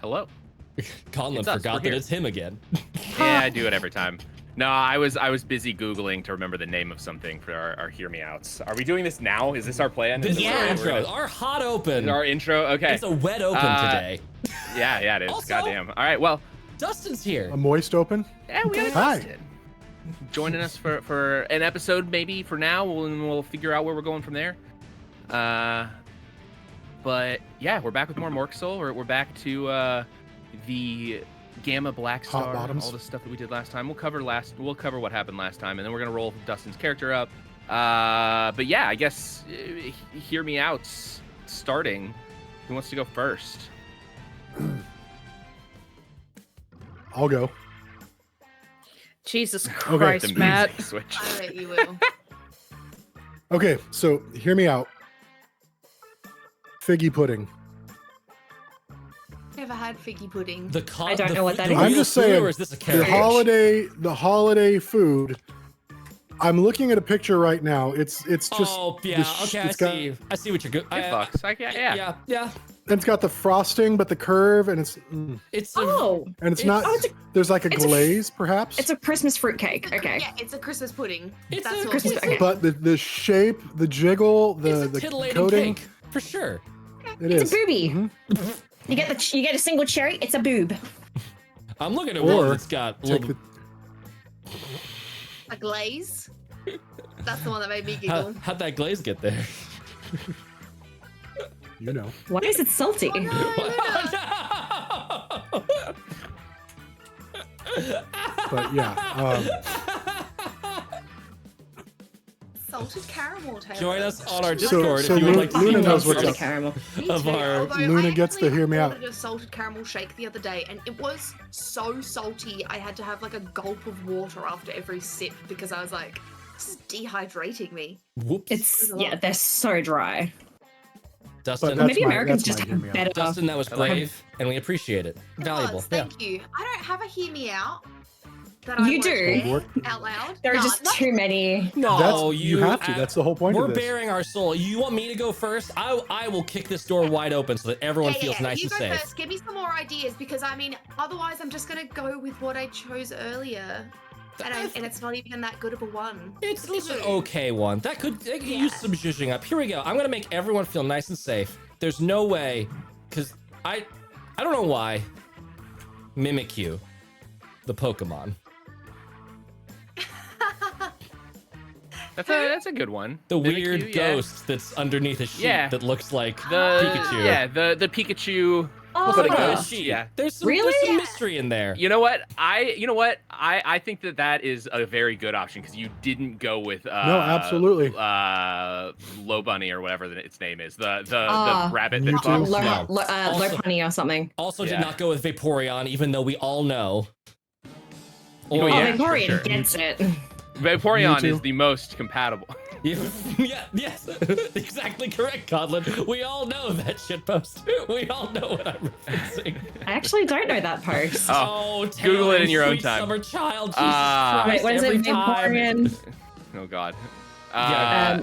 Hello. Conlon It's us, forgot we're that here. it's him again. Yeah, I do it every time. No, I was busy Googling to remember the name of something for our Hear Me Outs. Are we doing this now? Is this our plan? This is our Yeah. intro, our hot open. Our intro? Okay. It's a wet open today. Yeah, it is. Also- Goddamn. All right, well, Dustin's here. A moist open? yeah, we got Hi. Dustin joining us for an episode maybe for now, and we'll figure out where we're going from there. But yeah, we're back with more Mörk Soul. We're back to the Gamma Black Hot Star, bottoms. all the stuff that we did last time. We'll cover what happened last time, and then we're gonna roll Dustin's character up. But yeah, I guess Hear Me Out's starting. Who wants to go first? I'll go. Jesus The Christ, music Matt. switch. I bet you will. Okay, so hear me out. Figgy pudding. Never had figgy pudding. I don't know what that is. I'm just saying, Or is this a The character? holiday food. I'm looking at a picture right now. It's just Oh yeah, okay, it's got, I see what you're good. It fucks. Like, yeah. Yeah. it's got the frosting, but the curve, and it's It's Oh, and it's It's- not. oh, it's a- there's like a it's a- glaze, perhaps. it's a Christmas fruitcake. Okay. Yeah, it's a Christmas pudding. It's That's a what Christmas- it is. okay. But the shape, the jiggle, it's the a titillating coating, cake for sure. it It's is. a booby. Mhm. You get a single cherry. It's a boob. I'm looking at Or one that's got a Take little. A glaze. That's the one that made me How, giggle. how'd that glaze get there? You know. Why is it salty? Oh, no, no, no. But yeah. Salted caramel tail. Join us on our So- Discord so if you would Lu- like to Luna see knows more what's Salted up. caramel. Me of too, our- although Luna I gets to actually hear me out. ordered a salted caramel shake the other day, and it was so salty. I had to have like a gulp of water after every sip because I was like, this is dehydrating me. Whoops. Yeah, they're so dry. Dustin. That's Maybe my- Americans that's just my hear me have out. better. Dustin, that was I like it. brave, and we appreciate it. It Valuable. was, Yeah. thank you. I don't have a hear me out that You I won't do. share out loud. There are No, just not- too many. No, you have to. That's the whole point We're of this. bearing our soul. You want me to go first? I will kick this door wide open so that everyone feels nice you and go safe. first. Give me some more ideas because I mean, otherwise I'm just gonna go with what I chose earlier, and it's not even that good of a one. It's Just an give me- okay one. That could use Yeah. some zhuzhing up. Here we go. I'm gonna make everyone feel nice and safe. There's no way, because I don't know why. Mimikyu, the Pokemon, That's a good one. the Mimikyu, weird yeah. ghost that's underneath a sheet Yeah. that looks like The Pikachu. Yeah, the Pikachu. Oh, Put a Put it on a ghost. sheet. Yeah. There's some Really? there's some Yeah. mystery in there. You know what? I think that is a very good option because you didn't go with No, absolutely. Low Bunny or whatever its name is. The rabbit that Mewtwo. talks. No. Also- Lopunny or something. Also, did Yeah. not go with Vaporeon, even though we all know. Oh, Or- yeah, Oh, for Vaporeon sure. gets it. Vaporeon Mewtwo. is the most compatible. Yes, exactly correct, Codlin. We all know that shitpost. We all know what I'm referencing. I actually don't know that post. Oh, Taylor, Google it in your own sweet time. Summer child. Jesus Ah. Christ, Wait, what is every it? time. Vaporeon. Oh God. Yeah,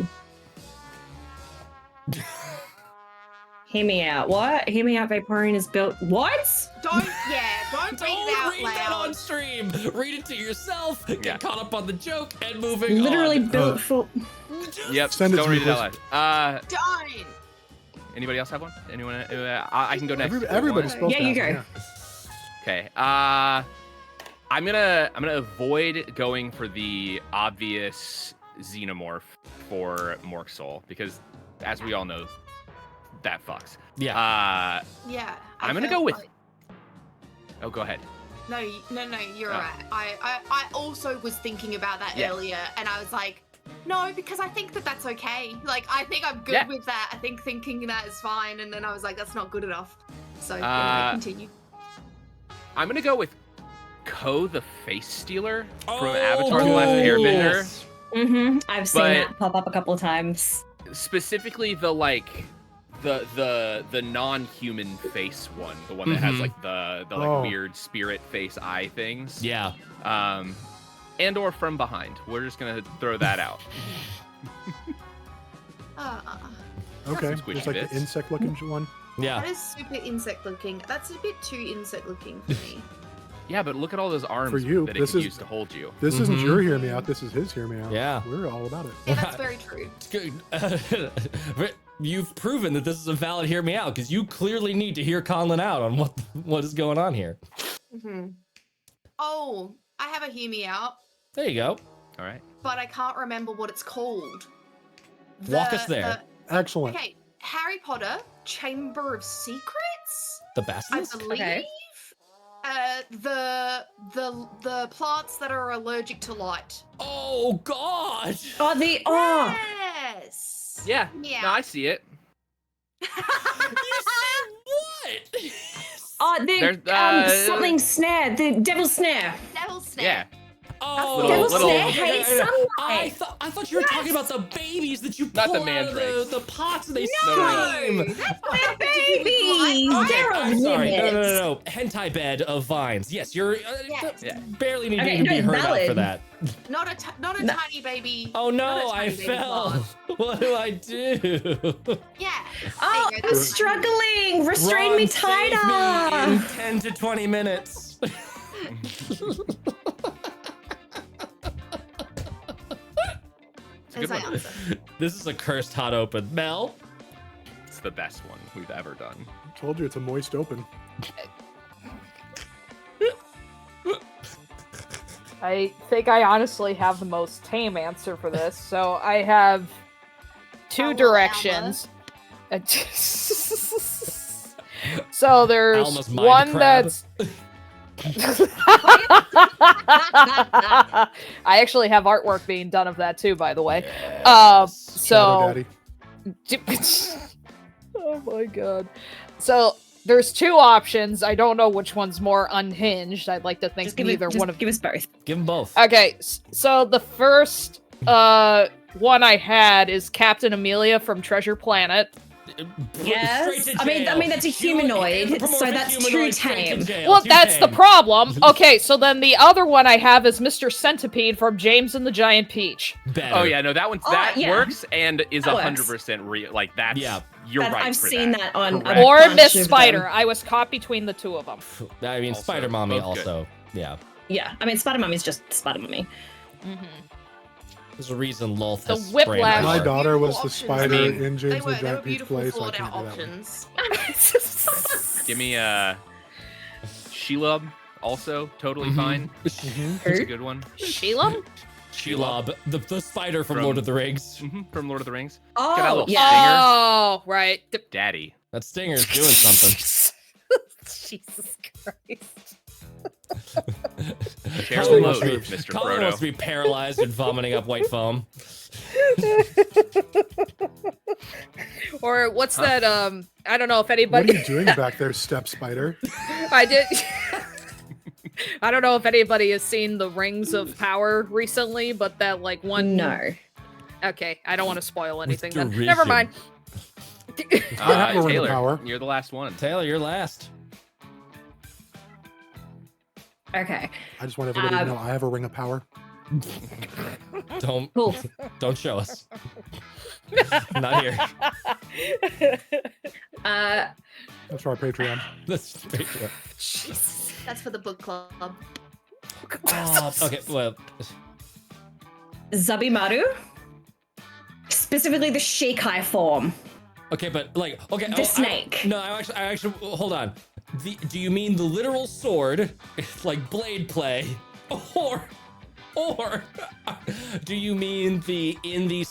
Hear me out. What? Hear me out. Vaporeon is built. What? Don't read Don't it out read that on loud. stream. Read it to yourself. Get Yeah. caught up on the joke and moving Literally on. built for. Yep. Send it Don't to me, read it out loud. Don't. Anybody else have one? Anyone? I can go next. Everybody's supposed Yeah, to you have go. it, Okay. I'm gonna avoid going for the obvious xenomorph for Mörk Soul because, as we all know, that fucks. Yeah. Yeah. I'm gonna go with. Oh, go ahead. No, you're Oh. right. I also was thinking about that Yeah. earlier, and I was like, no, because I think that's okay. Like, I think I'm good Yeah. with that. I think thinking that is fine, and then I was like, that's not good enough. So Uh, continue. I'm gonna go with Ko the Face Stealer from Oh, Avatar: The Last Airbender. Mm-hmm. I've seen But- that pop up a couple of times. Specifically, the non-human face one, the one that has Mhm. like the Oh. weird spirit face eye things. Yeah. And or from behind. We're just gonna throw that out. Okay, Some squishy just like bits. the insect-looking one. Yeah. That is super insect looking. That's a bit too insect looking for me. Yeah, but look at all those arms For you, that it this can is- use to hold you. This Mhm. isn't your hear me out. This is his hear me out. Yeah. We're all about it. Yeah, that's very true. Good. You've proven that this is a valid hear me out because you clearly need to hear Conlon out on what is going on here. Oh, I have a hear me out, There you go. All right. but I can't remember what it's called. Walk us there. Excellent. Okay, Harry Potter, Chamber of Secrets, The I basilisk? believe. Okay. The plants that are allergic to light. Oh God! Oh, Yes. Yeah. Yeah. No, I see it. You said what? the There's, something snare, the devil snare. Devil snare. Yeah. Oh, Little- Devil snare hates sunlight. I thought you were talking about the babies that you pull Not the out of mandrakes. the pots and they No. scream. They're babies. Okay, They're I'm on sorry. limits. No. Hentai bed of vines. Yes, you're Yes. Yeah. barely need Okay, to be no, heard out for valid. that. Not a No. tiny baby. Oh not a no, tiny I baby fell. plant. What do I do? Yeah. Oh, There you I'm go, that's fine. struggling. Restrain me Ron, save me in tighter. 10 to 20 minutes. It's a good That's my one. answer. This is a cursed hot open. Mel? It's the best one we've ever done. Told you it's a moist open. I think I honestly have the most tame answer for this. So I have two Hello, directions. So there's Alma's mind one crab. that's. I actually have artwork being done of that too, by the way. Shadow So. Daddy. Oh my god. So there's two options. I don't know which one's more unhinged. I'd like to think Just give neither one of. give us both. Give them both. Okay, so the first one I had is Captain Amelia from Treasure Planet. Yes. Straight to I mean jail. that's a humanoid, so that's too Humanoid, straight to tame. jail. Well, Too that's the tame. problem. Okay, so then the other one I have is Mr. Centipede from James and the Giant Peach. Better. Oh yeah, no, that one's Oh, that yeah. works and is That works. 100% real. Like that's Yeah. you're right. I've for seen that on. Correct. a Or bunch Miss of Spider. them. I was caught between the two of them. I mean, Also, Spider Mommy both good. also. Yeah. Yeah, I mean Spider Mummy's just Spider Mummy. There's a reason Lolth The has whiplash. My sprained daughter was the Options. spider I mean, in James They and were the Giant Peach beautiful play, so I thought can't out do that one. options. Give me Shelob also totally Mhm. fine. Mhm. That's a Who? good one. Sheila? Shelob, the spider from From- Lord of the Rings. From Lord of the Rings. Got a Oh, little yeah. stinger. Oh, right. Daddy. That stinger's doing something. Jesus Christ. Share the Colin load, wants to be- Mr. Colin wants Frodo. to be paralyzed and vomiting up white foam. Or what's that? I don't know if What anybody. are you doing back there, step spider? I did. I don't know if anybody has seen the Rings of Power recently, but that like one. No. Okay, I don't want to spoil anything. Then. derision. Never mind. I have a ring of Taylor, power. you're the last one. Taylor, you're last. Okay. I just want everybody to know I have a ring of power. Don't Cool. don't show us. Not here. That's for our Patreon. That's That's for the book club. okay. Well, Zabimaru. Specifically the Shikai form. okay, but like, okay. The snake. No, I actually, hold on. Do you mean the literal sword, like blade play, or do you mean in the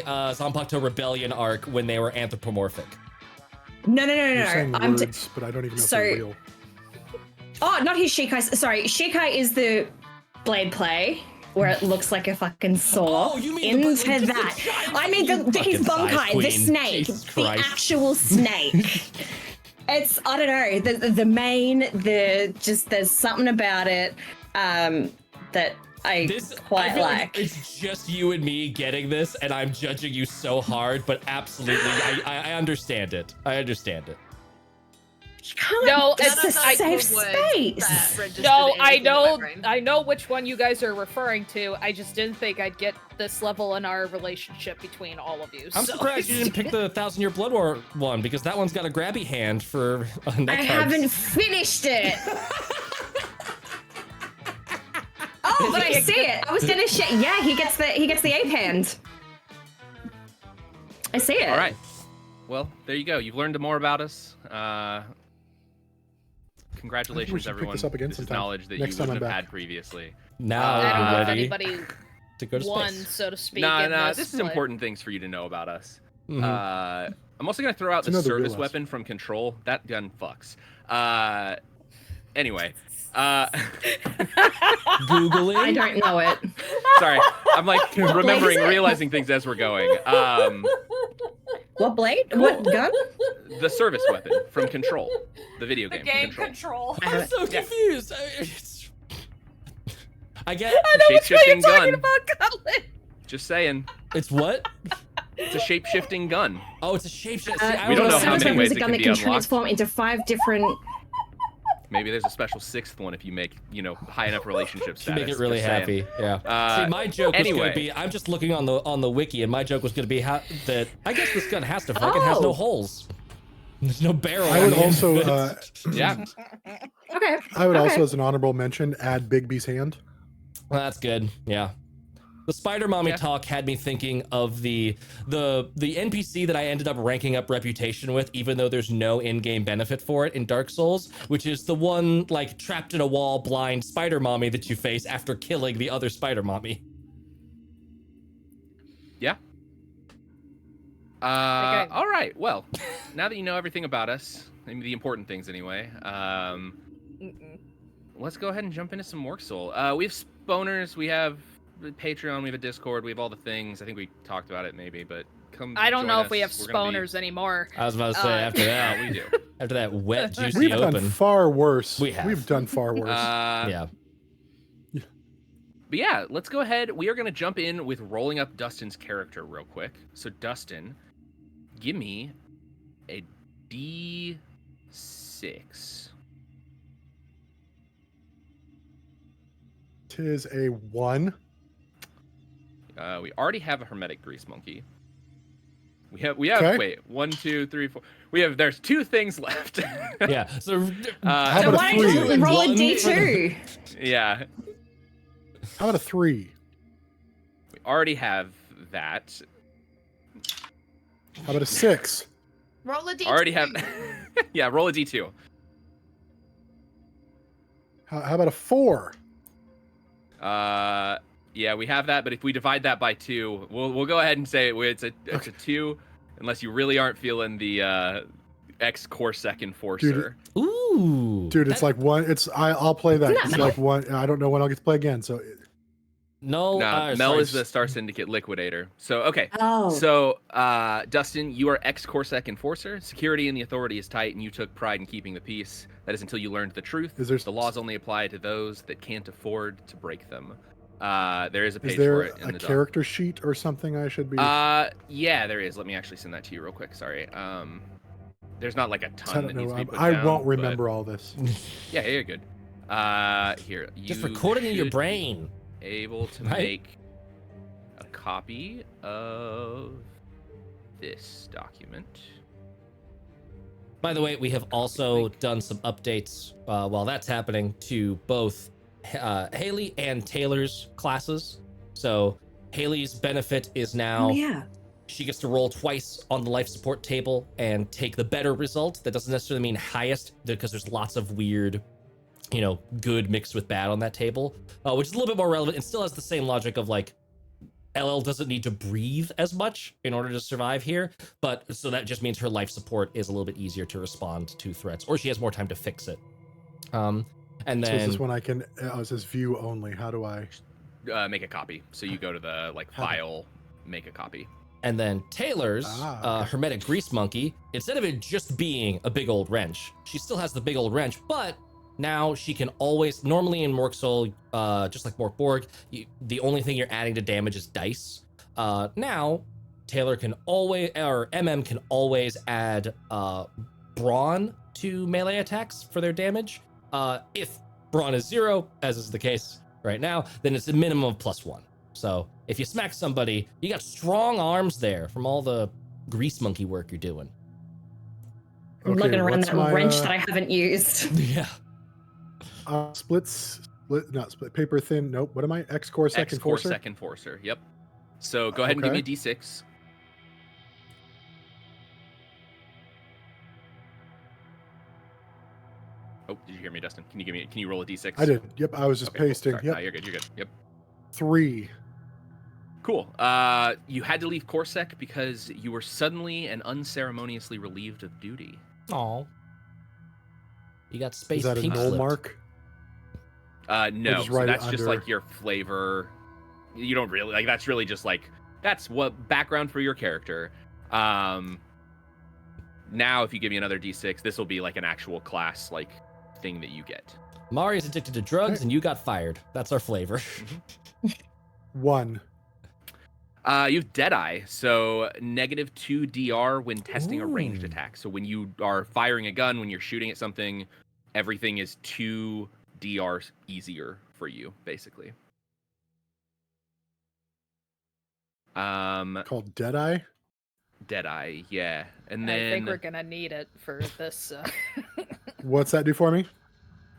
Zanpakuto Rebellion arc when they were anthropomorphic? No. You're saying I'm words, but I don't even know if so- they're real. Oh, not his Shikai. Sorry, Shikai is the blade play where it looks like a fucking saw. Oh, you mean into just the that? giant- I mean you his fucking size bunkai, the queen. snake, Jesus the Christ. actual snake. It's I don't know the main there's something about it that I quite feel like. it's just you and me getting this, and I'm judging you so hard, but absolutely, I understand it. I understand it. No, it's it's a I, safe space. no, I know which one you guys are referring to. I just didn't think I'd get this level in our relationship between all of you. I'm surprised you didn't pick the 1,000-Year Blood War one, because that one's got a grabby hand for neck I hugs. haven't finished it. Oh, but I see it. I was gonna yeah, he gets the ape hand. I see it. All right. Well, there you go. You've learned more about us. Congratulations, everyone. This up again This is sometime. knowledge that Next you time wouldn't I'm have back. had previously. Now I don't know you're if ready anybody to go to won, space. so to speak. Nah, in this is but- important things for you to know about us. Mhm. I'm also going to throw out It's the another service real weapon from Control. That gun fucks. Anyway. Googling. I don't know it. Sorry. I'm like remembering, realizing things as we're going. What blade? What gun? The service weapon from Control. The video The game. game Control. control. I'm so confused. I get. I know which one you're Shape-shifting talking gun. about, Colin. Just saying. It's what? It's a shape-shifting gun. Oh, it's a shapeshift. We don't know how service many weapon ways is a it gun can that be can unlocked. transform into 5 different. Maybe there's a special 6th one if you make, high enough relationship To status. make it really Just saying. happy, yeah. Uh, See, my joke was anyway. gonna be, I'm just looking on the wiki, and my joke was gonna be that I guess this gun has to fucking has no Oh. holes. There's no barrel. I on would the end also, of it. Yeah. Okay. I would also, Okay. as an honorable mention, add Bigby's hand. Well, that's good. Yeah. The Spider Mommy Yeah. talk had me thinking of the NPC that I ended up ranking up reputation with, even though there's no in-game benefit for it in Dark Souls, which is the one like trapped in a wall blind Spider Mommy that you face after killing the other Spider Mommy. Yeah. Okay. All right. Well, now that you know everything about us, maybe the important things anyway, let's go ahead and jump into some Mörk Soul. We have spawners, we have Patreon, we have a Discord, we have all the things. I think we talked about it maybe, but come. I don't join know if us. we have We're gonna be- spawners anymore. I was about to say after that, Yeah, we do. after that wet juicy We've open. done far worse. We have. We've done far worse. Yeah. But yeah, let's go ahead. We are going to jump in with rolling up Dustin's character real quick. So Dustin, give me a D6. Tis a 1. We already have a hermetic grease monkey. We have Okay. wait, 1, 2, 3, 4. There's 2 things left. Yeah. So How So about a why don't you 3? roll a One for the- D2? Yeah. How about a 3? We already have that. How about a 6? Roll a D2. Already have Yeah, roll a D2. How about a 4? Yeah, we have that, but if we divide that by 2, we'll go ahead and say it's a 2, unless you really aren't feeling the X Corsec Enforcer. ooh. Dude, it's like one. I'll play that. Isn't that It's like one. I don't know when I'll get to play again. So No. Mel sorry, is the Star Syndicate Liquidator. So okay. Oh. So Dustin, you are X Corsec Enforcer. Security in the Authority is tight, and you took pride in keeping the peace. That is until you learned the truth. Is there- The laws only apply to those that can't afford to break them. There is a page is there for it in a the doc. character sheet or something I should be? Yeah, there is. Let me actually send that to you real quick. Sorry. There's not like a I ton that don't needs know. to be put I down, won't but- remember all this. Yeah, you're good. Here. Just you record it in your should brain. be Able to Right. make a copy of this document. By the way, we have also done some updates while that's happening to both Haley and Taylor's classes. So Haley's benefit is now Oh, yeah. she gets to roll twice on the life support table and take the better result. That doesn't necessarily mean highest, because there's lots of weird, good mixed with bad on that table, which is a little bit more relevant. It still has the same logic of like, LL doesn't need to breathe as much in order to survive here, but so that just means her life support is a little bit easier to respond to threats, or she has more time to fix it. And So is then this one I can? It says view only. How do I? Make a copy. So you go to the file, make a copy. And then Taylor's Okay. hermetic grease monkey, instead of it just being a big old wrench, she still has the big old wrench, but now she can always, normally in Mörk Soul, just like Mörk Borg, the only thing you're adding to damage is dice. Now, Taylor can always, or MM can always add brawn to melee attacks for their damage. If brawn is 0, as is the case right now, then it's a minimum of +1. So if you smack somebody, you got strong arms there from all the grease monkey work you're doing. I'm looking around that wrench that I haven't used. Yeah. Paper thin. Nope. What am I? X-Core Sec Enforcer? Sec Enforcer. Yep. So go ahead and give me a D6. Oh, did you hear me, Dustin? Can you roll a D6? I did. Yep. I was just pasting. Cool. Yep. No, you're good. You're good. Yep. 3. Cool. You had to leave Corsec because you were suddenly and unceremoniously relieved of duty. Aw. You got space Is that a pink null slipped. mark? No. just So write it that's just under? like your flavor. You don't really like. That's really just like that's what background for your character. Now, if you give me another D6, this will be like an actual class like thing that you get. Mari's addicted to drugs, and you got fired. That's our flavor. 1. You have Deadeye, so -2 DR when testing a ranged Ooh. attack. So when you are firing a gun, when you're shooting at something, everything is 2 DR easier for you, basically. Called Deadeye? Deadeye, yeah. And I then think we're gonna need it for this. What's that do for me?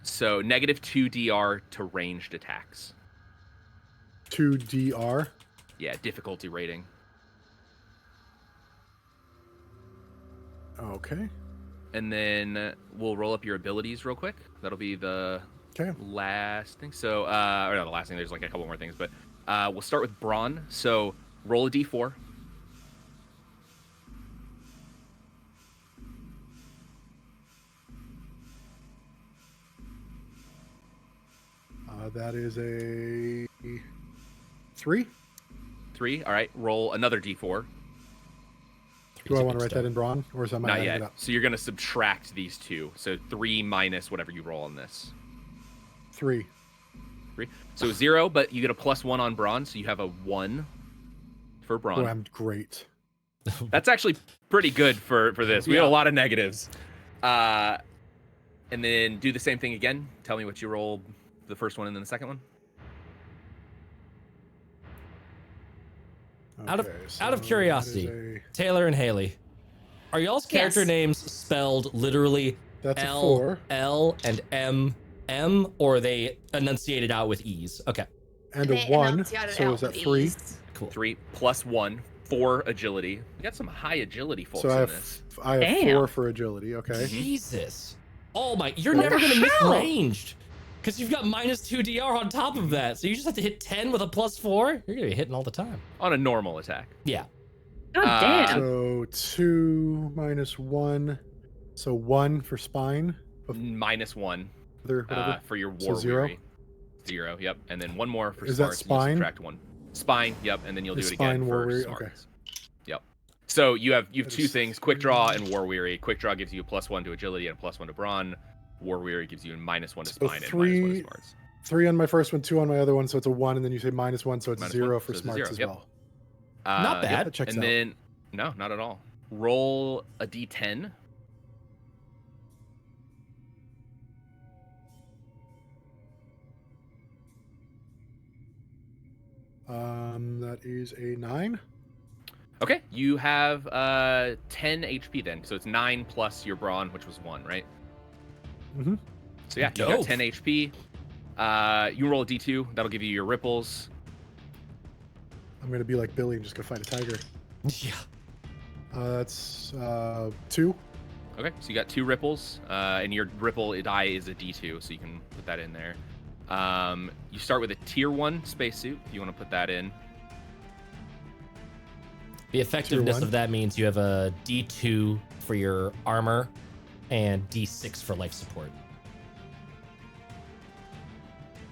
so -2 DR to ranged attacks. 2 DR. Yeah, difficulty rating. Okay. And then we'll roll up your abilities real quick. That'll be the Okay. last thing. So, or not the last thing. There's like a couple more things, but we'll start with Brawn. So roll a D4. That is a 3. 3. All right. Roll another D4. Do I want to write that in brawn, or is that my Not adding yet. it up? So you're gonna subtract these two. So 3 minus whatever you roll on this. 3. 3. So 0, but you get a +1 on Brawn, so you have a 1 for Brawn. Oh, I'm great. That's actually pretty good for this. We had a lot of negatives. And then do the same thing again. Tell me what you rolled the first one and then the second one. Out of so curiosity, that is Taylor and Haley, are y'all's character Yes. names spelled literally That's a L, 4. L, and M, or are they enunciated out with E's? Okay, And a They 1. enunciated So out is that with 3? ease. cool. 3 + 1, 4 agility. We got some high agility folks So I in have, this. I have Damn. 4 for agility. Okay. Jesus. Oh my, you're What never the gonna miss hell? ranged. Because you've got -2 DR on top of that. So you just have to hit 10 with a +4. You're gonna be hitting all the time. On a normal attack. Yeah. God damn. So 2 minus 1. So 1 for spine. -1 Whatever. for your So war 0? weary. 0, yep. And then 1 more for Is that smarts. and you'll spine? subtract 1. Spine, yep. And then you'll do Is it again spine war for weary? smarts. Yep. So you have That 2 is things: quick draw and war weary. Quick draw gives you a +1 to agility and a +1 to brawn. War weary gives you a -1 to So spine and -1 3 to smarts. 3 on my first one, 2 on my other one, so it's a 1, and then you say -1, so it's -1, 0 for so it's a smarts 0, as yep. well. Not bad. Yep. That checks and out. then no, not at all. Roll a D10. That is a 9. Okay, you have 10 HP then, so it's 9 plus your brawn, which was 1, right? Mhm. So yeah, you Dope. got 10 HP. You roll a D2. That'll give you your ripples. I'm gonna be like Billy and just go fight a tiger. Yeah. That's 2. Okay, so you got 2 ripples, and your ripple die is a D2, so you can put that in there. You start with a tier 1 spacesuit. If you want to put that in. The effectiveness 1. of that means you have a D2 for your armor and D6 for life support.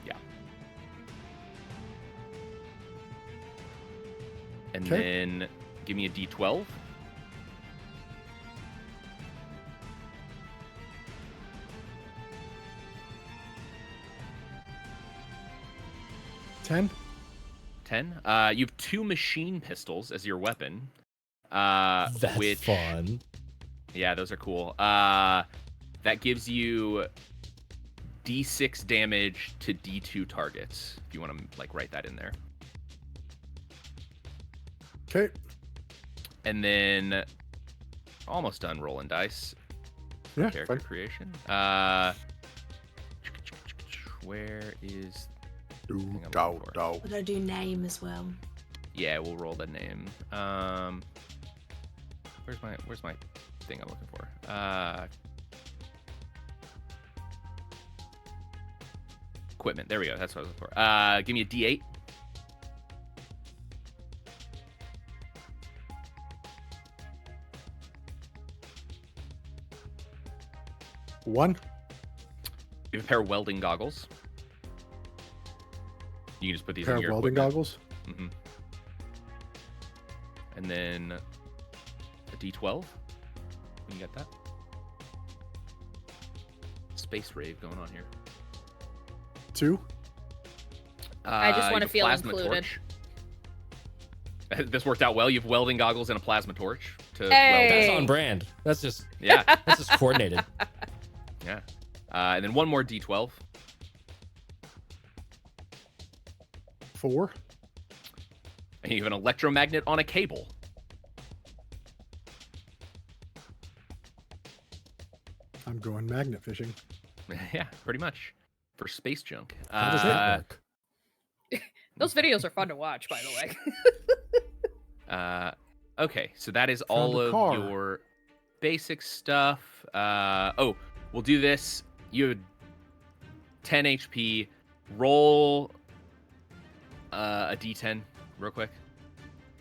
Yeah. And Okay. then give me a D12. $10. 10. You have 2 machine pistols as your weapon. That's which, fun. Yeah, those are cool. That gives you D6 damage to D2 targets. If you want to like write that in there. Okay. And then almost done rolling dice. Yeah. Character Fine. creation. Where is? Would I do name as well? Yeah, we'll roll the name. Where's my thing I'm looking for? Equipment. There we go. That's what I was looking for. Give me a D8. One. You have a pair of welding goggles. You can just put these Pair in of your welding equipment. goggles. Mm-hmm. And then a D12. Can you get that? Space rave going on here. 2. I just you wanna have a feel plasma included. torch. This worked out well. You have welding goggles and a plasma torch to Hey! That's weld. on brand. That's just Yeah, that's just coordinated. yeah. And then one more D12. 4. And you have an electromagnet on a cable. I'm going magnet fishing. Yeah, pretty much. For space junk. How does that work? Those videos are fun to watch, by the way. Okay, so that is Found all a of car. your basic stuff. Oh, we'll do this. You have 10 HP. Roll a D10 real quick.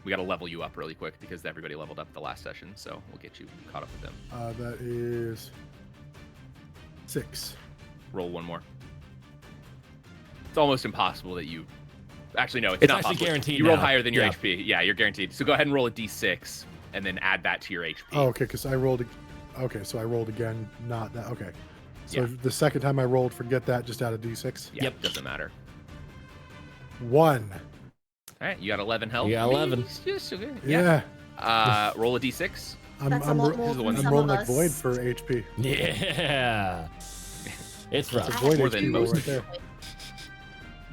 We got to level you up really quick because everybody leveled up the last session, so we'll get you caught up with them. That is 6. Roll one more. It's almost impossible that you... Actually, no, it's, It's not actually possible. guaranteed You rolled now. higher than your Yeah. HP. Yeah, you're guaranteed. So go ahead and roll a D6 and then add that to your HP. Oh, okay, because I rolled. Okay, so I rolled again. Not that. Okay. So Yeah. the second time I rolled, forget that. Just add a D6. Yeah, Yep. doesn't matter. 1. All right, you got 11 health. You got 11. Just okay. Yeah. Roll a D6. That's a lot more this is the one- than I'm some rolling of like us. void for HP. Yeah. It's That's a rough. void More HP than roll most right there.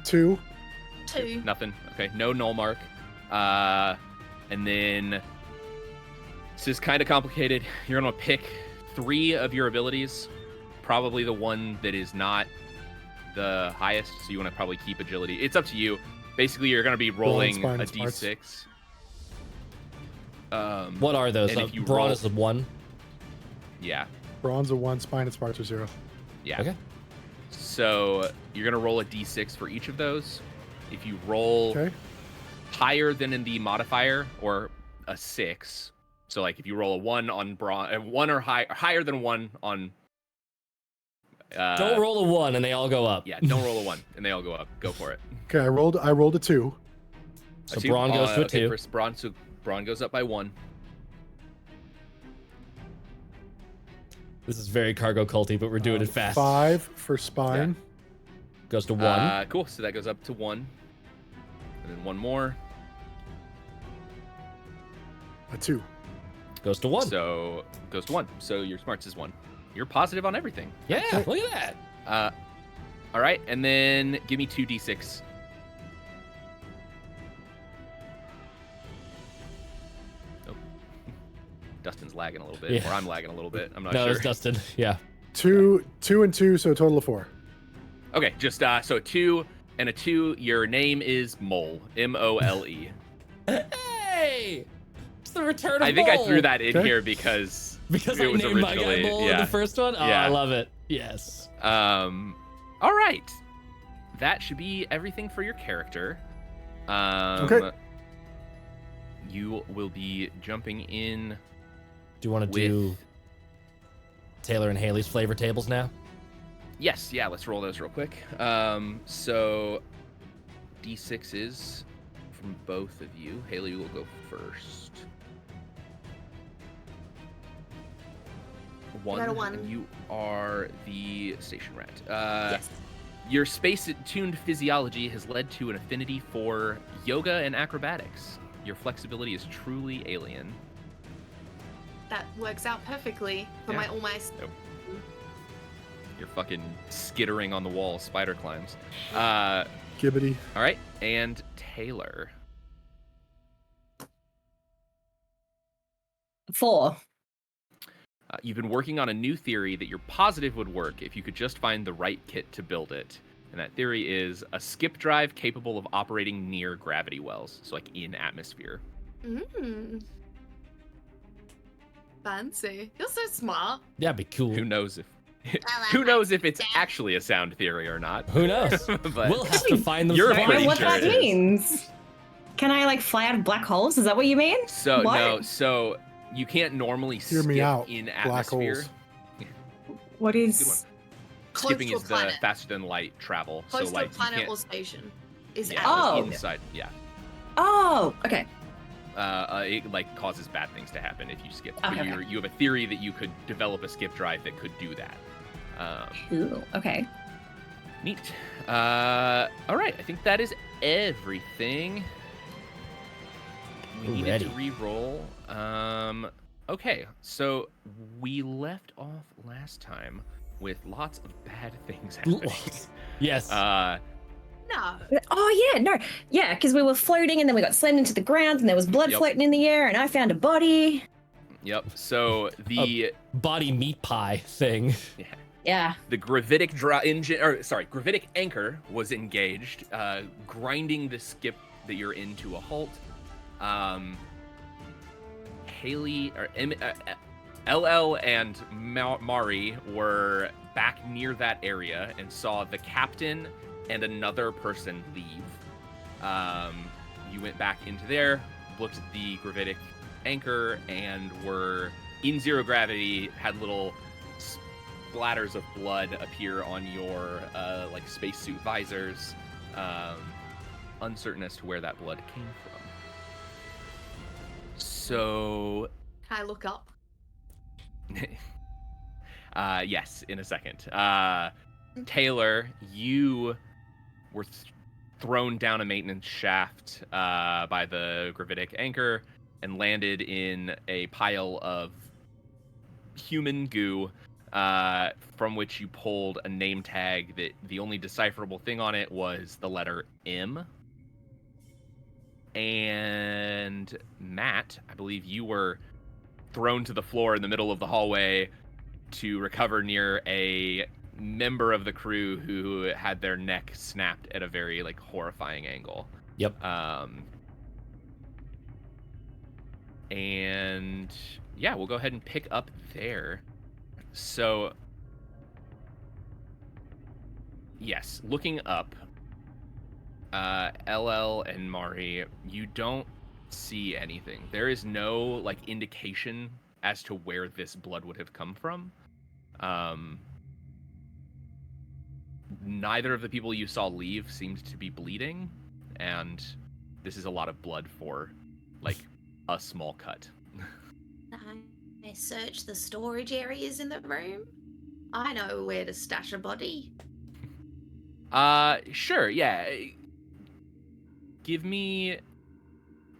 2. 2. Nothing. Okay, no null mark. And then this is kind of complicated. You're gonna pick 3 of your abilities. Probably the one that is not the highest, so you want to probably keep agility. It's up to you. Basically, you're gonna be rolling spine, a and smarts. D6. What are those? And if you Brawn roll- is the 1. Yeah. Bronze a 1. Spine and sparks are 0. Yeah. Okay. So you're gonna roll a D6 for each of those. If you roll Okay. higher than in the modifier or a 6, so like if you roll a 1 on brawn, 1 or higher than 1 on. Don't roll a 1 and they all go up. Yeah, don't roll a 1 and they all go up. Go for it. Okay, I rolled a 2. So A 2? Brawn goes to a okay, 2. First brawn, so brawn goes up by 1. This is very cargo culty, but we're doing it fast. 5 for spine. Goes to 1. Cool. So that goes up to 1, and then 1 more. A 2. Goes to 1. So goes to 1. So your smarts is 1. You're positive on everything. Yeah, look at that. All right, and then give me 2 D6. Oh. Dustin's lagging a little bit, Yeah. or I'm lagging a little bit. I'm not No, sure. it's Dustin. Yeah. 2 and 2, so a total of 4. Okay, just so 2 and a 2. Your name is Mole. M-O-L-E. Hey! It's the return of I think I Mole. threw that in Okay. here because Because it I was named my guy originally- Mole in yeah. the first one? Oh, Yeah. I love it. Yes. All right. That should be everything for your character. Okay. You will be jumping in Do you want to with... do Taylor and Haley's flavor tables now? Yes, yeah, let's roll those real quick. So D6s from both of you. Haley will go first. got a 1. And you are the station rat. Yes. Your space-tuned physiology has led to an affinity for yoga and acrobatics. Your flexibility is truly alien. That works out perfectly for Yeah. my almost. You're fucking skittering on the wall, spider climbs. Gibbity. All right, and Taylor. 4. You've been working on a new theory that you're positive would work if you could just find the right kit to build it. And that theory is a skip drive capable of operating near gravity wells, so like in atmosphere. Fancy. You're so smart. Yeah, be cool. Who knows if it's actually a sound theory or not? Who knows? But We'll have to find them. You're I don't pretty know what sure that it is. means. Can I like fly out of black holes? Is that what you mean? So What? no, so you can't normally Hear skip me out. in Black atmosphere. holes. What Good one. is? Close Skipping to a is the planet. faster than light travel. Close so to like a planet you or can't, station. Is yeah, Oh. inside. Yeah. Oh, okay. It like causes bad things to happen if you skip. Okay, But okay. you have a theory that you could develop a skip drive that could do that. Ooh, okay. Neat. All right, I think that is everything. We needed to re-roll. Okay, so we left off last time with lots of bad things happening. Yes. No. Oh yeah, no, yeah, because we were floating and then we got slammed into the ground and there was blood Yep. floating in the air and I found a body. Yep. So the Body meat pie thing. Yeah. the gravitic gravitic anchor was engaged, grinding the skip that you're in to a halt. Haley or LL and Mari were back near that area and saw the captain and another person leave. You went back into there, looked at the gravitic anchor, and were in zero gravity, had little splatters of blood appear on your like spacesuit visors, uncertain as to where that blood came from. So Can I look up? yes, in a second. Taylor, you were thrown down a maintenance shaft by the gravitic anchor and landed in a pile of human goo, from which you pulled a name tag that the only decipherable thing on it was the letter M. And Matt, I believe you were thrown to the floor in the middle of the hallway to recover near a member of the crew who had their neck snapped at a very like horrifying angle. Yep. And yeah, we'll go ahead and pick up there. So yes, looking up, LL and Mari, you don't see anything. There is no like indication as to where this blood would have come from. Neither of the people you saw leave seemed to be bleeding, and this is a lot of blood for like a small cut. I search the storage areas in the room. I know where to stash a body. Sure, yeah. Give me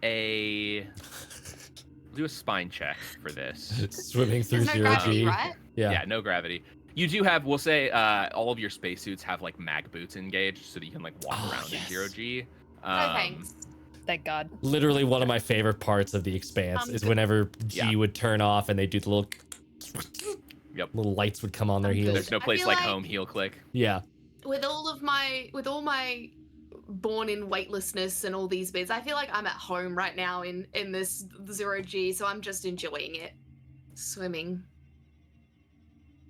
do a spine check for this. Swimming through There's no zero gravity, G. right? Yeah. No gravity. You do have, we'll say, all of your spacesuits have like mag boots engaged, so that you can like walk around in zero G. No thanks. Thank God. Literally one of my favorite parts of the Expanse is whenever G would turn off and they do the little little lights would come on their heels. There's no I place feel like like- home. Heel click. Yeah. With all my born in weightlessness and all these bits, I feel like I'm at home right now in this zero G, so I'm just enjoying it. Swimming.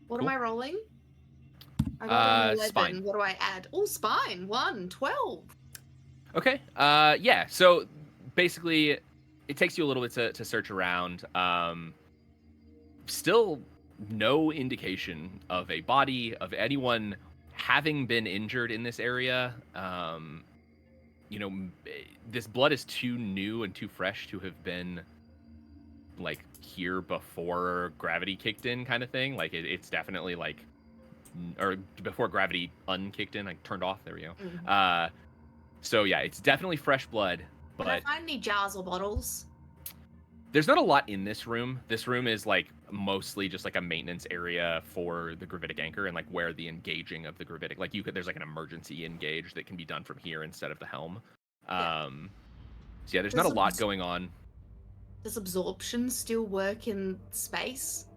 What am Cool. I rolling? I got an 11. Spine. What do I add? Oh, spine. 12. Okay. Yeah. So basically, it takes you a little bit to search around. Still, no indication of a body of anyone having been injured in this area. This blood is too new and too fresh to have been like here before gravity kicked in, kind of thing. Like it's definitely like, or before gravity unkicked in, like turned off. There we go. Mhm. So yeah, it's definitely fresh blood. Can I But find any jars or bottles? There's not a lot in this room. This room is like mostly just like a maintenance area for the gravitic anchor and like where the engaging of the gravitic, like there's like an emergency engage that can be done from here instead of the helm. So yeah, there's not a lot going on. Does absorption still work in space?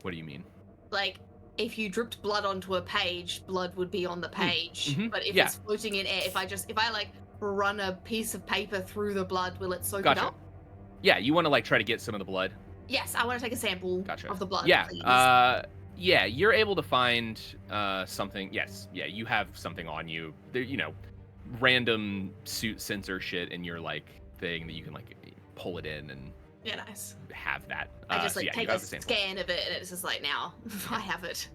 What do you mean? Like, if you dripped blood onto a page, blood would be on the page. Mm-hmm. But if it's floating in air, if I like run a piece of paper through the blood, will it soak it up? Yeah, you want to like try to get some of the blood. Yes, I want to take a sample of the blood. Yeah, please. yeah, you're able to find something. Yes, yeah, you have something on you. There, you know, random suit sensor shit in your like thing that you can like pull it in and nice. Have that. I just like take a scan of it and it's just like now I have it.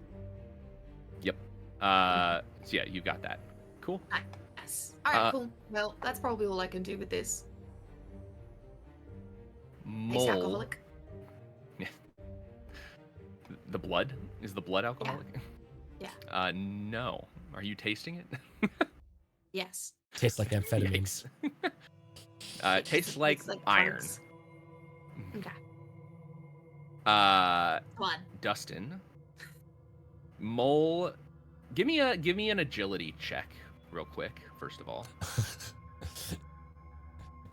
Yep. So yeah, you got that. Cool. Nice. All right, cool. Well, that's probably all I can do with this. Mole. Alcoholic. Yeah. The blood? Is the blood alcoholic? Yeah. No. Are you tasting it? Yes. Tastes like amphetamines. Tastes like iron. Drugs. Okay. Come on. Dustin. Mole, give me an agility check real quick, first of all.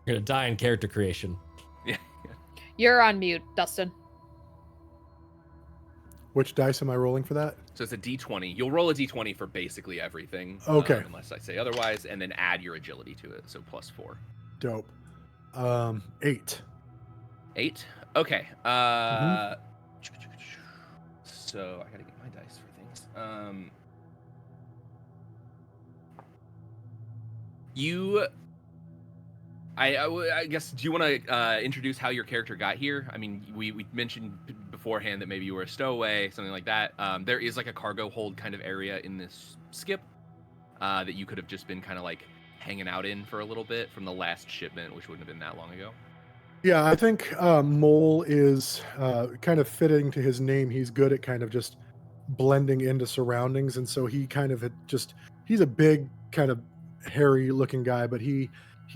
You're gonna die in character creation. Yeah. You're on mute, Dustin. Which dice am I rolling for that? So it's a d20. You'll roll a d20 for basically everything. Okay. Unless I say otherwise, and then add your agility to it. So +4. Dope. 8. 8? Okay. So I gotta get my dice for things. I guess, do you want to introduce how your character got here? I mean, we mentioned beforehand that maybe you were a stowaway, something like that. There is like a cargo hold kind of area in this skip that you could have just been kind of like hanging out in for a little bit from the last shipment, which wouldn't have been that long ago. Yeah, I think Mole is kind of fitting to his name. He's good at kind of just blending into surroundings, and so he kind of he's a big kind of hairy looking guy, but he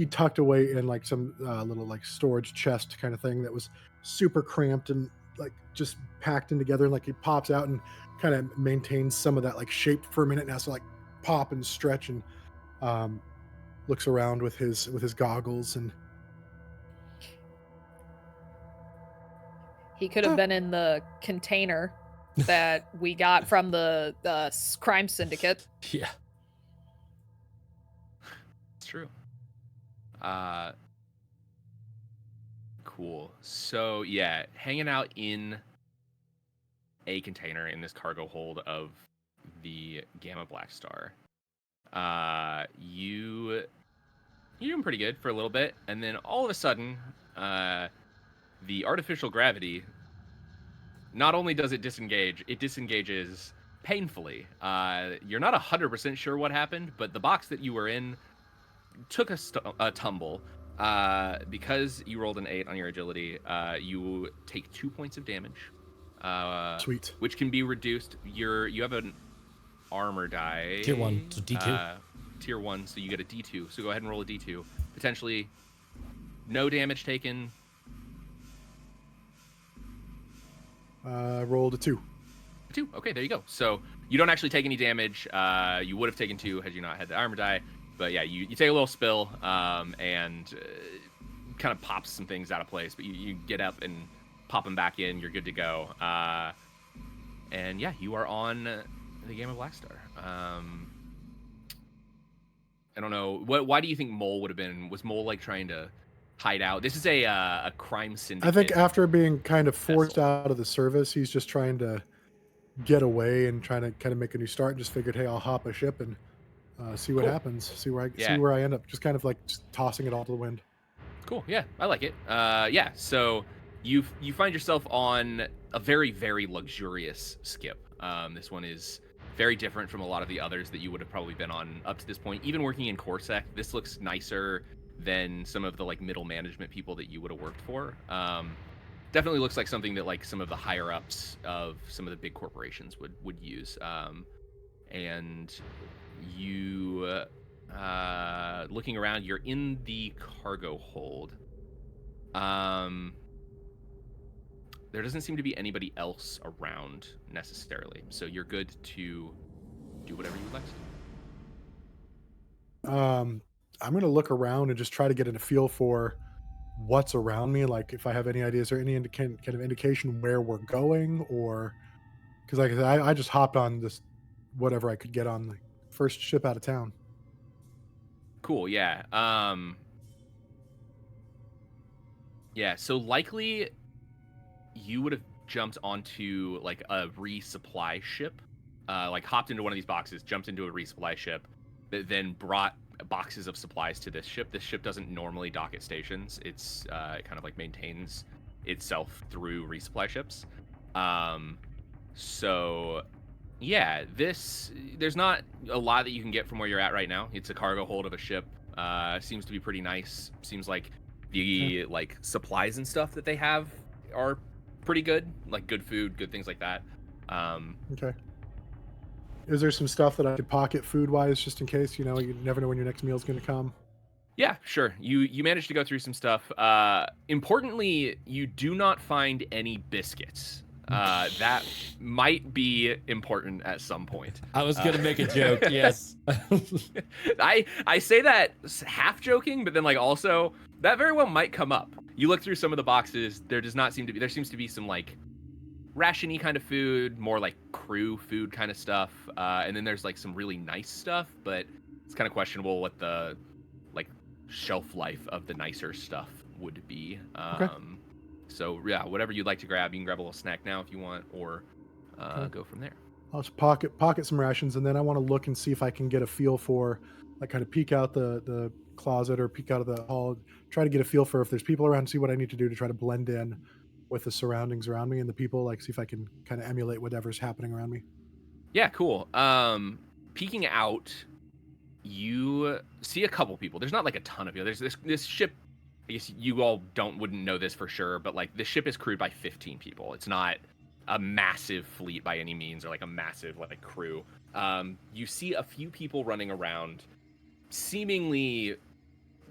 tucked away in like some little like storage chest kind of thing that was super cramped and like just packed in together, and like he pops out and kind of maintains some of that like shape for a minute now, so like pop and stretch, and looks around with his goggles. And he could have been in the container that we got from the crime syndicate. Yeah. It's true. Cool. So yeah, hanging out in a container in this cargo hold of the Gamma Black Star. You're doing pretty good for a little bit, and then all of a sudden, the artificial gravity, not only does it disengage, it disengages painfully. You're not 100% sure what happened, but the box that you were in took a tumble. Because you rolled an 8 on your agility, you take 2 points of damage. Sweet. Which can be reduced. You have an armor die. Tier 1, so D2. Tier 1, so you get a D2. So go ahead and roll a D2. Potentially no damage taken. Rolled a 2. 2. Okay, there you go. So you don't actually take any damage. You would have taken 2 had you not had the armor die. But yeah, you take a little spill and kind of pops some things out of place. But you get up and pop them back in. You're good to go. And yeah, you are on the Gamma Black Star. I don't know. Why do you think Mole would have been? Was Mole like trying to hide out? This is a crime syndicate. I think after being kind of forced out of the service, he's just trying to get away and trying to kind of make a new start. And just figured, hey, I'll hop a ship and see what happens. See where I end up. Just kind of like just tossing it all to the wind. Cool. Yeah, I like it. Yeah. So you find yourself on a very, very luxurious skip. This one is very different from a lot of the others that you would have probably been on up to this point. Even working in Corsac, this looks nicer than some of the like middle management people that you would have worked for. Definitely looks like something that like some of the higher ups of some of the big corporations would use. And you looking around, you're in the cargo hold. There doesn't seem to be anybody else around necessarily, so you're good to do whatever you would like to. I'm gonna look around and just try to get a feel for what's around me. Like if I have any ideas or any kind of indication where we're going, or because like I said, I just hopped on this whatever I could get on the first ship out of town. Cool, yeah. Yeah, so likely you would have jumped onto like a resupply ship, like hopped into one of these boxes, jumped into a resupply ship, that then brought boxes of supplies to this ship. This ship doesn't normally dock at stations. It's it kind of like maintains itself through resupply ships. So yeah, there's not a lot that you can get from where you're at right now. It's a cargo hold of a ship. Seems to be pretty nice. Seems like the like supplies and stuff that they have are pretty good, like good food, good things like that. Okay. Is there some stuff that I could pocket food-wise, just in case? You know, you never know when your next meal's going to come. Yeah, sure. You managed to go through some stuff. Importantly, you do not find any biscuits. That might be important at some point. I was gonna make a joke. Yes. I say that half joking, but then like also that very well might come up. You look through some of the boxes. There does not seem to be. There seems to be some like ration-y kind of food, more like crew food kind of stuff, and then there's like some really nice stuff, but it's kind of questionable what the like shelf life of the nicer stuff would be. Okay. So yeah, whatever you'd like to grab, you can grab a little snack now if you want, or go from there. I'll just pocket some rations, and then I want to look and see if I can get a feel for, like, kind of peek out the closet or peek out of the hall, try to get a feel for if there's people around, see what I need to do to try to blend in with the surroundings around me and the people, like see if I can kind of emulate whatever's happening around me. Yeah, cool. Peeking out, you see a couple people. There's not like a ton of people. There's this ship. I guess you all wouldn't know this for sure, but like the ship is crewed by 15 people. It's not a massive fleet by any means, or like a massive like crew. You see a few people running around, seemingly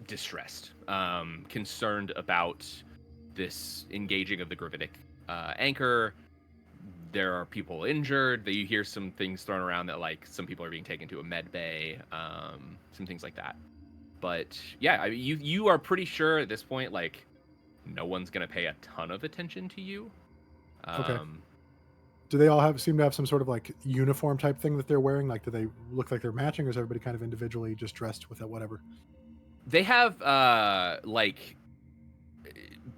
distressed, concerned about this engaging of the gravitic anchor. There are people injured. You hear some things thrown around that like some people are being taken to a med bay, some things like that. But yeah, you are pretty sure at this point, like, no one's gonna pay a ton of attention to you. Okay. Do they all seem to have some sort of like uniform type thing that they're wearing? Like, do they look like they're matching, or is everybody kind of individually just dressed with whatever? They have like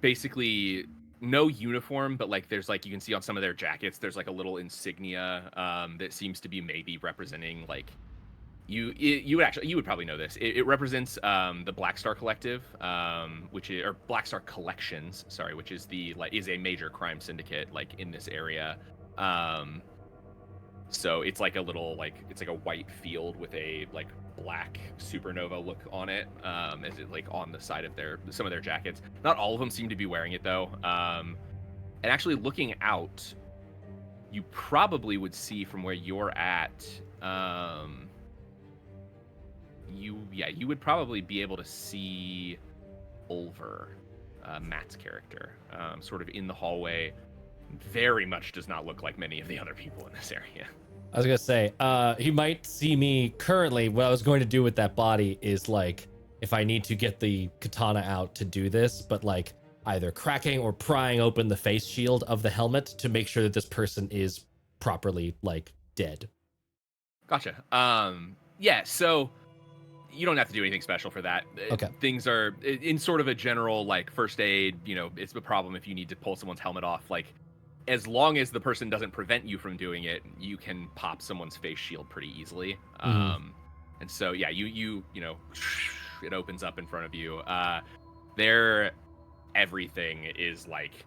basically no uniform, but like there's like you can see on some of their jackets, there's like a little insignia that seems to be maybe representing like you would probably know this. It represents the Black Star Collective, which is, or Black Star Collections, sorry, which is is a major crime syndicate like in this area. So it's like a little it's like a white field with a like black supernova look on it, as it like on the side of some of their jackets. Not all of them seem to be wearing it though. And actually looking out, you probably would see from where you're at. You would probably be able to see Ulver, Matt's character, sort of in the hallway. Very much does not look like many of the other people in this area. I was gonna say, he might see me currently. What I was going to do with that body is like, if I need to get the katana out to do this, but like either cracking or prying open the face shield of the helmet to make sure that this person is properly like dead. Gotcha. Yeah, so you don't have to do anything special for that. Okay. Things are in sort of a general like first aid, it's a problem if you need to pull someone's helmet off. Like, as long as the person doesn't prevent you from doing it, you can pop someone's face shield pretty easily. And so, yeah, you it opens up in front of you. Everything is like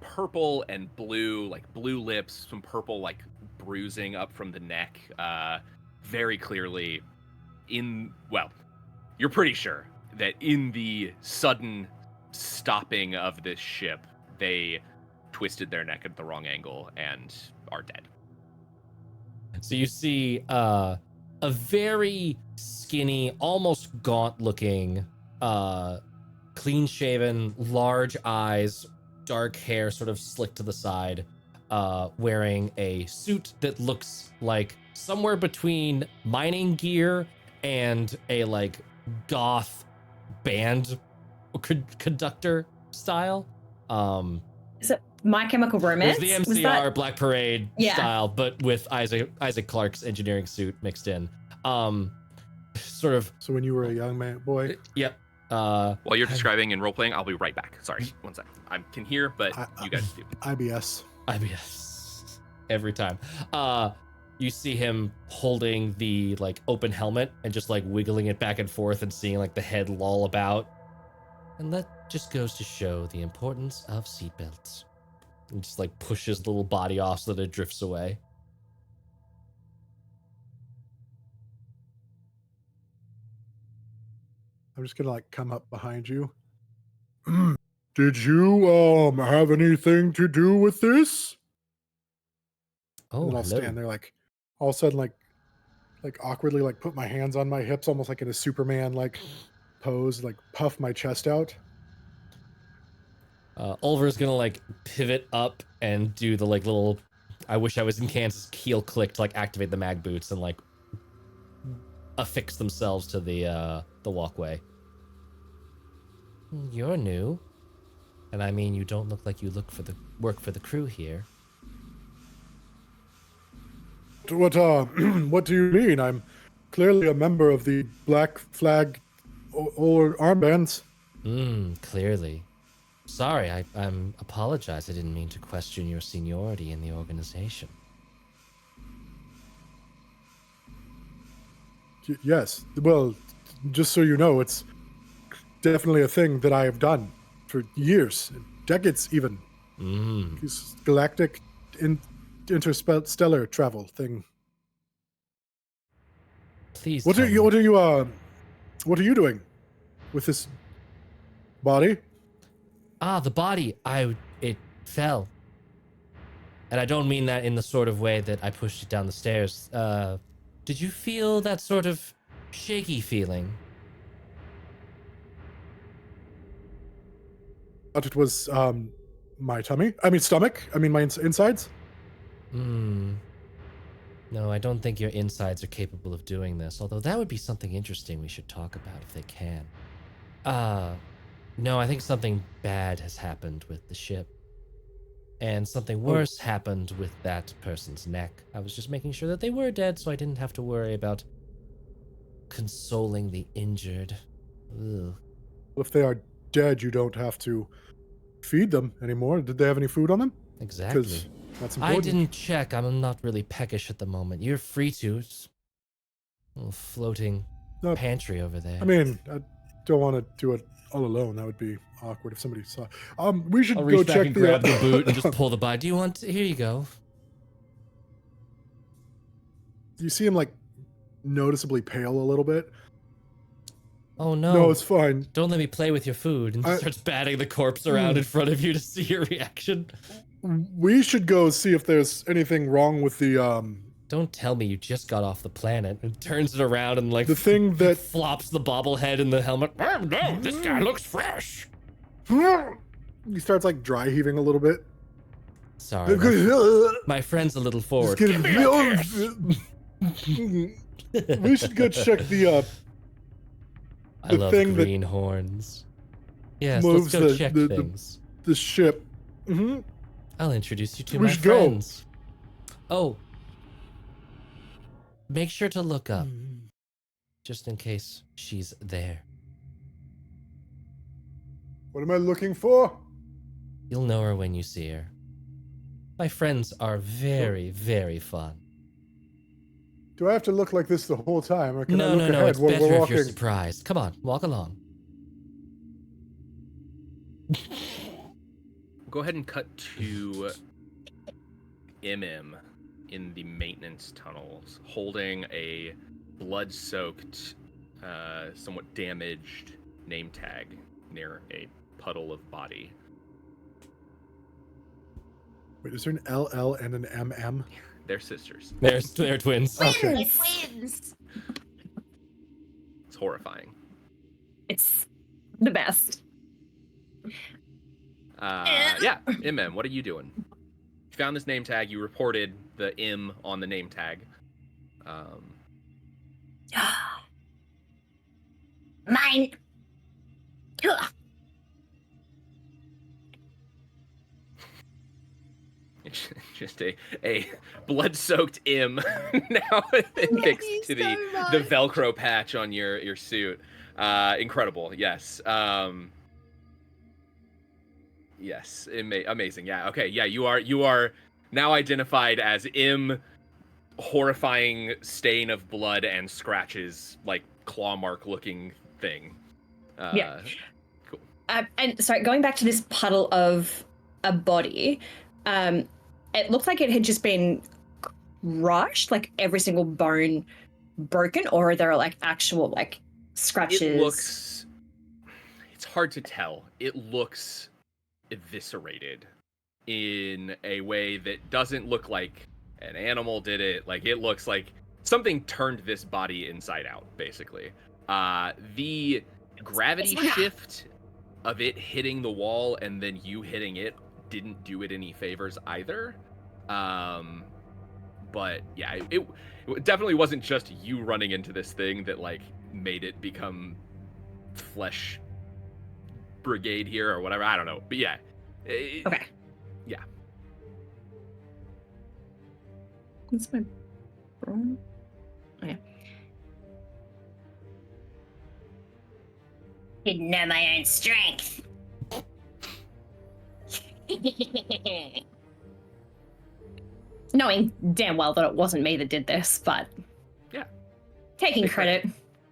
purple and blue, like blue lips, some purple like bruising up from the neck. Very clearly you're pretty sure that in the sudden stopping of this ship, they twisted their neck at the wrong angle and are dead. So you see a very skinny, almost gaunt looking clean shaven, large eyes, dark hair sort of slicked to the side, wearing a suit that looks like somewhere between mining gear and a like goth band conductor style. Is it My Chemical Romance? There's the Was MCR that- Black Parade Yeah. style, but with Isaac Clarke's engineering suit mixed in. Sort of. So when you were a young man, boy. Yep. While you're describing and role playing, I'll be right back. Sorry, one sec. I can hear, but you guys do. IBS. Every time. You see him holding the like open helmet and just like wiggling it back and forth and seeing like the head loll about. And that just goes to show the importance of seatbelts. And just like pushes the little body off so that it drifts away. I'm just gonna like come up behind you. Did you have anything to do with this? Oh, And then I'll hello. stand there like all of a sudden like awkwardly like put my hands on my hips almost like in a Superman like pose, like puff my chest out. Oliver's gonna like pivot up and do the like little I wish I was in Kansas heel click to like activate the mag boots and like affix themselves to the walkway. You're new. And I mean, you don't look like you work for the crew here. What what do you mean? I'm clearly a member of the Black Flag or armbands. Clearly. Sorry, I'm apologize. I didn't mean to question your seniority in the organization. Yes. Well, just so you know, it's definitely a thing that I have done for years, decades even. This galactic interstellar travel thing. Please. What are you doing with this body? The body. It fell. And I don't mean that in the sort of way that I pushed it down the stairs. Did you feel that sort of shaky feeling? But it was my stomach. My insides. No, I don't think your insides are capable of doing this, although that would be something interesting we should talk about if they can. No, I think something bad has happened with the ship. And something worse happened with that person's neck. I was just making sure that they were dead so I didn't have to worry about consoling the injured. Ugh. If they are dead, you don't have to feed them anymore. Did they have any food on them? Exactly. Because that's important. I didn't check. I'm not really peckish at the moment. You're free to. It's a little floating pantry over there. I mean, I don't want to do it all alone. That would be awkward if somebody saw. We should I'll go reach back check and grab the boot and just pull the body. Do you want? Here you go. You see him like noticeably pale a little bit. Oh no! No, it's fine. Don't let me play with your food. And just starts batting the corpse around in front of you to see your reaction. We should go see if there's anything wrong with the Don't tell me you just got off the planet. And turns it around and like the thing that flops the bobblehead in the helmet. Oh no! This guy looks fresh. he starts like dry heaving a little bit. Sorry, my friend's a little forward. We should go check the I love thing that green horns. Yes, moves let's go check things. the ship. Mm-hmm. I'll introduce you to We my should go. friends. Oh. Make sure to look up. Just in case she's there. What am I looking for? You'll know her when you see her. My friends are very, very fun. Do I have to look like this the whole time, or can I No, look no, ahead it's while better we're if walking? you're surprised. Come on, walk along. Go ahead and cut to MM in the maintenance tunnels, holding a blood-soaked, somewhat damaged name tag near a puddle of body. Wait, is there an LL and an MM? They're sisters. They're twins. Okay. Twins. It's horrifying. It's the best. Yeah, MM, what are you doing? You found this name tag. You reported the M on the name tag. Mine. It's just a blood-soaked M now fixed to the Velcro patch on your suit. Incredible, yes. Yes, amazing. Yeah, okay, yeah, you are now identified as M, horrifying stain of blood and scratches, like claw mark looking thing. Yeah. Cool. And sorry, going back to this puddle of a body, it looked like it had just been crushed, like every single bone broken, or are there like actual like scratches? It's hard to tell. It looks eviscerated in a way that doesn't look like an animal did it. Like, it looks like something turned this body inside out, basically. The gravity shift of it hitting the wall and then you hitting it didn't do it any favors either. But yeah, it definitely wasn't just you running into this thing that like made it become flesh brigade here or whatever. I don't know, but yeah. Okay. Yeah. That's my broom. Okay. Didn't know my own strength. Knowing damn well that it wasn't me that did this, but yeah, taking credit.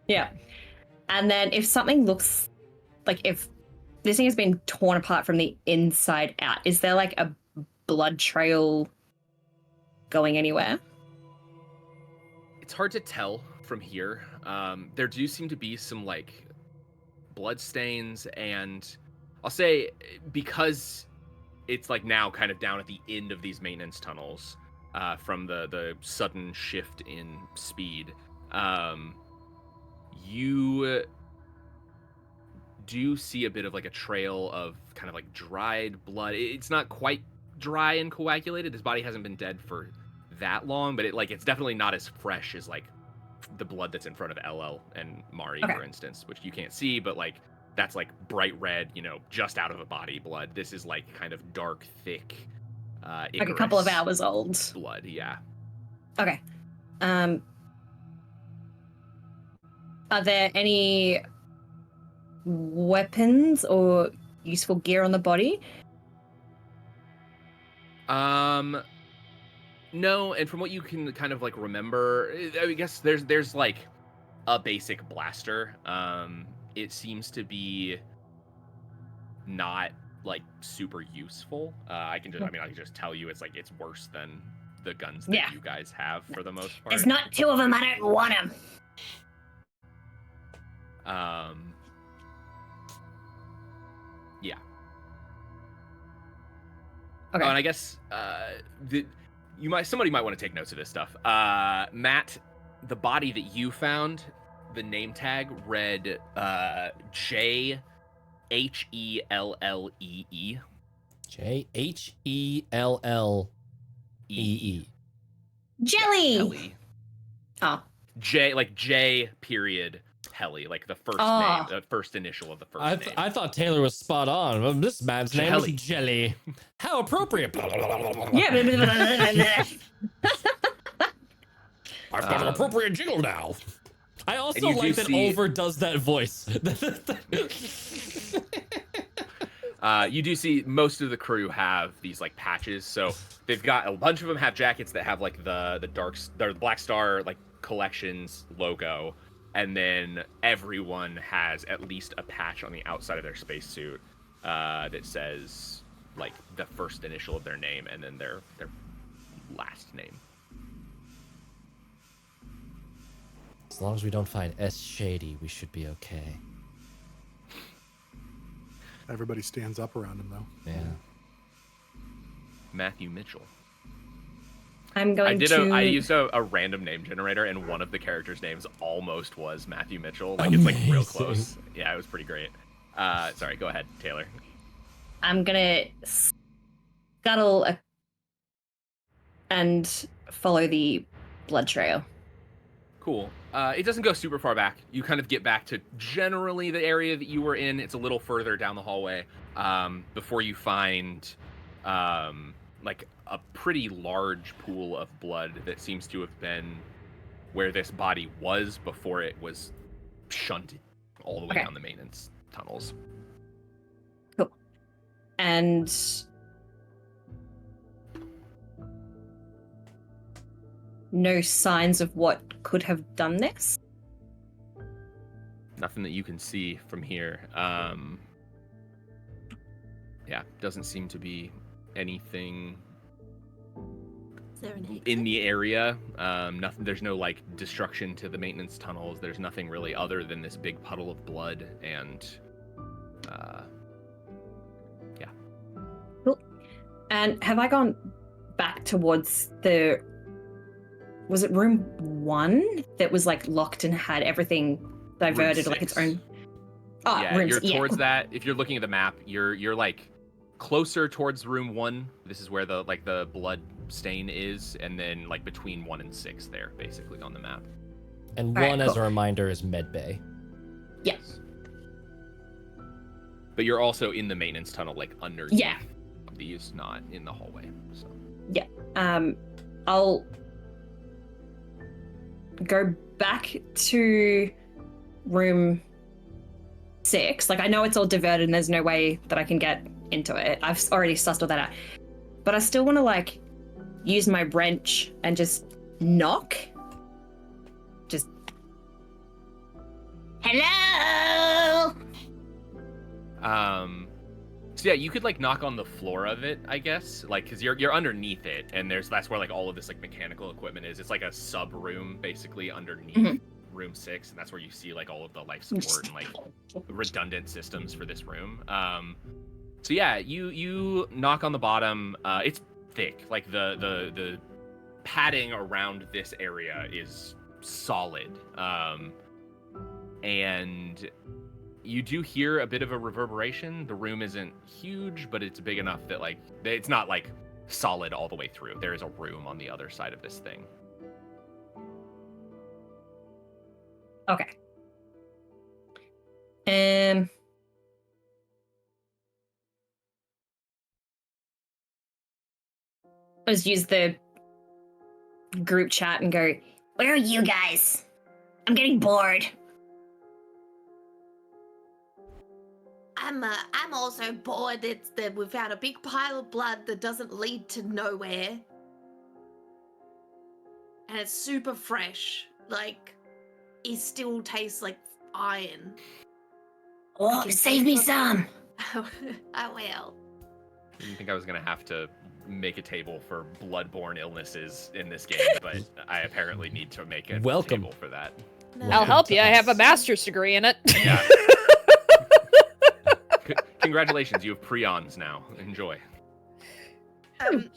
Yeah. And then if something looks like, if this thing has been torn apart from the inside out, is there like a blood trail going anywhere? It's hard to tell from here. There do seem to be some like blood stains, and I'll say because it's like now kind of down at the end of these maintenance tunnels from the sudden shift in speed, you do see a bit of like a trail of kind of like dried blood. It's not quite dry and coagulated. His body hasn't been dead for that long, but it's definitely not as fresh as like the blood that's in front of LL and Mari, for instance, which you can't see, but like that's like bright red, just out of a body blood. This is like kind of dark, thick, like a couple of hours old blood. Yeah. Okay. Are there any weapons or useful gear on the body? No, and from what you can kind of like remember, I guess there's like a basic blaster. It seems to be not like super useful. I can just tell you it's worse than the guns that you guys have for the most part. There's not two of them. I don't want them. Yeah. Okay. Oh, and I guess somebody might want to take notes of this stuff. Matt, the body that you found, the name tag read JHELLEE. JHELLEE. Jelly. Helly. Oh. J period Helly, like the first name, the first initial of the first name. I thought Taylor was spot on. This man's name was Jelly. How appropriate. Yeah. I've got an appropriate jingle now. I also like that Over does that voice. You do see most of the crew have these like patches, so they've got a bunch of them have jackets that have like the Black Star like collections logo, and then everyone has at least a patch on the outside of their spacesuit that says like the first initial of their name and then their last name. As long as we don't find S Shady, we should be okay. Everybody stands up around him, though. Yeah. Matthew Mitchell. I'm going I used a random name generator, and one of the characters' names almost was Matthew Mitchell. Like, Amazing. It's like real close. Yeah, it was pretty great. Sorry, go ahead, Taylor. I'm gonna scuttle and follow the blood trail. Cool. It doesn't go super far back. You kind of get back to generally the area that you were in. It's a little further down the hallway before you find like a pretty large pool of blood that seems to have been where this body was before it was shunted all the way down the maintenance tunnels. Cool. And no signs of what could have done this? Nothing that you can see from here. Yeah, doesn't seem to be anything in the area. Nothing. There's no like destruction to the maintenance tunnels. There's nothing really other than this big puddle of blood and yeah. Cool. And have I gone back towards was it room 1 that was like locked and had everything diverted like its own? Oh, yeah, room you're towards cool. that. If you're looking at the map, you're like closer towards room 1. This is where the blood stain is, and then like between 1 and 6 there, basically on the map. And All one, right, as cool. a reminder, is med bay. Yes. But you're also in the maintenance tunnel, like underneath Yeah. these, not in the hallway. So I'll go back to room 6. Like, I know it's all diverted and there's no way that I can get into it. I've already sussed all that out. But I still want to, like, use my wrench and just knock. Just... Hello! So yeah, you could like knock on the floor of it, I guess, like because you're underneath it, and that's where like all of this like mechanical equipment is. It's like a sub room basically underneath room 6, and that's where you see like all of the life support and like redundant systems for this room. So yeah, you knock on the bottom. It's thick, like the padding around this area is solid, and you do hear a bit of a reverberation. The room isn't huge, but it's big enough that like it's not like solid all the way through. There is a room on the other side of this thing. Okay. Let's use the group chat and go, where are you guys? I'm getting bored. I'm also bored. It's that we found a big pile of blood that doesn't lead to nowhere. And it's super fresh. Like, it still tastes like iron. Oh, save me some. I will. I didn't think I was gonna have to make a table for bloodborne illnesses in this game, but I apparently need to make a Welcome. table for that. No. I'll help you. I have a us. master's degree in it. Yeah. Congratulations, you have prions now. Enjoy.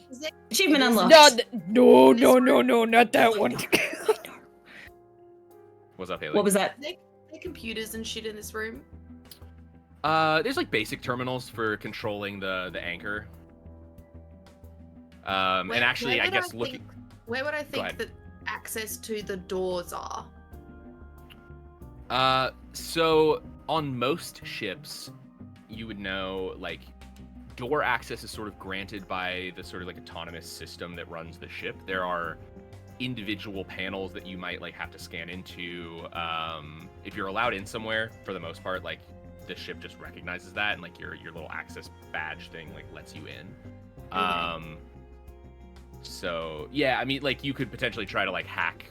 Is it, Achievement It is unlocked. No, not that one. What's up, Haley? What was that? are there computers and shit in this room? There's like basic terminals for controlling the anchor. And actually, I guess looking. Where would I think ahead. that access to the doors are? So on most ships, you would know like door access is sort of granted by the sort of like autonomous system that runs the ship. There are individual panels that you might like have to scan into. If you're allowed in somewhere, for the most part, like the ship just recognizes that, and like your little access badge thing like lets you in. Okay. So yeah, I mean, like you could potentially try to like hack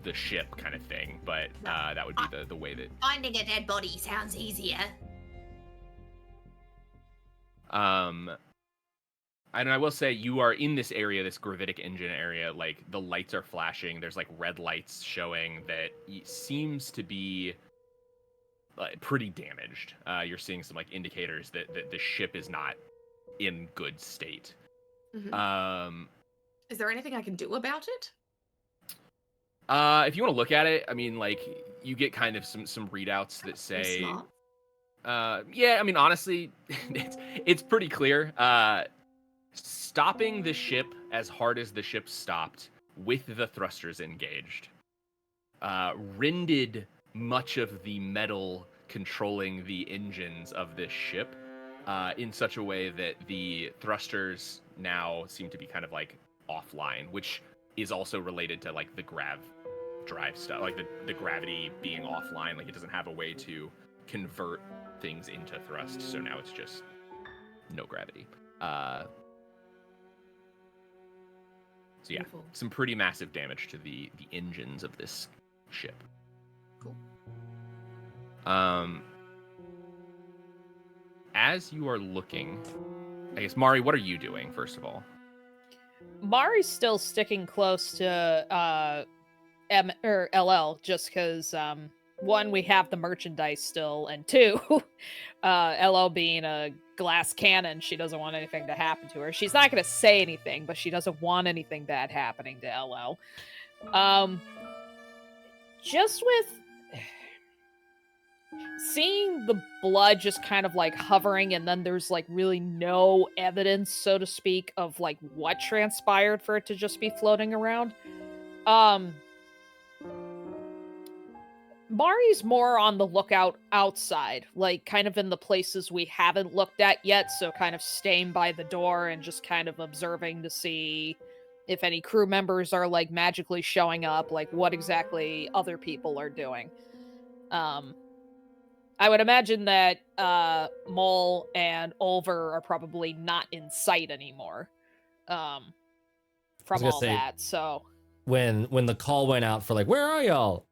the ship kind of thing, but that would be the way that. Finding a dead body sounds easier. And I will say you are in this area, this gravitic engine area. Like the lights are flashing. There's like red lights showing that it seems to be pretty damaged. You're seeing some like indicators that the ship is not in good state. Mhm. Is there anything I can do about it? If you want to look at it, I mean, like you get kind of some readouts that I'm say, smart. Yeah, I mean, honestly, it's pretty clear. Stopping the ship as hard as the ship stopped with the thrusters engaged rended much of the metal controlling the engines of this ship in such a way that the thrusters now seem to be kind of like offline, which is also related to like the grav drive stuff, like the gravity being offline. Like it doesn't have a way to convert things into thrust, so now it's just no gravity. So yeah, Beautiful. some pretty massive damage to the engines of this ship. Cool. As you are looking, I guess Mari, what are you doing first of all? Mari's still sticking close to LL just because one, we have the merchandise still, and two, LL being a glass cannon, she doesn't want anything to happen to her. She's not gonna say anything, but she doesn't want anything bad happening to LL. Just with seeing the blood just kind of like hovering, and then there's like really no evidence, so to speak, of like what transpired for it to just be floating around. Mari's more on the lookout outside, like kind of in the places we haven't looked at yet, so kind of staying by the door and just kind of observing to see if any crew members are like magically showing up, like what exactly other people are doing. I would imagine that Mole and Ulver are probably not in sight anymore from all that, so... When the call went out for like, where are y'all?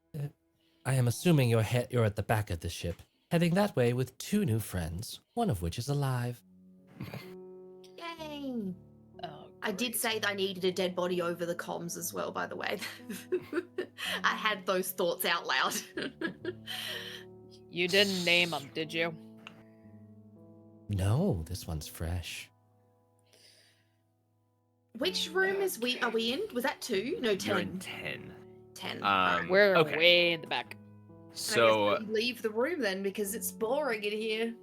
I am assuming you're at the back of the ship, heading that way with 2 new friends, one of which is alive. Yay! Oh, I did say that I needed a dead body over the comms as well, by the way. I had those thoughts out loud. You didn't name them, did you? No, this one's fresh. Which room are we in? Was that 2? No, 10. You're in 10. 10. We're okay. way in the back. So I guess we leave the room then because it's boring in here.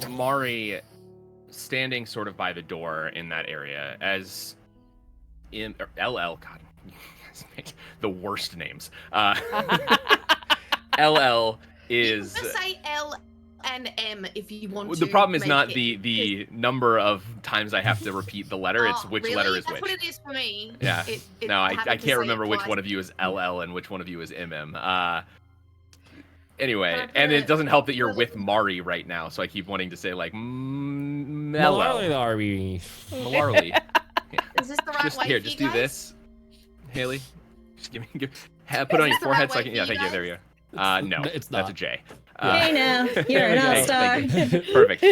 Mari, standing sort of by the door in that area, as in LL, God, you guys make the worst names. LL is. You can say L and M if you want to. The problem is make not it. the number of times I have to repeat the letter. It's which really? letter is That's which. what it is for me. Yeah. No, I having to can't say remember it which twice. one of you is LL and which one of you is MM. Anyway, Can I put and it doesn't help that you're put with Mari right now, so I keep wanting to say like Mellow. Malarly. Malarly. Is this the right Just way here, for just you do guys? this, Haley. Just put it on your this the forehead right so I way can. for Yeah, you thank you. guys? There you go. No, It's that's not. a J. Hey now, you're an Okay, all-star. thank Perfect.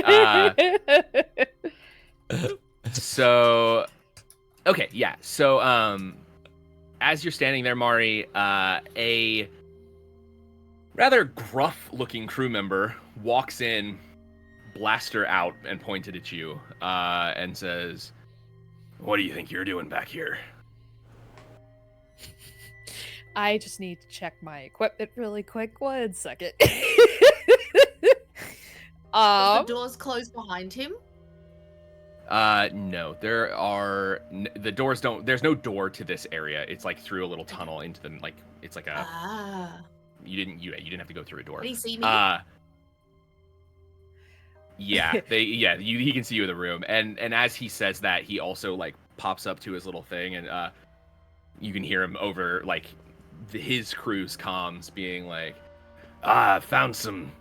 So, okay, yeah. So, as you're standing there, Mari, a rather gruff-looking crew member walks in, blaster out, and pointed at you, and says, "What do you think you're doing back here?" I just need to check my equipment really quick. 1 second. The doors closed behind him. No, the doors don't. There's no door to this area. It's like through a little tunnel into the like. It's like a. You didn't have to go through a door. Did he see me? Yeah, he can see you in the room, and as he says that, he also like pops up to his little thing, and you can hear him over like his crew's comms being like, found some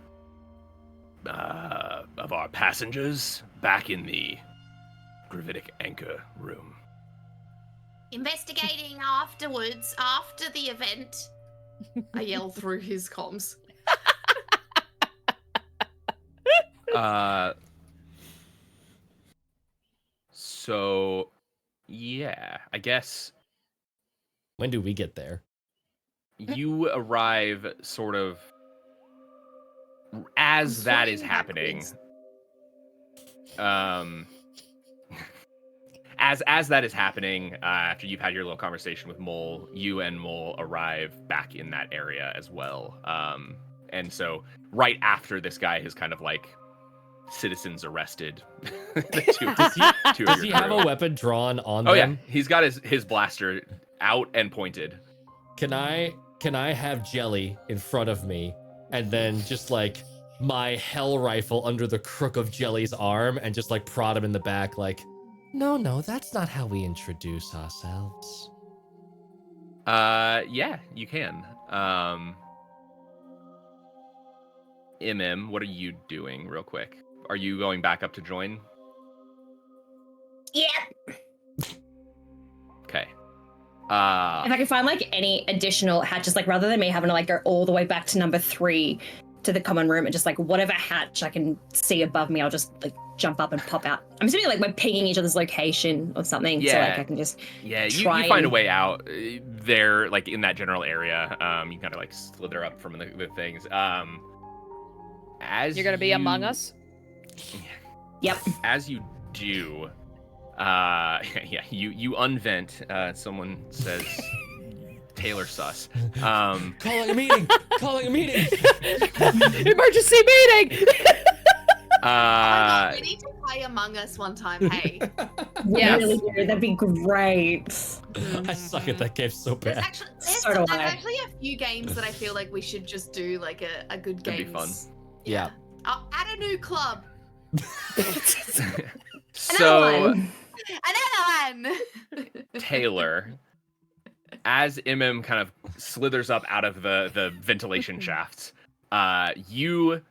of our passengers back in the gravitic anchor room. Investigating afterwards, after the event. I yell through his comms. So, yeah, I guess When do we get there? Mm-hmm. you arrive sort of as that is swimming happening. backwards. As that is happening, after you've had your little conversation with Mole, you and Mole arrive back in that area as well. And so right after this guy has kind of like citizens arrested Does he have a weapon drawn on Oh them? yeah, he's got his blaster out and pointed. Can I have Jelly in front of me and then just like my hell rifle under the crook of Jelly's arm and just like prod him in the back like, no, that's not how we introduce ourselves. Yeah, you can. MM, what are you doing real quick? Are you going back up to join? Yeah. Okay. If I can find like any additional hatches, like rather than me having to like go all the way back to number 3 to the common room and just like whatever hatch I can see above me, I'll just like jump up and pop out. I'm assuming like we're pinging each other's location or something, so like I can just you try find a way out there, like in that general area. You kind of like slither up from the things. As You're gonna be among us. Yep. As you do, you unvent. Someone says Taylor sus. Calling a meeting. Emergency meeting. We need to play Among Us one time. Hey, Yes. Really do. That'd be great. I suck at that game so there's bad. actually So do there's I. actually a few games that I feel like we should just do like a good game. That'd be fun. Yeah. I'll add a new club. So Another one. Taylor, as MM kind of slithers up out of the ventilation shafts, you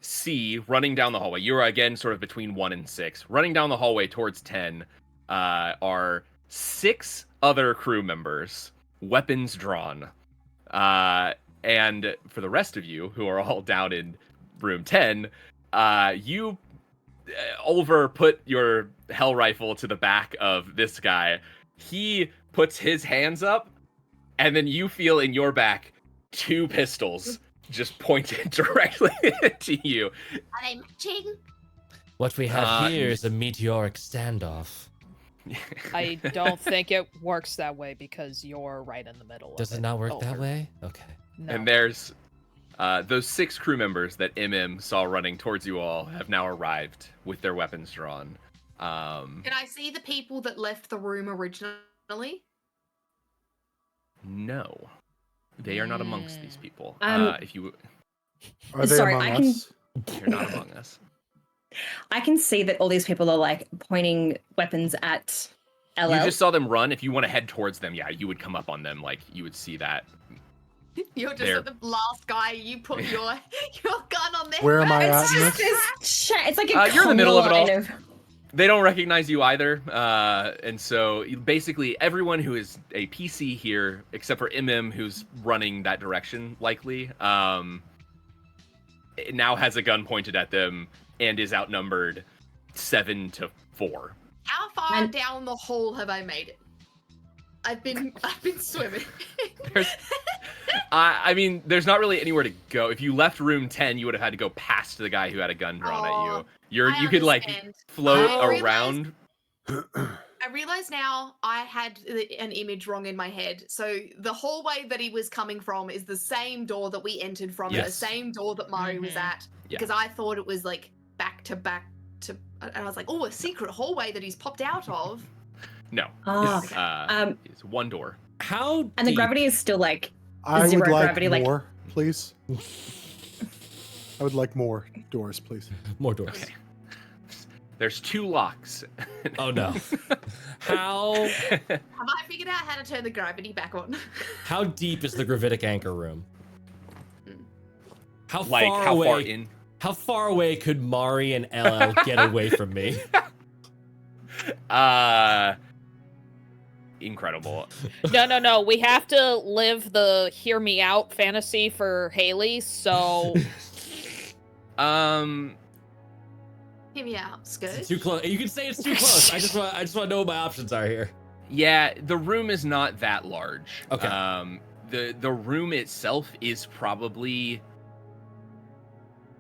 see running down the hallway. You're again sort of between 1 and 6. Running down the hallway towards 10 are 6 other crew members, weapons drawn. And for the rest of you who are all down in room 10, you put your hell rifle to the back of this guy. He puts his hands up, and then you feel in your back 2 pistols just pointed directly to you. Are they matching? What we have here is a meteoric standoff. I don't think it works that way because you're right in the middle. Does of it not work Oh, that way? Okay. No. And there's those 6 crew members that MM saw running towards you all have now arrived with their weapons drawn. Can I see the people that left the room originally? No, they are not amongst these people. If you, Are they Sorry, among I can- us? you're not among us. I can see that all these people are like pointing weapons at LL. You just saw them run. If you want to head towards them, yeah, you would come up on them. Like you would see that. You're just There. the last guy. You put your gun on their Where am I face. at in It's this? just this chat. It's like a You're in the middle of it all. line of- They don't recognize you either, and so basically everyone who is a PC here, except for MM, who's running that direction, likely, now has a gun pointed at them and is outnumbered 7-4. How far down the hall have I made it? I've been swimming. I mean, there's not really anywhere to go. If you left room 10, you would have had to go past the guy who had a gun drawn at you. You could like understand. float I realized- around. I realize now I had an image wrong in my head. So the hallway that he was coming from is the same door that we entered from, and the Yes. same door that Mari was at. Yeah. Because I thought it was like back to back to, and I was like, oh, a secret hallway that he's popped out of. No, Ah. it's one door. How And the deep- gravity is still like I would Zero like gravity, like- more, please. I would like more doors, please. More doors. Okay. There's 2 locks. Oh no. How Have I figured out how to turn the gravity back on? how deep is the gravitic anchor room? How Like far how away? far in? How far away could Mari and LL get away from me? Incredible. No. We have to live the hear me out fantasy for Haley. So Hear me out, Skirt. Too close. You can say it's too close. I just want to know what my options are here. Yeah, the room is not that large. Okay. The room itself is probably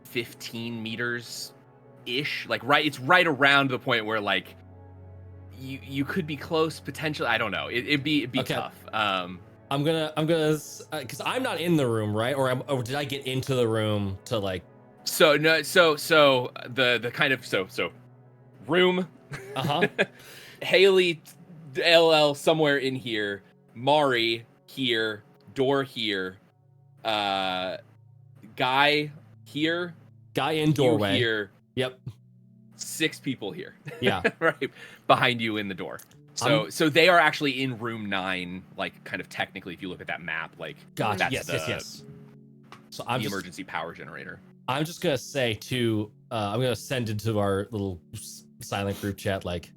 15 meters ish. Like it's right around the point where like you could be close potentially. I don't know. It'd be Okay. tough. I'm gonna, because I'm not in the room, right? Or did I get into the room to like? So no, so the kind of so room. Haley, LL somewhere in here. Mari here. Door here. Guy here. Guy in doorway. You here. Yep. 6 people here. Yeah. Right behind you in the door. So they are actually in room 9, like kind of technically, if you look at that map, like gotcha. that's Yes. So the emergency power generator. I'm just gonna say to, I'm gonna send into our little silent group chat, like,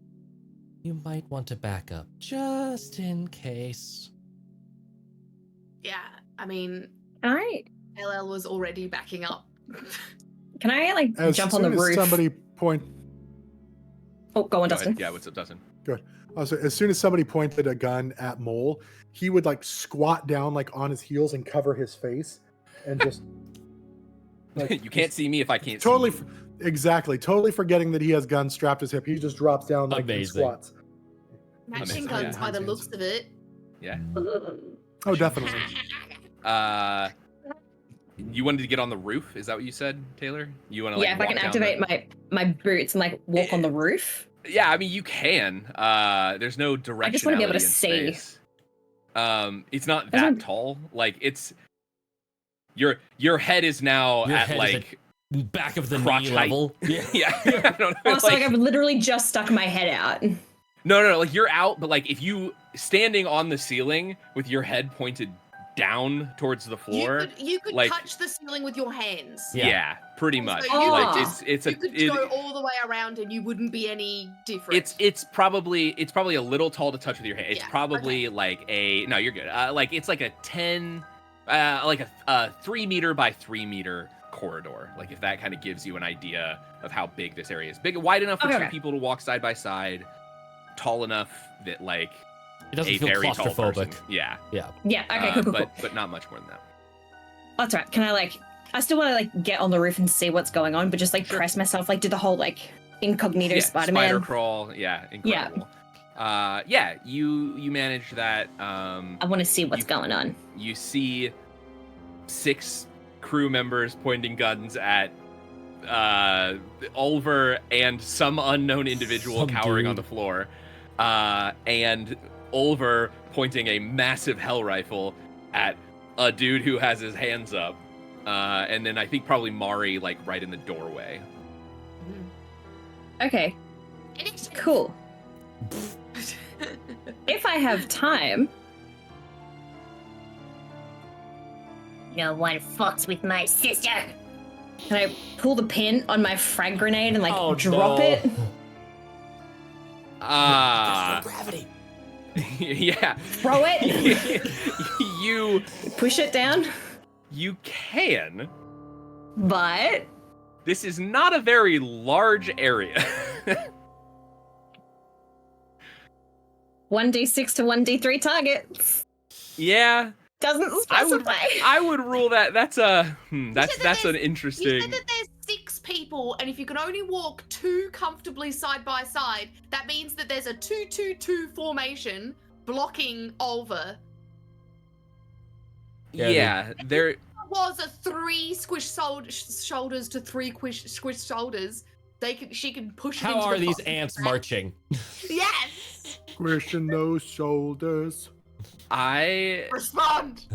you might want to back up just in case. Yeah, I mean, Can I LL was already backing up. like As jump on soon the as roof? somebody point. Oh, go on, Go Dustin. ahead. Yeah, what's up, Dustin? Good. So as soon as somebody pointed a gun at Mole, he would like squat down like on his heels and cover his face, and just You can't see me if I can't totally see you. exactly totally forgetting that he has guns strapped to his hip. He just drops down like and Amazing. squats. Matching Amazing, guns yeah. by the looks of it. Yeah. Oh, definitely. You wanted to get on the roof? Is that what you said, Taylor? You want to like Yeah, if I can walk down activate my boots and like walk on the roof. Yeah, I mean you can. There's no directionality. I just want to be able to in see. space. It's not There's that no- tall. Like it's your head is now Your at head is like back of the crotch knee height. level. Yeah. Yeah. I don't know. Oh, so like I've literally just stuck my head out. No, like you're out, but like if you standing on the ceiling with your head pointed down towards the floor, You could like- touch the ceiling with your hands. yeah, pretty So much. you Like could it's You could go all the way around and you wouldn't be any different. it's probably a little tall to touch with your hand. It's Yeah, probably like a no, you're good. Like it's like a 10, like a 3 meter by 3 meter corridor. Like if that kind of gives you an idea of how big this area is, big, wide enough for Okay, 2 okay. people to walk side by side, tall enough that like It doesn't a feel very tall person. claustrophobic. Yeah, Yeah. Okay. Cool. but not much more than that. That's right. Can I like? I still want to like get on the roof and see what's going on, but just like press myself, like do the whole like incognito Yeah, Spider-Man. spider crawl. Yeah, incredible. Yeah, you manage that. I want to see what's going on. You see 6 crew members pointing guns at Ulver and some unknown individual Some cowering on dude. the floor, and Ulver pointing a massive hell rifle at a dude who has his hands up, and then I think probably Mari like right in the doorway. Okay. Initiative. Cool. If I have time. No one fucks with my sister. Can I pull the pin on my frag grenade and like Oh, drop no. it? Gravity. Throw Yeah. it? you Push it down? can. But This is not a very large area. 1d6 to 1d3 targets. Yeah, Doesn't I would specify. I would rule that that's a that's said that an You interesting. said that there's 6 people, and if you can only walk 2 comfortably side by side, that means that there's a 2-2-2 formation blocking Ulver. Yeah, there. It was a 3 shoulders to 3 squish shoulders. She can push it How into are the these bottom. ants marching? Yes! Squishing those shoulders. I Respond!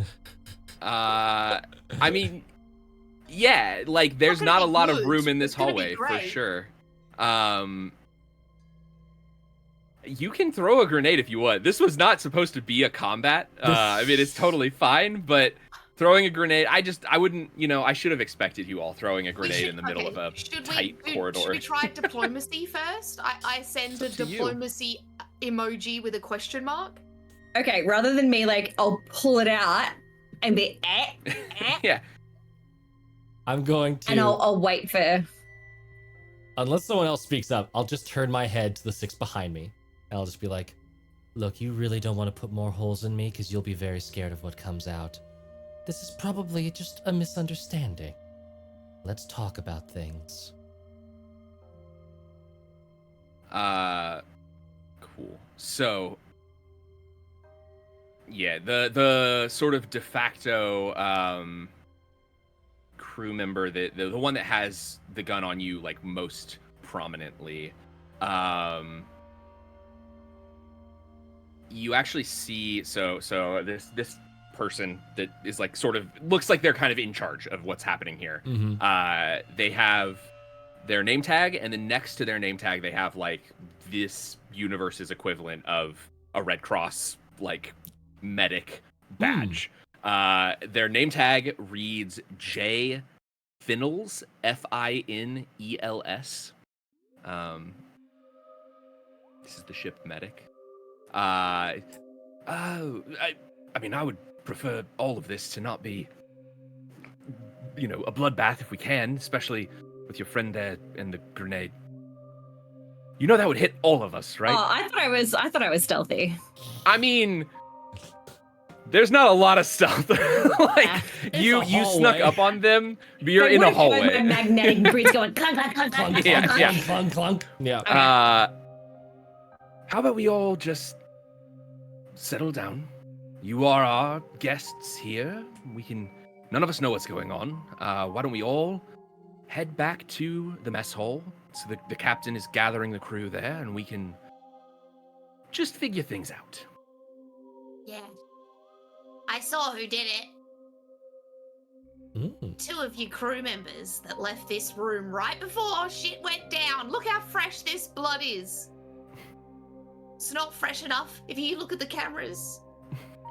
I mean, yeah, like there's gonna not a be lot of good. room in this It's gonna be hallway for great. sure. You can throw a grenade if you want. This was not supposed to be a combat. I mean, it's totally fine, but throwing a grenade, I wouldn't, I should have expected you all throwing a grenade in the middle of a tight corridor. Should we try diplomacy first? I send a up to you. diplomacy emoji with a question mark. Okay, rather than me like, I'll pull it out and be Yeah. I'm going to, and I'll wait for. unless someone else speaks up, I'll just turn my head to the 6 behind me. And I'll just be like, look, you really don't want to put more holes in me because you'll be very scared of what comes out. This is probably just a misunderstanding. Let's talk about things. Cool. So Yeah, the sort of de facto crew member, the one that has the gun on you like most prominently. You actually see so this person that is like sort of looks like they're kind of in charge of what's happening here. They have their name tag, and then next to their name tag they have like this universe's equivalent of a Red Cross like medic badge. Their name tag reads J Finels, Finels. This is the ship medic. I mean, I would prefer all of this to not be, you know, a bloodbath if we can, especially with your friend there and the grenade. You know that would hit all of us, right? Oh, I thought I was stealthy. I mean, there's not a lot of stuff. Like you snuck up on them, but you're in a hallway. My magnetic breeze going clunk clunk clunk clunk. Clunk, clunk, clunk. Yeah. How about we all just settle down? You are our guests here. None of us know what's going on. Why don't we all head back to the mess hall? So the captain is gathering the crew there, and we can just figure things out. Yeah. I saw who did it. 2 of you crew members that left this room right before shit went down. Look how fresh this blood is. It's not fresh enough. If you look at the cameras,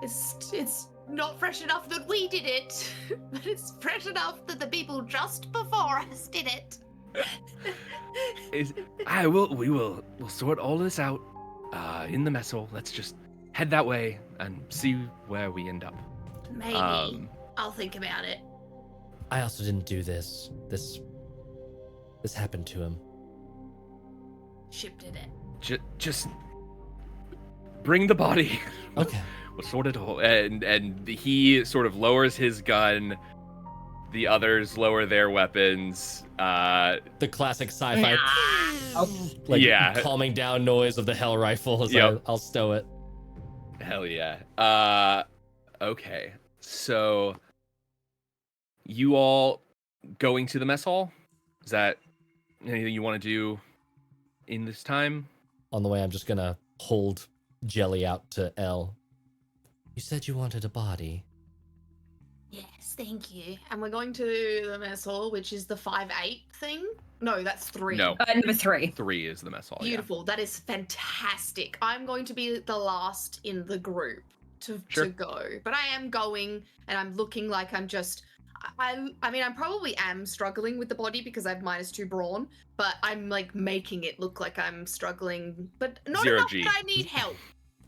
it's not fresh enough that we did it, but it's fresh enough that the people just before us did it. We'll sort all of this out in the mess hall. Let's just head that way and see where we end up. Maybe. I'll think about it. I also didn't do this. This happened to him. Ship did it. Just bring the body. Okay. We'll sort it all. And he sort of lowers his gun. The others lower their weapons. The classic sci-fi, calming down noise of the hell rifle. I'll stow it. Hell yeah. Okay. So, you all going to the mess hall? Is that anything you want to do in this time? On the way, I'm just gonna hold Jelly out to Elle. You said you wanted a body. Yes, thank you. And we're going to the mess hall, which is the 5-8 thing. No, that's 3. No. Number 3. 3 is the mess hall. Beautiful. That is fantastic. I'm going to be the last in the group to go, but I am going, and I'm looking like I'm just. I mean, I probably am struggling with the body because I have -2 brawn, but I'm like making it look like I'm struggling, but not 0 enough G. that I need help.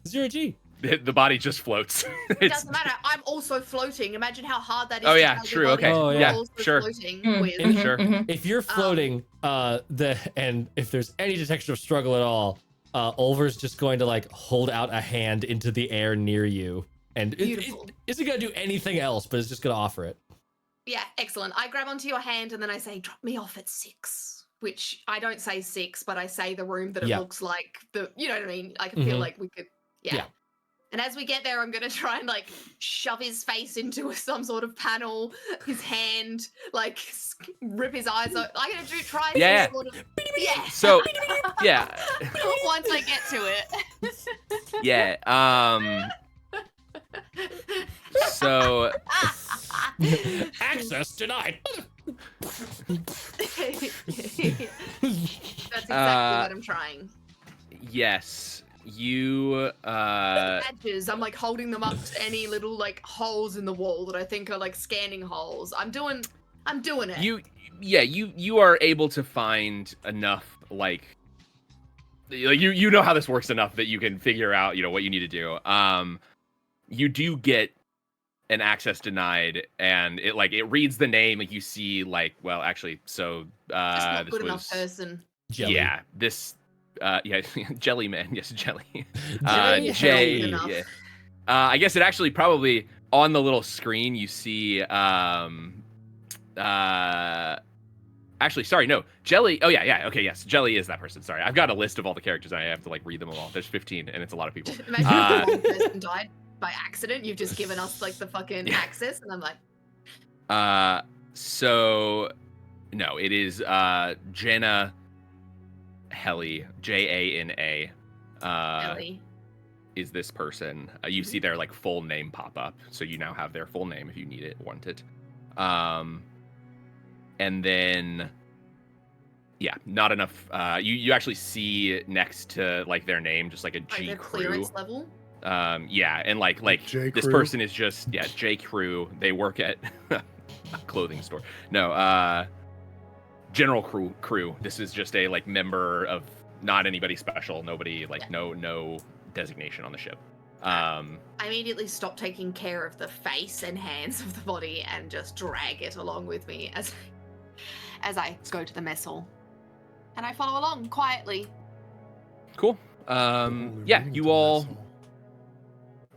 0 G. The body just floats. It doesn't matter. I'm also floating. Imagine how hard that is. Oh, to yeah, have true, your body okay. Oh, you're yeah, also sure. Floating with. Sure. If you're floating, and if there's any detection of struggle at all, Ulver's just going to like hold out a hand into the air near you, and it isn't gonna do anything else, but it's just gonna offer it. Yeah, excellent. I grab onto your hand and then I say, "Drop me off at 6." Which I don't say 6, but I say the room that it looks like the. You know what I mean? I can feel like we could. Yeah. And as we get there, I'm gonna try and like shove his face into some sort of panel, his hand, like rip his eyes out. I'm gonna try some sort of So yeah. Once I get to it. Yeah. So Access denied. That's exactly what I'm trying. Yes. You Badges. I'm like holding them up to any little like holes in the wall that I think are like scanning holes. I'm doing it. You are able to find enough like you know how this works enough that you can figure out, you know, what you need to do. You do get an access denied, and it reads the name, like you see like, well, actually, so just not this good was enough person. Jelly. Yeah, this Jelly Man, yes, Jelly. Jelly J. enough. Yeah. I guess it actually probably on the little screen you see actually, sorry, no. Jelly. Oh yeah, okay, yes. Jelly is that person. Sorry. I've got a list of all the characters and I have to like read them all. There's 15 and it's a lot of people. Imagine if one person died. by accident. You've just given us like the fucking access, and I'm like, So no, it is Jana Helly, Jana. Ellie. Is this person. You see their like full name pop up, so you now have their full name if you need it, want it. And then not enough. You actually see next to like their name just like a G Like the crew. clearance level. And like J this Crew? person is just J Crew. They work at a clothing store. No, general crew. This is just a like member of not anybody special. Nobody like no designation on the ship. I immediately stop taking care of the face and hands of the body and just drag it along with me as I go to the mess hall. And I follow along quietly. Cool. Only Yeah, meeting you to all mess hall.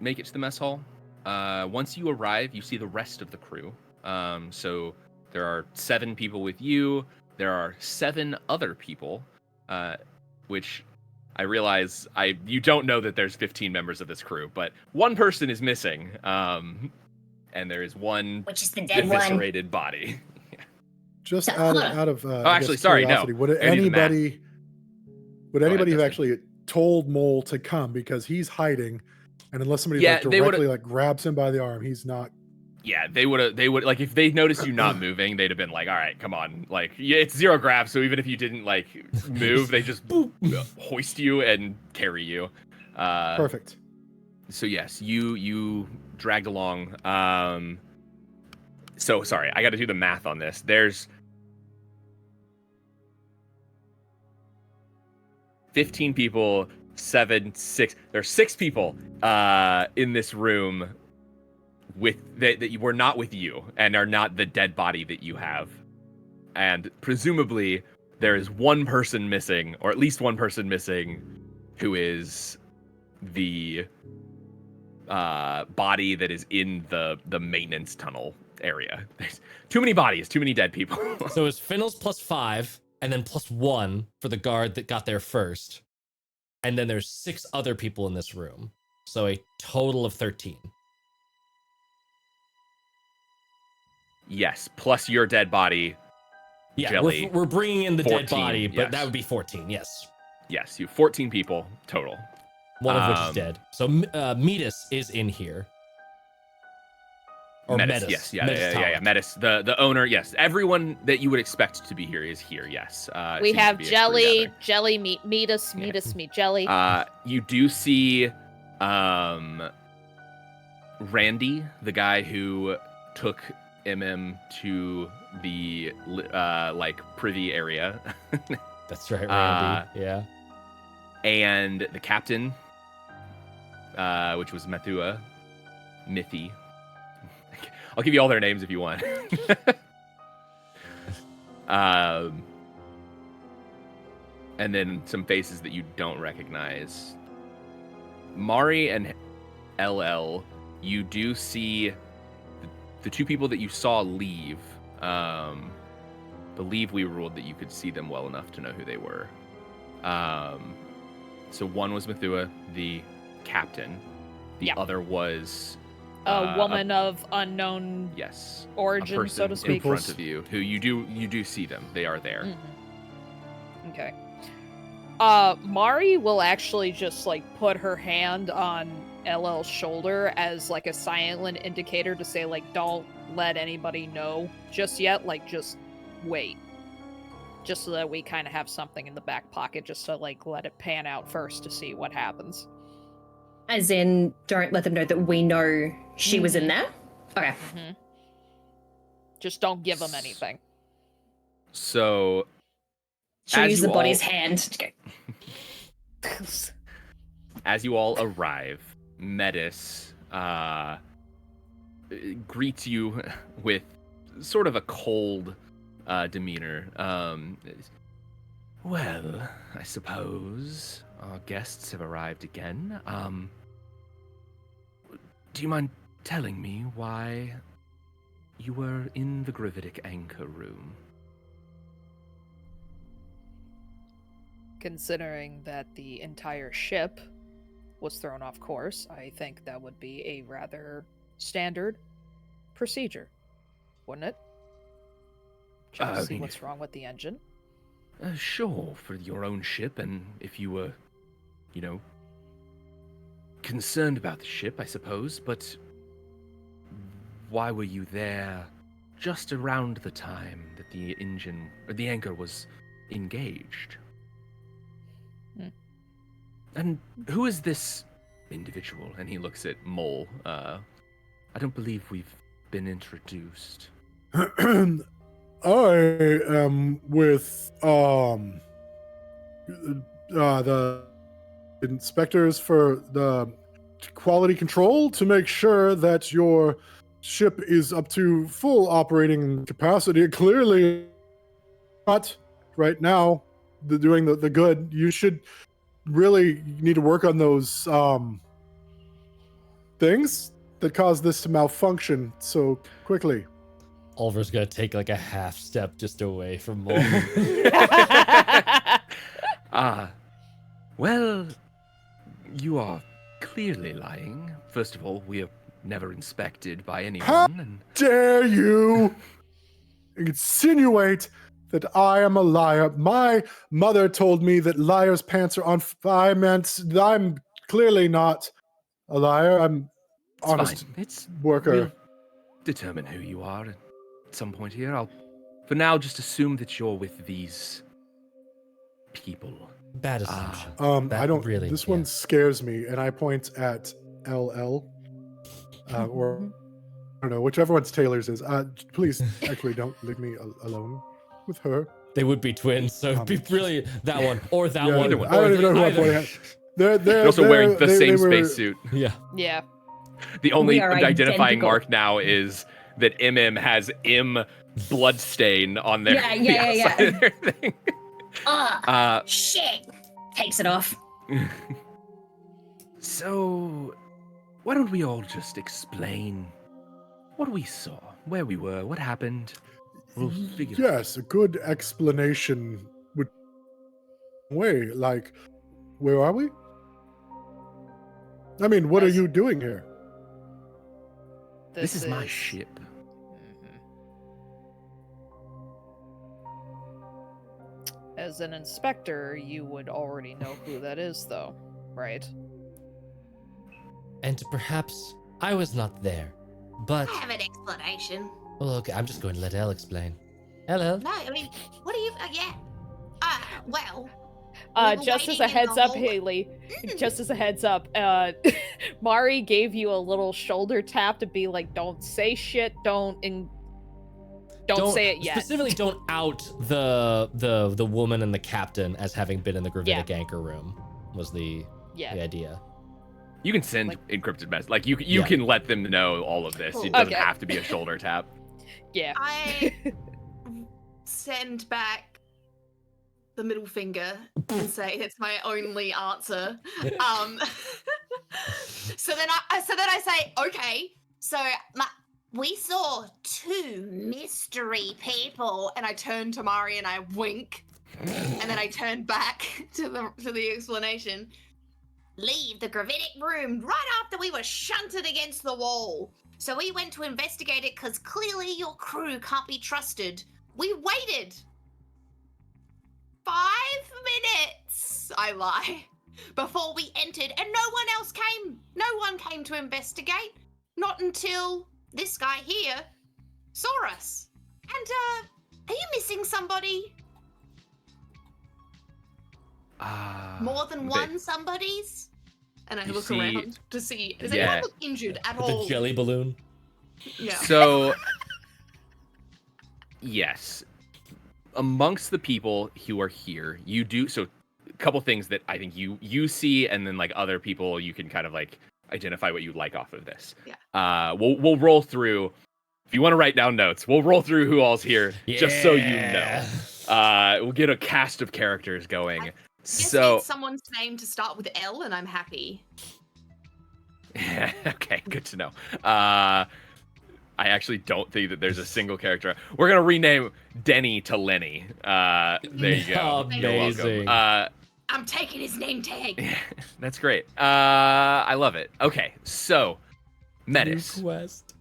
make it to the mess hall. Once you arrive, you see the rest of the crew. So there are 7 people with you. There are 7 other people, which I realize you don't know that there's 15 members of this crew, but one person is missing, and there is one Which is the dead one. eviscerated body. Just So- out of I actually, guess sorry, no. curiosity, would I gotta do the math. anybody ahead, have Dustin. actually told Mole to come, because he's hiding, and unless somebody Yeah, like they would've- directly like grabs him by the arm, he's not. Yeah, they would like if they noticed you not moving, they'd have been like, all right, come on. Like, yeah, it's 0 grab, so even if you didn't like move, they just hoist you and carry you. Perfect. So yes, you dragged along. So sorry, I got to do the math on this. There's 15 people, 7, 6. There's 6 people in this room with that were not with you and are not the dead body that you have. And presumably there is one person missing, or at least one person missing, who is the body that is in the maintenance tunnel area. There's too many bodies, too many dead people. So it's Finnell's +5, and then +1 for the guard that got there first. And then there's 6 other people in this room. So a total of 13. Yes, plus your dead body. Yeah, Jelly. we're bringing in the 14, dead body, but yes. that would be 14, yes. Yes, you 14 people total. One of which is Um, dead. So Metis is in here. Or Metis, Metis. yes, Metis yeah. Talent. Metis, the owner, yes. Everyone that you would expect to be here is here, yes. It We seems to have be a crew Jelly, together. Jelly meet us, meet us, meet Jelly. You do see Randy, the guy who took to the like privy area. That's right, Randy. Yeah. And the captain, which was Methua, Mithy. I'll give you all their names if you want. And then some faces that you don't recognize. Mari and LL, you do see the 2 people that you saw leave. Believe we ruled that you could see them well enough to know who they were. So one was Methua, the captain. The other was A woman of unknown yes, origin, a person so to in speak. front of you who you do see them. They are there. Mhm. Okay. Mari will actually just like put her hand on LL's shoulder as like a silent indicator to say like, don't let anybody know just yet. Like, just wait. Just so that we kind of have something in the back pocket, just to like let it pan out first to see what happens. As in, don't let them know that we know she was in there? Okay. Mm-hmm. Just don't give them anything. So She'll As use you the body's all- hand to go. as you all arrive, Metis greets you with sort of a cold demeanor. Well, I suppose our guests have arrived again. Do you mind telling me why you were in the gravitic anchor room? Considering that the entire ship was thrown off course, I think that would be a rather standard procedure, wouldn't it? Check to I see mean, what's wrong with the engine. Sure, for your own ship, and if you were, you know, concerned about the ship, I suppose, but why were you there just around the time that the engine, or the anchor was engaged? And who is this individual? And he looks at Mole. I don't believe we've been introduced. I am with the inspectors for the quality control to make sure that your ship is up to full operating capacity. Clearly not right now. Doing the good. You should really need to work on those things that caused this to malfunction so quickly. Oliver's gonna take like a half step just away from Mole. Well, you are clearly lying. First of all, we are never inspected by anyone. How And dare you insinuate that I am a liar? My mother told me that liar's pants are on. I'm clearly not a liar. I'm it's honest fine. It's worker. We'll determine who you are at some point here. I'll, for now, just assume that you're with these people. Bad assumption. I don't really. This one scares me, and I point at LL, or I don't know, whichever one's Taylor's is. Please, actually, don't leave me alone with her. They would be twins, so it'd be really that one or that Yeah, one. Either one. I don't even know who I'm either. pointing at. They're also wearing the same spacesuit. Yeah. Yeah. The only We are identifying identical. mark now is that MM has M bloodstain on their Yeah, the yeah, yeah, outside of their thing. Shit. Takes it off. So, why don't we all just explain what we saw, where we were, what happened? We'll figure. Yes, a good explanation would. Wait, like, where are we? I mean, what are Yes. you doing here? This is my ship. As an inspector, you would already know who that is, though, right? And perhaps I was not there, but I have an explanation. well, okay, I'm just going to let Elle explain. Hello. No, I mean, what do you? Yeah. Well. we were Just as waiting a in heads the up, hallway. Haley, just as a heads up, Mari gave you a little shoulder tap to be like, don't say shit, don't say it yet. Specifically, don't out the woman and the captain as having been in the gravitic anchor room. Was the idea? You can send encrypted messages. Like you Yeah. can let them know all of this. Cool. It doesn't Okay. have to be a shoulder tap. Yeah. I send back the middle finger and say it's my only answer. So then I say, okay. So we saw two mystery people, And I turn to Mari and I wink. And then I turn back to the explanation. leave the gravitic room right after we were shunted against the wall. So we went to investigate it because clearly your crew can't be trusted. We waited 5 minutes, I lie. before we entered, and no one else came. No one came to investigate. Not until this guy here saw us. And, are you missing somebody? More than one somebodies? And I You look see- around to see, does Yeah. anyone look injured at The all? jelly balloon. Yeah. So, yes, amongst the people who are here, you do so. A couple things that I think you see, and then like other people, you can kind of like identify what you like off of this. Yeah. We'll roll through. If you want to write down notes, we'll roll through who all's here, just so you know. We'll get a cast of characters going. Just So need someone's name to start with L, and I'm happy. okay, good to know. I actually don't think that there's a single character. We're gonna rename Denny to Lenny. There you go. You're Amazing. welcome. I'm taking his name tag. That's great. I love it. Okay, so Metis. New quest.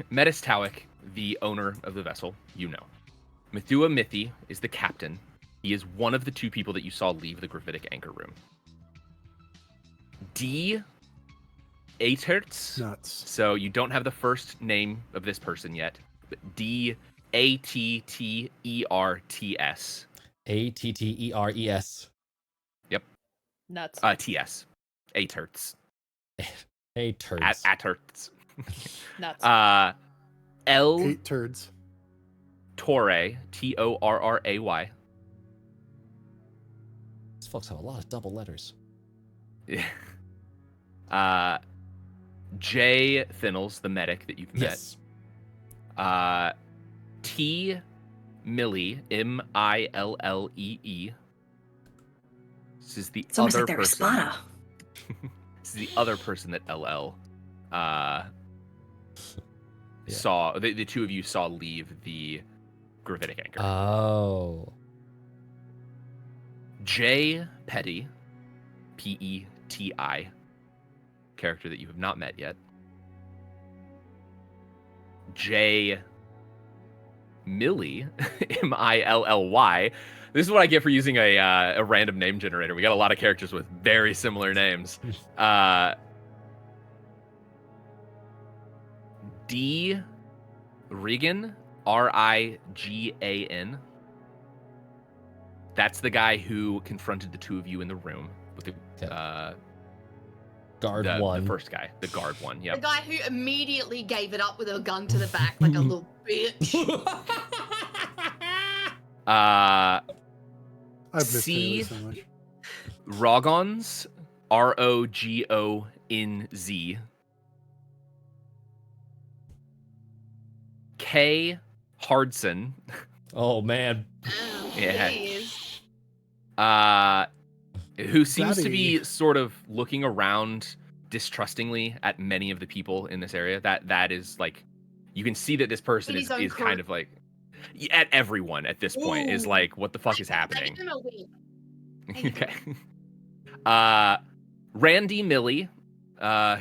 Metis Tawik, the owner of the vessel, you know. Methua Mithi is the captain. He is one of the 2 people that you saw leave the gravitic anchor room. D. Atertz. Nuts. So you don't have the first name of this person yet. But D. Atterts. Atteres. Yep. Nuts. TS. Atertz. Hey, turds. Atertz. Nuts. L. 8 turds. Torray. Torray. These folks have a lot of double letters. J. Thinnels, the medic that you've met. Yes. T. Millie, Millee. This is the It's almost other like they're a person. spotter. This is the other person that LL saw. The 2 of you saw leave the gravitic anchor. Oh. J. Petty, Peti, character that you have not met yet. J. Millie, Milly. This is what I get for using a random name generator. We got a lot of characters with very similar names. D. Regan, Rigan. That's the guy who confronted the 2 of you in the room with the Guard the 1. first guy, the guard one. The Yep. guy who immediately gave it up with a gun to the back like a little bitch. Uh, I've missed C. Taylor so much. Rogons, Rogonz. K. Hardson. Oh, man. Oh, Yeah. please. Who seems to Daddy. be sort of looking around distrustingly at many of the people in this area. That is like, you can see that this person In is, his own is kind of like, at everyone at this point is Ooh. like, what the fuck is happening? Give him a wink. Okay. Randy Millie,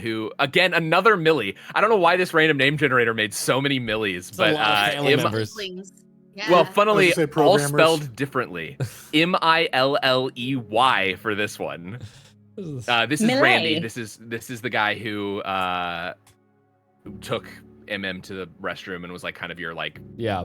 who again another Millie. I don't know why this random name generator made so many Millies, It's a but lot of family members. Siblings. Yeah. well, funnily, say all programmers. spelled differently. Milley for this one. This is Millet. Randy. This is the guy who took to the restroom and was like kind of your like Yeah.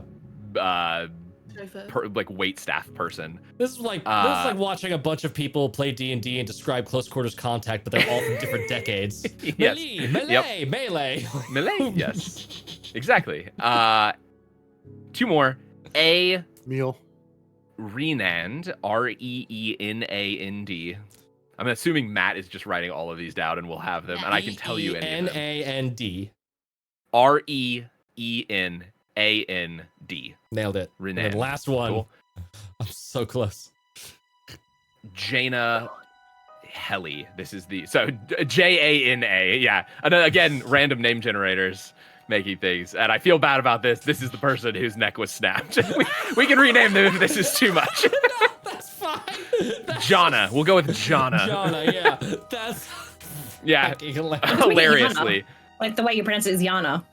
Chauffeur. like wait staff person. This is like watching a bunch of people play D&D and describe close quarters contact, but they're all from different decades. Yes. Melee, melee. Millet. Yes. Exactly. 2 more. A. Meal. Renand, Reenand. I'm assuming Matt is just writing all of these down and we'll have them, and I can tell you any of them. Renand. Reenand. Nailed it. And Renand. then last one. Cool. I'm so close. Jaina Helly. This is the Jana. Yeah. And again, random name generators making things, and I feel bad about this. This is the person whose neck was snapped. we can rename them if this is too much. No, that's fine. Jana. We'll go with Jana. Jana, yeah. That's Yeah. fucking hilarious. Hilariously. Like the way you pronounce it is Yana.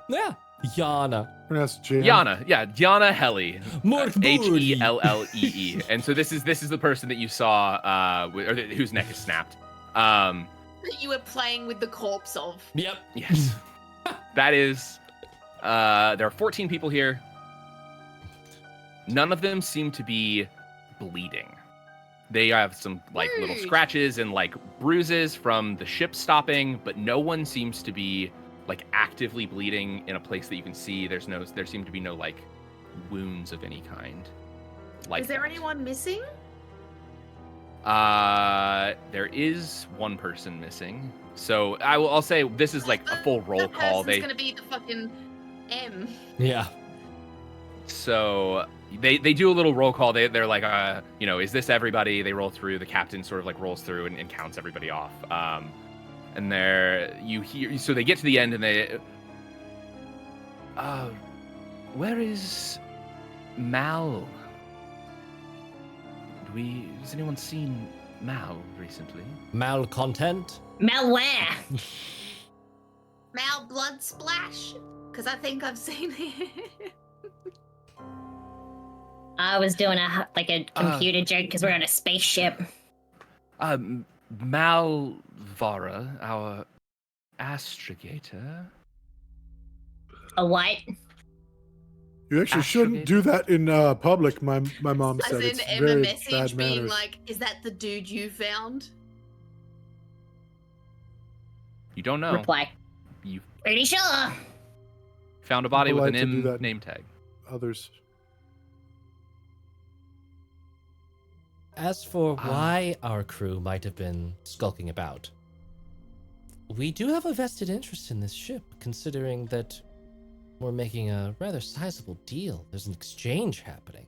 Yeah. Jana. Pronounced Jan. Yana. Yeah. Jana Helly. Mörk Hellee. And so this is the person that you saw whose neck is snapped. That you were playing with the corpse of. Yep. Yes. That is there are 14 people here. None of them seem to be bleeding. They have some like little scratches and like bruises from the ship stopping, but no one seems to be like actively bleeding in a place that you can see. There seem to be no like wounds of any kind. Like Is there that. anyone missing? There is one person missing. So I'll say this is like a full roll That call. person's gonna be the fucking M. Yeah. So they do a little roll call. They're like, is this everybody? They roll through. The captain sort of like rolls through and counts everybody off. And you hear. So they get to the end and they. Where is Mal? Has anyone seen Mal recently? Malcontent? Malware. Mal blood splash? Because I think I've seen it. I was doing a computer joke because we're on a spaceship. Malvara, our astrogator. A what? You actually shouldn't do that in public. My mom I said send it's Em a very message bad being manners. like, "Is that the dude you found?" You don't know. Reply. You Pretty sure. found a body with an Polite to do M that. name tag. Others. As for why our crew might have been skulking about, we do have a vested interest in this ship, considering that we're making a rather sizable deal. There's an exchange happening.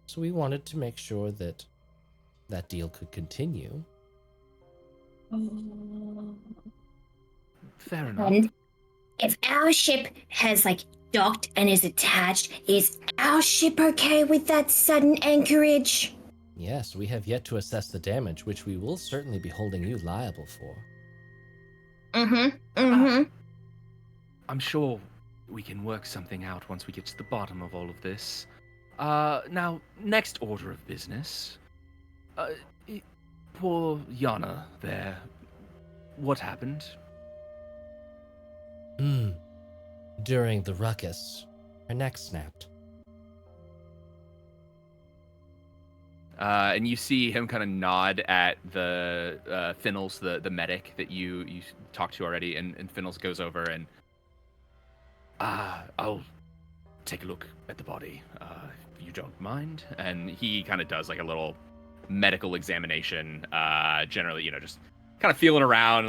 So we wanted to make sure that that deal could continue. Fair enough. And if our ship has docked and is attached, is our ship okay with that sudden anchorage? Yes, we have yet to assess the damage, which we will certainly be holding you liable for. I'm sure we can work something out once we get to the bottom of all of this. Now, next order of business. Poor Yana there. What happened? During the ruckus, her neck snapped. And you see him kind of nod at the Finnels, the medic that you talked to already, and Finnels goes over and I'll take a look at the body, if you don't mind. And he kind of does like a little medical examination, generally, just kind of feeling around,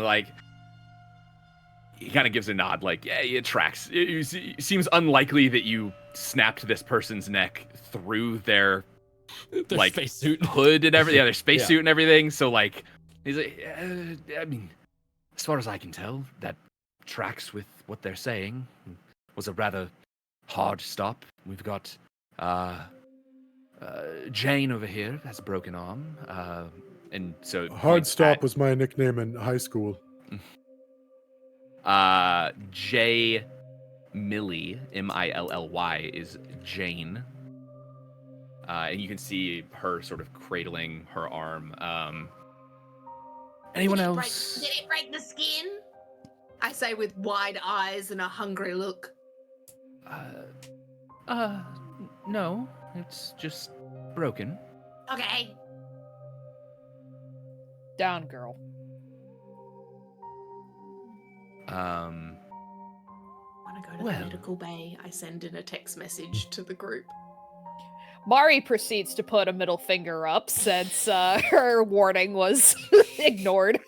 he kind of gives a nod, yeah, it tracks. It seems unlikely that you snapped this person's neck through their spacesuit hood and everything, their spacesuit and everything. So he's like, I mean, as far as I can tell, that tracks with what they're saying. It was a rather hard stop. We've got Jane over here has a broken arm, and so Hard Stop was my nickname in high school. J Millie, Milly, is Jane. And you can see her sort of cradling her arm. Anyone else? Did it break the skin? I say with wide eyes and a hungry look. No, it's just broken. Okay. Down, girl. Want to go to the medical bay? I send in a text message to the group. Mari proceeds to put a middle finger up since her warning was ignored.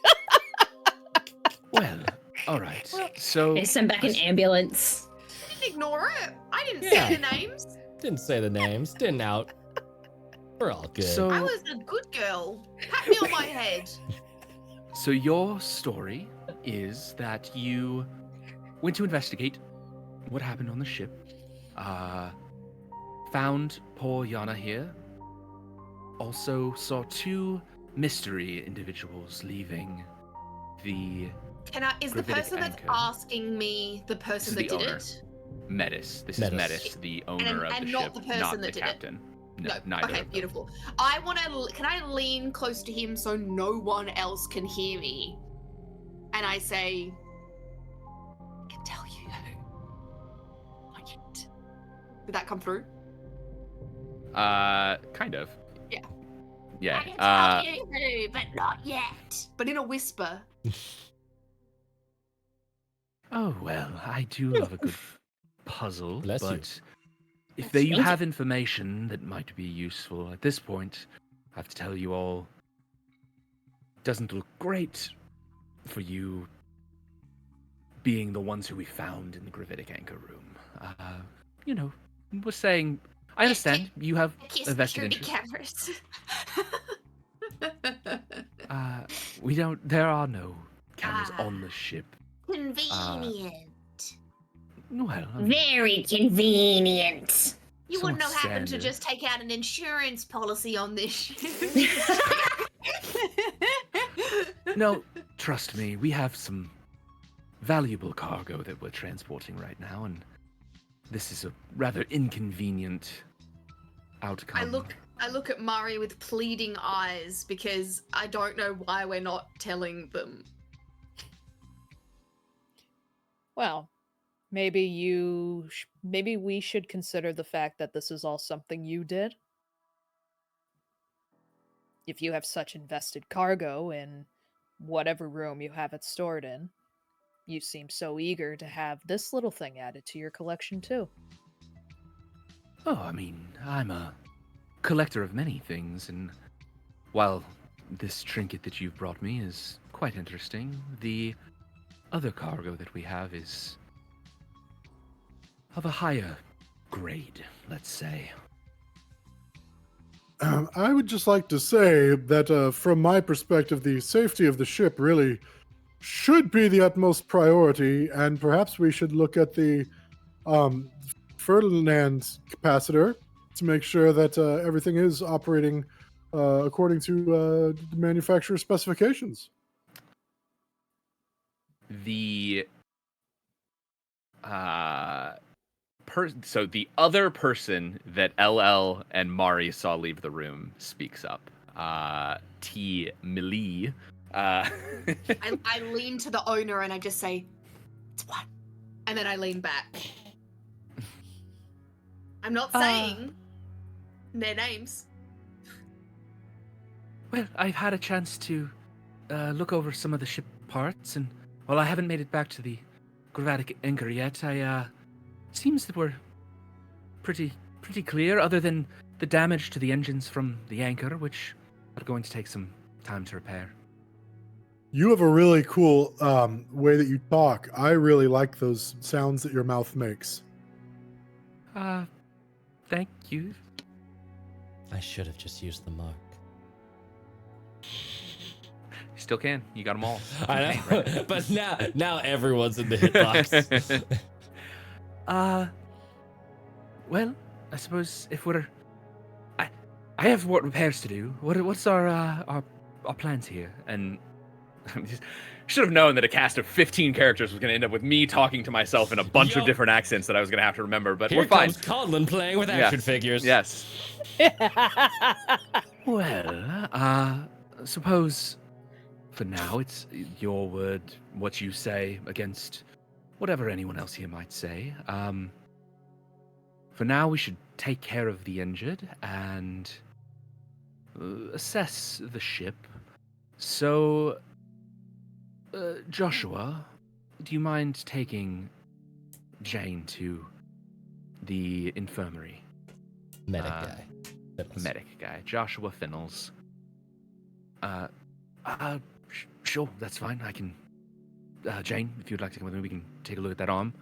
Well, all right. So They send back an ambulance. I didn't ignore it. I didn't Yeah. say the names. Didn't say the names, didn't out. We're all good. So I was a good girl. Pat me on my head. So your story is that you went to investigate what happened on the ship. Found poor Yana here. Also saw two mystery individuals leaving the Is the gravitic person that's anchor. asking me the person that This is the did owner. it? Metis. This Metis. is Metis, the owner of and the not ship, the person not that the did it? captain. No, No. neither. Okay, of them. beautiful. Can I lean close to him so no one else can hear me? And I say, I can tell you. Not yet. Did that come through? Kind of. Yeah. Yeah. I can tell you, but not yet. But in a whisper. Oh well, I do love a good puzzle, Bless you. but if Thank you you. have information that might be useful at this point, I have to tell you all, it doesn't look great for you being the ones who we found in the gravitic anchor room. We're saying, I understand you have Kiss a vested security interest. cameras. We don't. There are no cameras Ah. on the ship. Convenient. Well, Very convenient. You So wouldn't have much happened to standard. just take out an insurance policy on this ship. No, trust me, we have some valuable cargo that we're transporting right now, and this is a rather inconvenient outcome. I look at Mari with pleading eyes because I don't know why we're not telling them. Well, maybe maybe we should consider the fact that this is all something you did. If you have such invested cargo in whatever room you have it stored in, you seem so eager to have this little thing added to your collection too. Oh, I mean, I'm a collector of many things, and while this trinket that you've brought me is quite interesting, the other cargo that we have is of a higher grade, let's say. I would just like to say that from my perspective, the safety of the ship really should be the utmost priority, and perhaps we should look at the Ferdinand capacitor to make sure that everything is operating according to the manufacturer specifications. The so the other person that LL and Mari saw leave the room speaks up. T. Millie. I lean to the owner and I just say, "It's what?" And then I lean back. I'm not saying their names. Well, I've had a chance to look over some of the ship parts, and while I haven't made it back to the Gravatic anchor yet, seems that we're pretty clear, other than the damage to the engines from the anchor, which are going to take some time to repair. You have a really cool way that you talk. I really like those sounds that your mouth makes. Thank you. I should have just used the mark. Still can. You got them all. I know, but now everyone's in the hitbox. Well, I suppose if we're... I have what repairs to do. What's our plans here? And should have known that a cast of 15 characters was going to end up with me talking to myself in a bunch of different accents that I was going to have to remember, but Here we're fine. comes Conlon playing with action figures. Yes. Well, suppose for now it's your word, what you say, against whatever anyone else here might say. For now, we should take care of the injured and assess the ship. So, Joshua, do you mind taking Jane to the infirmary? Medic guy. Medic guy. Joshua Finnels. Sure, that's fine. I can... Jane, if you'd like to come with me, we can take a look at that arm.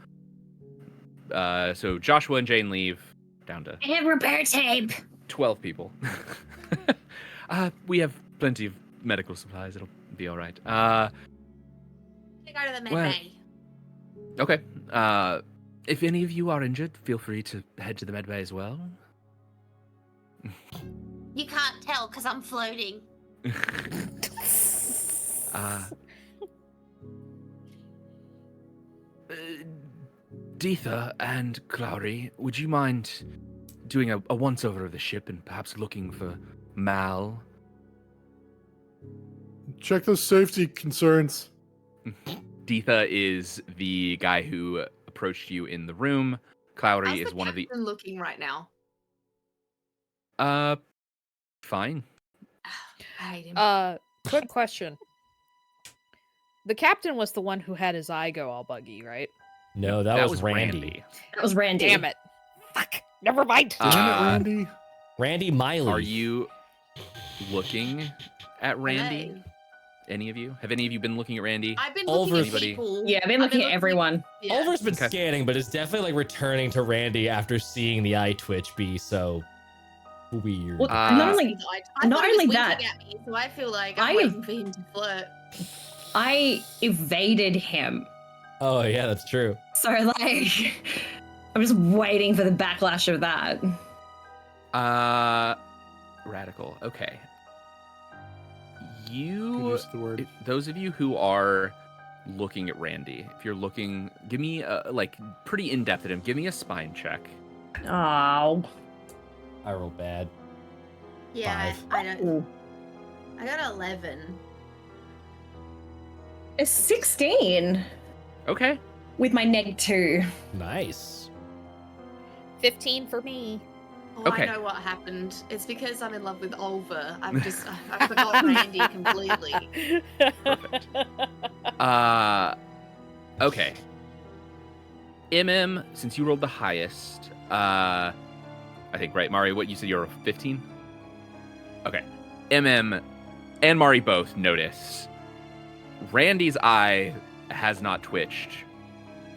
So Joshua and Jane leave down to I have repair tape. 12 people. We have plenty of medical supplies. It'll be all right. They go to the med Well- bay. Okay. If any of you are injured, feel free to head to the med bay as well. You can't tell because I'm floating. Deetha and Clary, would you mind doing a once-over of the ship and perhaps looking for Mal? Check those safety concerns. Deetha is the guy who approached you in the room. Clowry How's is the one of the... captain looking right now? Fine. I hate him. Quick question. The captain was the one who had his eye go all buggy, right? No, that was Randy. That was Randy. Damn it. Fuck. Never mind. Damn it, Randy. Randy Miley. Are you looking at Randy? Hello. Any of you? Have any of you been looking at Randy? I've been Over- looking at Anybody? people. Yeah, I've been looking at everyone. Yeah. Oliver's been Okay. scanning, but it's definitely like returning to Randy after seeing the eye twitch be so weird. Well, Uh, not only I not thought he was only winking that- at me, so I feel like I'm I- waiting for him to flirt. I evaded him. Oh yeah, that's true. So like I'm just waiting for the backlash of that. Radical. Okay. Good You, use of the word. those of you who are looking at Randy, if you're looking, give me like pretty in depth at him. Give me a spine check. Oh. I rolled bad. Yeah, 5. I don't. I got 11. It's 16 Okay. with my -2. Nice. 15 for me. Oh, Okay. I know what happened. It's because I'm in love with Olva. I forgot Randy completely. Perfect. Okay. Since you rolled the highest, I think, right, Mari, what you said, you're 15? Okay. And Mari both notice Randy's eye has not twitched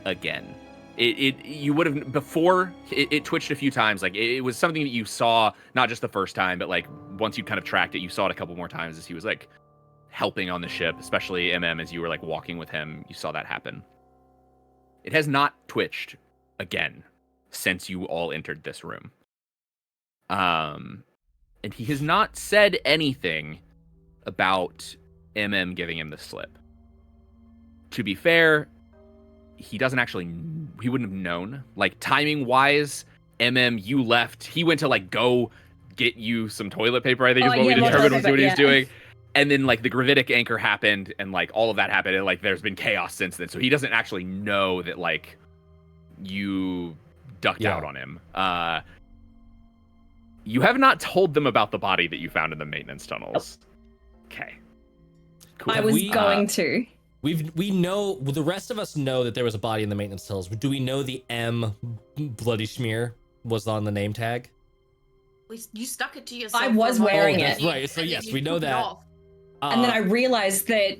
again. You would have before it twitched a few times. Like it was something that you saw not just the first time, but like once you kind of tracked it, you saw it a couple more times as he was like helping on the ship, especially as you were like walking with him. You saw that happen. It has not twitched again since you all entered this room. And he has not said anything about giving him the slip. To be fair, he wouldn't have known. Like, timing-wise, you left. He went to, like, go get you some toilet paper, I think is what we determined was what he was doing. And then, like, the gravitic anchor happened, and, like, all of that happened, and, like, there's been chaos since then. So he doesn't actually know that, like, you ducked out on him. You have not told them about the body that you found in the maintenance tunnels. Okay. Cool. I was going to. We know, the rest of us know that there was a body in the maintenance tunnels. Do we know the M bloody smear was on the name tag? You stuck it to yourself. I was wearing it. That's right. So yes, we know that. And then I realized that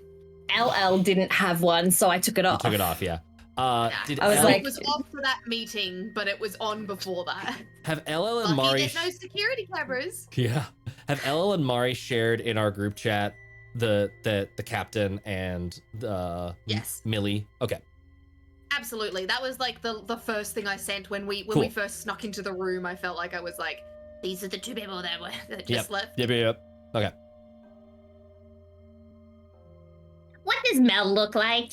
LL didn't have one, so I took it off. You took it off, yeah. I was like- It was off for that meeting, but it was on before that. Have LL and Lucky Mari? there's no security cameras. Yeah. Have LL and Mari shared in our group chat the captain and Yes. Millie? Okay. Absolutely. That was like the first thing I sent when we Cool. first snuck into the room. I felt like I was like, these are the two people that just left. Yep. Okay. What does Mel look like?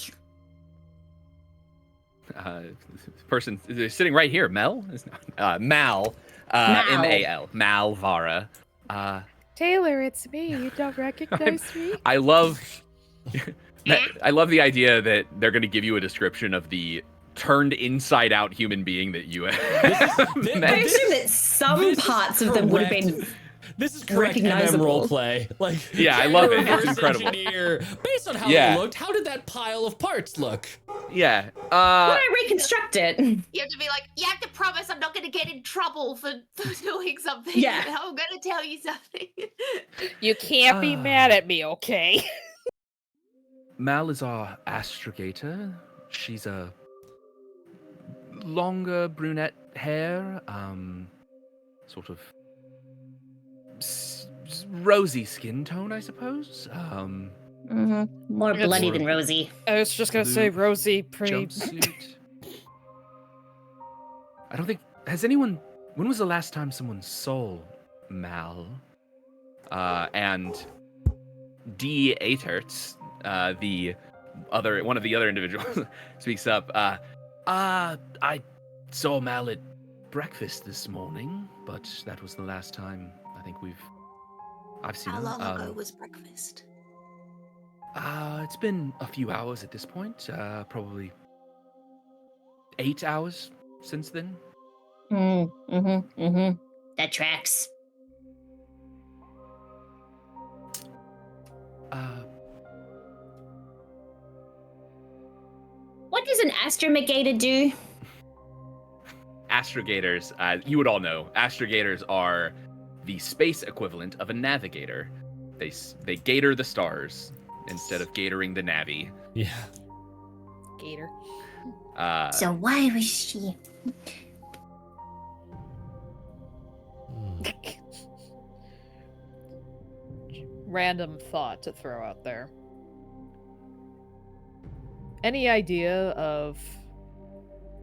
Person sitting right here, Mal. Mal. M-A-L. Mal Vara. Taylor, it's me. You don't recognize me? I love the idea that they're going to give you a description of the turned inside out human being that you have. I assume that some parts of them would have been. This is correct MM role play. Like, yeah, I love it. It's reverse incredible. engineer. Based on how it looked, how did that pile of parts look? Yeah. When I reconstruct it. You have to be like, you have to promise I'm not going to get in trouble for doing something. Yeah. I'm going to tell you something. You can't be mad at me, okay? Mal is our astrogator. She's a longer brunette hair, sort of rosy skin tone, I suppose. More bloody than rosy. I was just gonna say Rosie, pretty. Jumpsuit. I don't think when was the last time someone saw Mal? And D. Atertz, one of the other individuals, speaks up. I saw Mal at breakfast this morning, but that was the last time I think I've seen How him. long ago was breakfast? It's been a few hours at this point. Probably 8 hours since then. That tracks. What does an astrogator do? Astrogators, you would all know, astrogators are the space equivalent of a navigator. They gator the stars instead of gatoring the Navi. Yeah. Gator. So why was she? Random thought to throw out there. Any idea of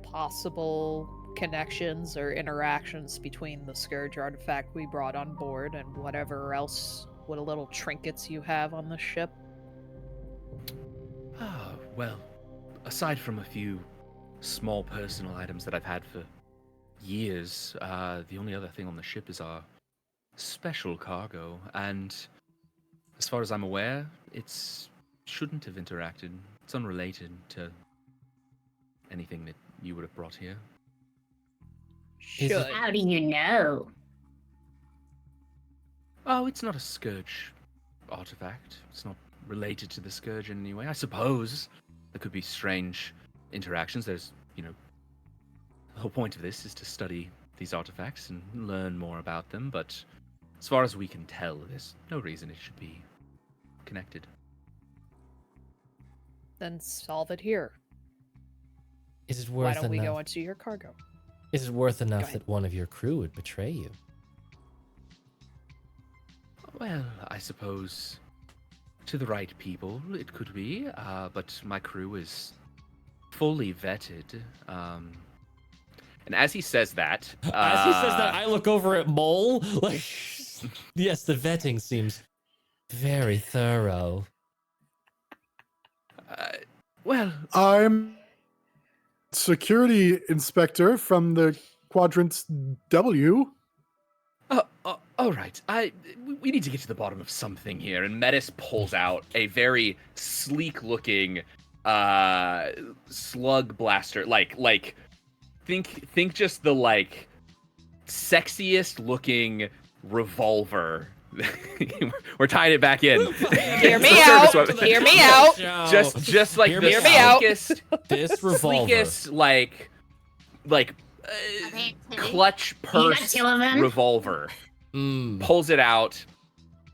possible connections or interactions between the Scourge artifact we brought on board and whatever else, what little trinkets you have on the ship? Well, aside from a few small personal items that I've had for years, the only other thing on the ship is our special cargo, and as far as I'm aware, it shouldn't have interacted. It's unrelated to anything that you would have brought here. Is it- Should. How do you know? Oh, it's not a Scourge artifact. It's not related to the Scourge in any way. I suppose there could be strange interactions. There's, the whole point of this is to study these artifacts and learn more about them, but as far as we can tell, there's no reason it should be connected. Then solve it here. Is it Why worth don't we go enough? into your cargo? Is it worth enough ahead. that one of your crew would betray you? Well, I suppose to the right people it could be, but my crew is fully vetted. And as he says that, As he says that, I look over at Mole. Like, yes, the vetting seems very thorough. Well, I'm security inspector from the Quadrant W. all right. We need to get to the bottom of something here. And Metis pulls out a very sleek-looking slug blaster. Like think just the sexiest-looking revolver. We're tying it back in. Hear me The out. service weapon. Hear me out. Just like Hear the me out. sleekest, This revolver. sleekest, clutch purse two of them? revolver. Mm. Pulls it out,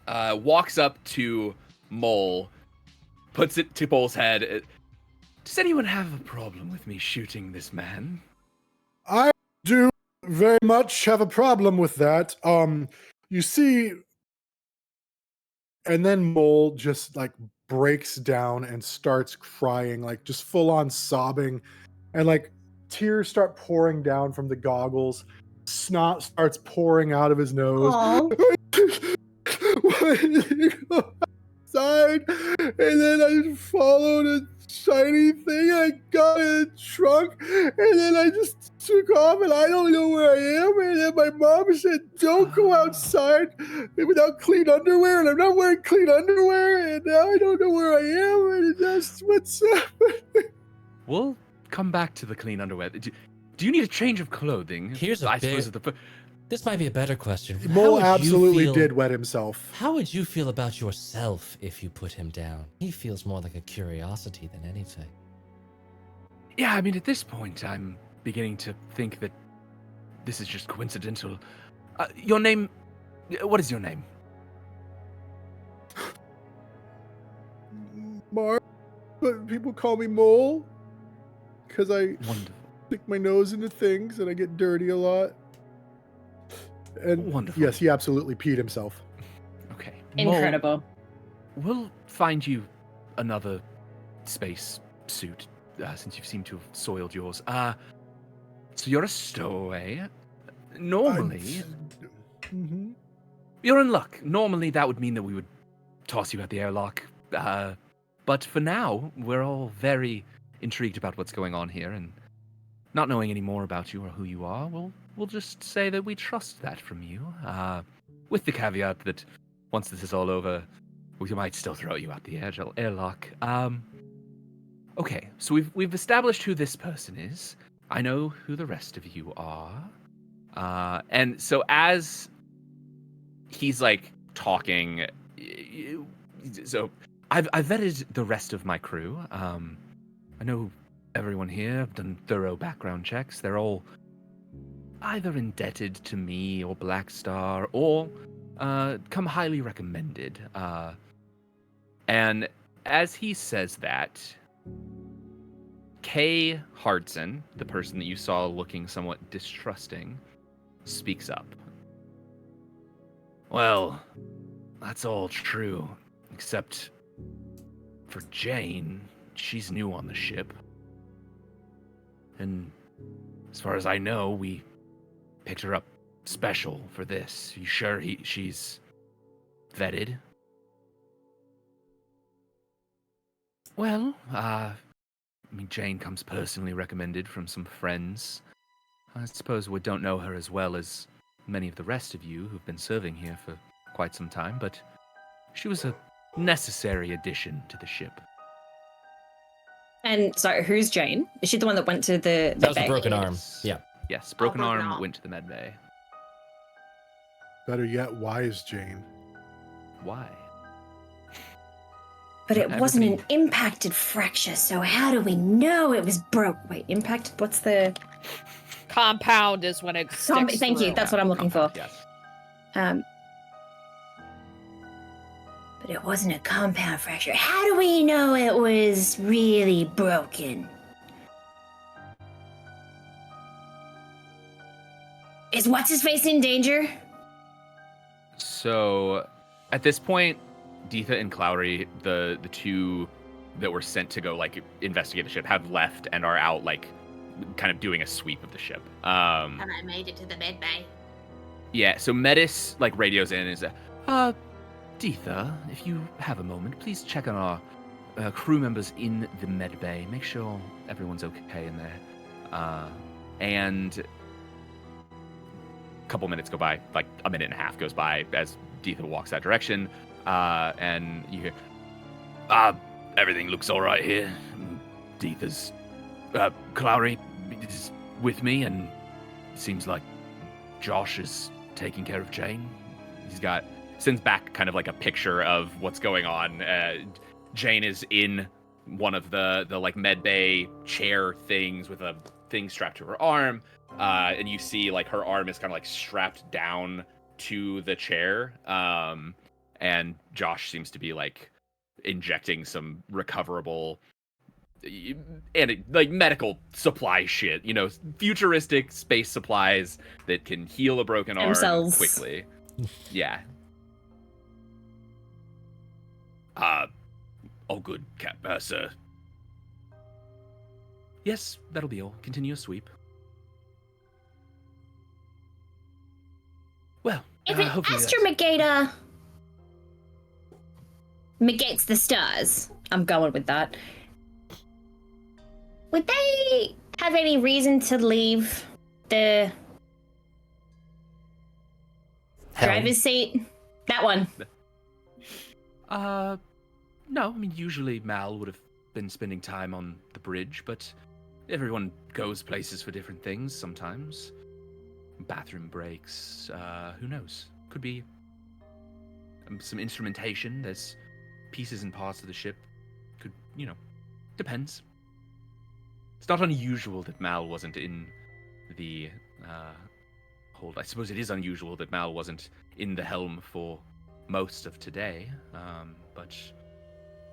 walks up to Mole, puts it to Mole's head. Does anyone have a problem with me shooting this man? I do very much have a problem with that. You see, and then Mole just breaks down and starts crying, just full on sobbing, and tears start pouring down from the goggles. Snot starts pouring out of his nose. Aw. Why did he go outside? And then I followed a shiny thing. I got in a trunk, and then I just took off, and I don't know where I am. And then my mom said, "Don't go outside without clean underwear," and I'm not wearing clean underwear, and now I don't know where I am. And that's what's up. we'll come back to the clean underwear. Do you need a change of clothing? Here's a I big- suppose This might be a better question. How Mole would you absolutely feel- did wet himself. How would you feel about yourself if you put him down? He feels more like a curiosity than anything. Yeah, I mean, at this point, I'm beginning to think that this is just coincidental. Your name... What is your name? Mark, but people call me Mole because I Wonderful. stick my nose into things and I get dirty a lot. And Wonderful. yes, he absolutely peed himself. Okay. Mole, Incredible. we'll find you another space suit, since you seem to have soiled yours. So you're a stowaway. Normally, Mhm. you're in luck. Normally, that would mean that we would toss you out the airlock. But for now, we're all very intrigued about what's going on here, and not knowing any more about you or who you are, we'll just say that we trust that from you. With the caveat that once this is all over, we might still throw you out the airlock. Okay, so we've established who this person is. I know who the rest of you are. And so as he's talking, so I've vetted the rest of my crew. I know everyone here. I've done thorough background checks. They're all either indebted to me or Black Star or come highly recommended. And as he says that, Kay Hardson, the person that you saw looking somewhat distrusting, speaks up. Well, that's all true, except for Jane. She's new on the ship. And As far as I know, we picked her up special for this. You sure she's vetted? Well, I mean, Jane comes personally recommended from some friends. I suppose we don't know her as well as many of the rest of you who've been serving here for quite some time, but she was a necessary addition to the ship. And so, who's Jane? Is she the one that went to the That was the bay? broken arm. Yes. Yeah. Yes, broken broken arm arm. went to the med bay. Better yet, why is Jane? Why? But it wasn't an Everybody- impacted fracture, so how do we know it was broke? Wait, impacted? What's the... Compound is when it sticks Thank you, through. that's what I'm looking for. Yes. But it wasn't a compound fracture. How do we know it was really broken? Is what's-his-face in danger? So, at this point, Deetha and Clowry, the two that were sent to go like investigate the ship, have left and are out like kind of doing a sweep of the ship. And I made it to the med bay. Yeah. So Metis like radios in and is Deetha, if you have a moment, please check on our crew members in the med bay. Make sure everyone's okay in there. and a couple minutes go by, like a minute and a half goes by as Deetha walks that direction, and you hear, Everything looks all right here. Deetha's Clowry is with me, and it seems like Josh is taking care of Jane. he's got sends back kind of like a picture of what's going on. Jane is in one of the like med bay chair things with a thing strapped to her arm, and you see like her arm is kind of like strapped down to the chair, and Josh seems to be like injecting some recoverable and like medical supply shit, futuristic space supplies that can heal a broken arm cells. quickly. Yeah. All good, Cap, sir. Yes, that'll be all. Continue your sweep. Well, If an hopefully that's- astromegator negates the stars, I'm going with that. Would they have any reason to leave the driver's seat? That one. No, I mean, usually Mal would have been spending time on the bridge, but everyone goes places for different things sometimes. Bathroom breaks, who knows? Could be some instrumentation. There's pieces and parts of the ship. Could, depends. It's not unusual that Mal wasn't in the hold. I suppose it is unusual that Mal wasn't in the helm for most of today, but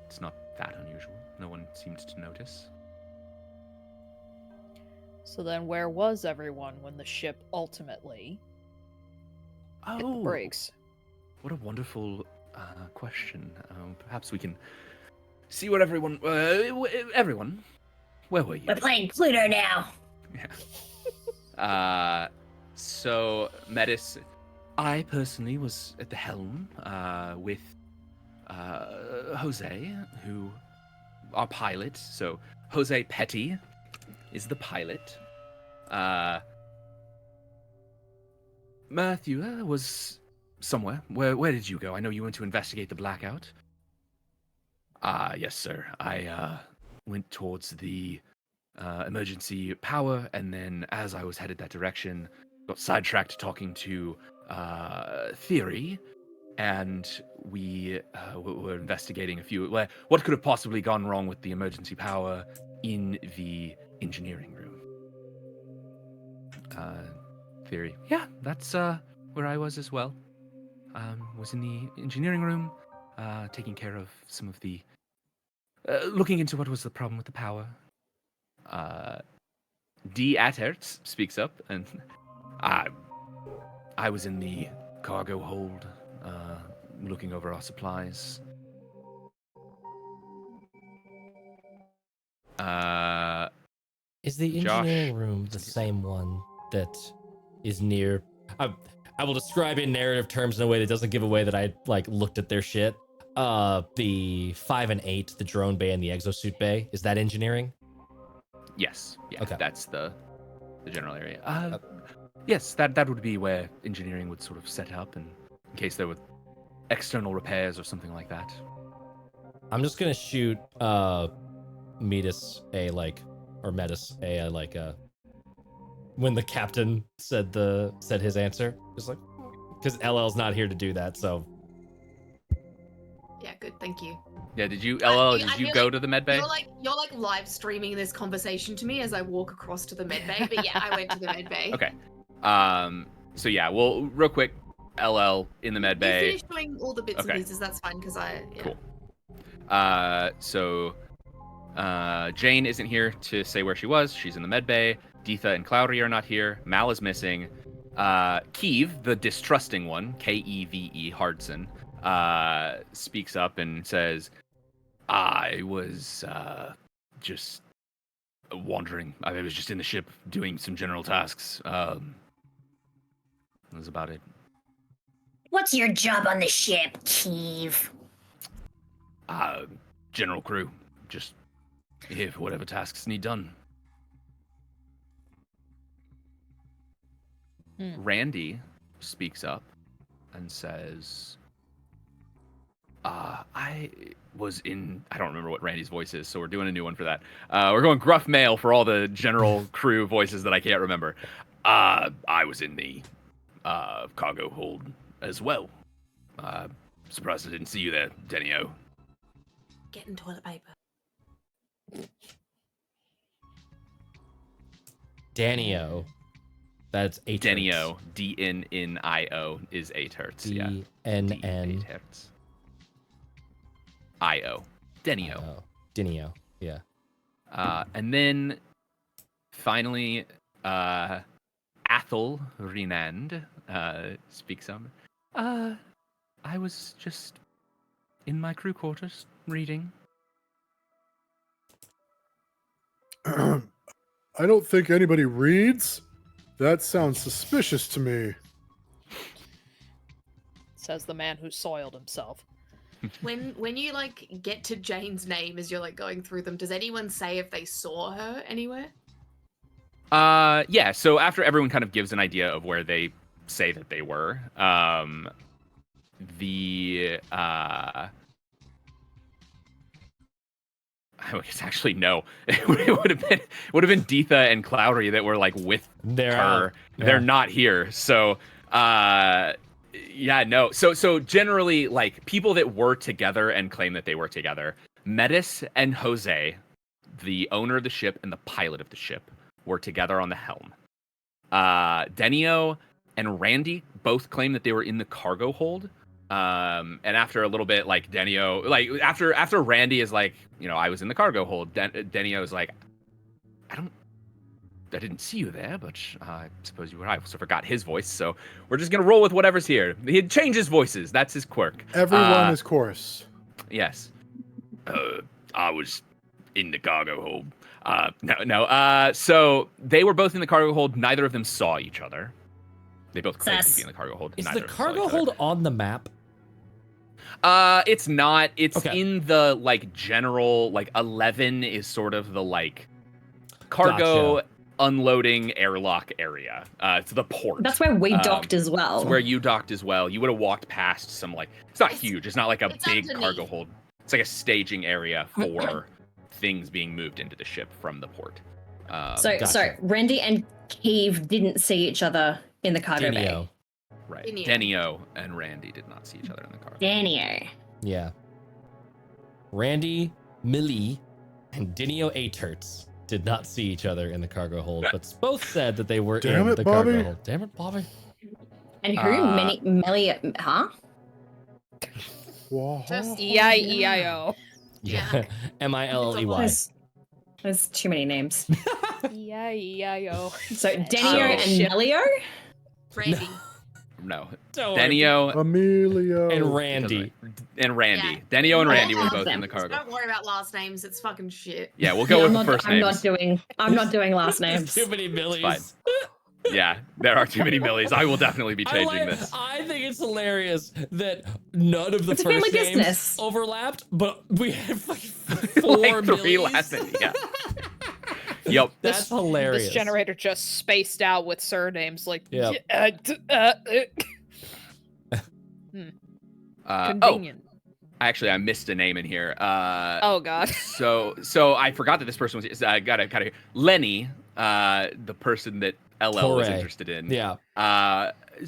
it's not that unusual. No one seemed to notice. So then where was everyone when the ship ultimately hit the brakes? What a wonderful question. Perhaps we can see what everyone... everyone, where were you? We're playing Pluto now. So Metis, I personally was at the helm with Jose, who our pilot. So Jose Petty is the pilot. Matthew was somewhere. Where did you go? I know you went to investigate the blackout. Yes, sir. I went towards the emergency power, and then as I was headed that direction, got sidetracked talking to Theory, and we were investigating what could have possibly gone wrong with the emergency power in the engineering room. Theory. Yeah, that's where I was as well. Was in the engineering room, taking care of some of the... looking into what was the problem with the power. D. Atert speaks up, and I was in the cargo hold, looking over our supplies. Is the Josh. engineering room the same one that is near? I will describe in narrative terms in a way that doesn't give away that I like looked at their shit. The 5 and 8, the drone bay and the exosuit bay, is that engineering? Yes. Yeah. Okay. That's the general area. Yes, that would be where engineering would sort of set up, and in case there were external repairs or something like that. I'm just gonna shoot Metis a like, or Metis a like when the captain said his answer, just like, because LL's not here to do that, so. Yeah, good. Thank you. Yeah. Did you I did you feel go like to the med bay? You're like live streaming this conversation to me as I walk across to the med bay. But yeah, I went to the med bay. Okay. So yeah, well, real quick, LL in the med You bay. finished doing all the bits Okay. and pieces. That's fine because Cool. So Jane isn't here to say where she was. She's in the med bay. Deetha and Cloudy are not here. Mal is missing. Keeve, the distrusting one, Keve Hardson, speaks up and says, I was just wandering. I was just in the ship doing some general tasks. That was about it. What's your job on the ship, Keeve? General crew. Just here for whatever tasks need done. Randy speaks up and says, I don't remember what Randy's voice is, so we're doing a new one for that. We're going gruff male for all the general crew voices that I can't remember. I was in the cargo hold as well. Surprised I didn't see you there, Denio. Getting toilet paper. Danio. That's 8 Denio, DNNIO is 8 hertz. Yeah. DNN. 8 hertz. IO. Denio. Oh, Denio. Yeah. And then finally, Athel Renand speaks up. I was just in my crew quarters reading. I don't think anybody reads. That sounds suspicious to me. Says the man who soiled himself. When you like get to Jane's name as you're like going through them, does anyone say if they saw her anywhere? Yeah, so after everyone kind of gives an idea of where they say that they were, I guess actually no. It would have been Deetha and Cloudy that were like with They're her. out. Yeah. They're not here. So yeah, no. So generally, like people that were together and claim that they were together, Metis and Jose, the owner of the ship and the pilot of the ship, were together on the helm. Denio and Randy both claim that they were in the cargo hold. And after a little bit, like Denio, like after Randy is like, I was in the cargo hold. Denio is like, I didn't see you there, but I suppose you were. I also forgot his voice, so we're just gonna roll with whatever's here. He changes voices. That's his quirk. Everyone is coarse. Yes. I was in the cargo hold. No. So they were both in the cargo hold. Neither of them saw each other. They both claimed to be in the cargo hold. Is Neither the of them saw cargo each other. hold on the map? It's not. It's Okay. in the like general 11 is sort of the like cargo Gotcha. unloading airlock area. It's the port. That's where we docked as well. It's where you docked as well. You would have walked past some it's not huge. It's not like a it's big underneath. cargo hold. It's like a staging area for things being moved into the ship from the port. So Gotcha. Randy and Keeve didn't see each other in the cargo bay. Denio. right. Denio. Denio and Randy did not see each other in the cargo. Danio. Yeah. Randy, Millie, and Denio 8 hertz did not see each other in the cargo hold, but both said that they were Damn in it, the Bobby. cargo hold. Damn it, Bobby. And who? Melly, huh? Whoa. Just E-I-E-I-O. Yeah. Milley. There's too many names. E-I-E-I-O. So Denio and ship. Melio? Randy. No. Don't worry. Denio Emilio. And Randy. and Randy. Yeah. Denio and Yeah, Randy were all both of in them. the cargo. Don't worry about last names. It's fucking shit. Yeah, we'll go with the first I'm names. I'm not doing last There's names. too many Millies. fine. Yeah, there are too many Millies. I will definitely be changing this. I think it's hilarious that none of the It's a family first names business. overlapped, but we had fucking four Like 3 Millies. last names. Yeah. Yep. That's hilarious. This generator just spaced out with surnames like. Yep. Convenient. Actually, I missed a name in here. Oh God. So I forgot that this person was. Gotta Lenny, the person that LL was Torre. interested in. Yeah.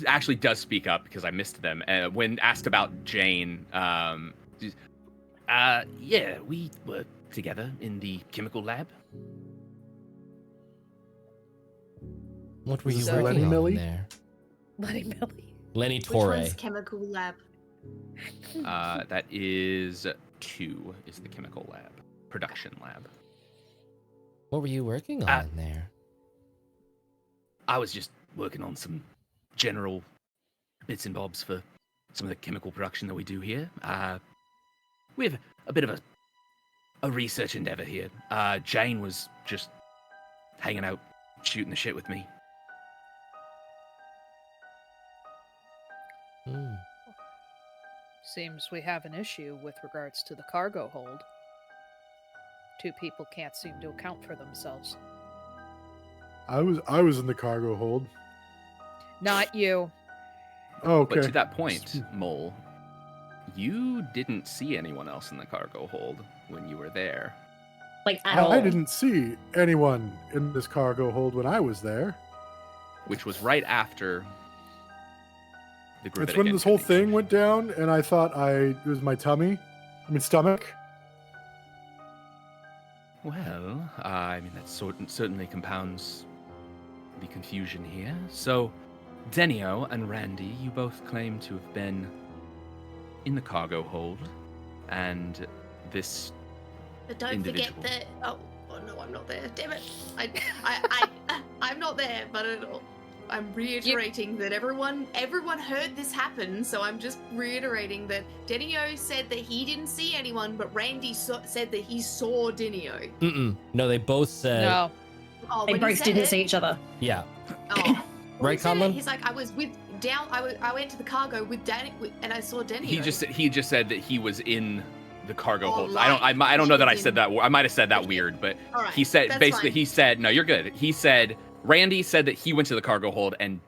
Actually does speak up because I missed them. When asked about Jane, yeah, we were together in the chemical lab. What were you Is this working Lenny on Millie? there? Lenny Millie. Lenny Which Torre. one's chemical lab? That is 2. Is the chemical lab, production lab. What were you working on there? I was just working on some general bits and bobs for some of the chemical production that we do here. We have a bit of a research endeavor here. Jane was just hanging out, shooting the shit with me. Hmm. Seems we have an issue with regards to the cargo hold. 2 people can't seem to account for themselves. I was in the cargo hold. Not you. Oh, okay. But to that point, Mole, you didn't see anyone else in the cargo hold when you were there. Like at all. I didn't see anyone in this cargo hold when I was there. Which was right after the gravitic It's when this whole incarnation. thing went down, and I thought it was my stomach. Well, I mean, that certainly compounds the confusion here. So, Denio and Randy, you both claim to have been in the cargo hold, and this But don't individual. forget that. Oh no, I'm not there. Damn it! I'm not there. But I'm reiterating that everyone heard this happen. So I'm just reiterating that Denio said that he didn't see anyone, but Randy said that he saw Denio. Mm-mm. No, they both said. No. Oh, They when he both said didn't it- see each other. Yeah. Oh. When Right, he said it, Conlon? He's like, I was down. I went to the cargo with Danny, and I saw Denio. He just said that he was in the cargo Oh, hold. right. I don't know that I He was said that. I might have said that weird, but All right, he said that's basically fine. he said no, you're good. He said Randy said that he went to the cargo hold and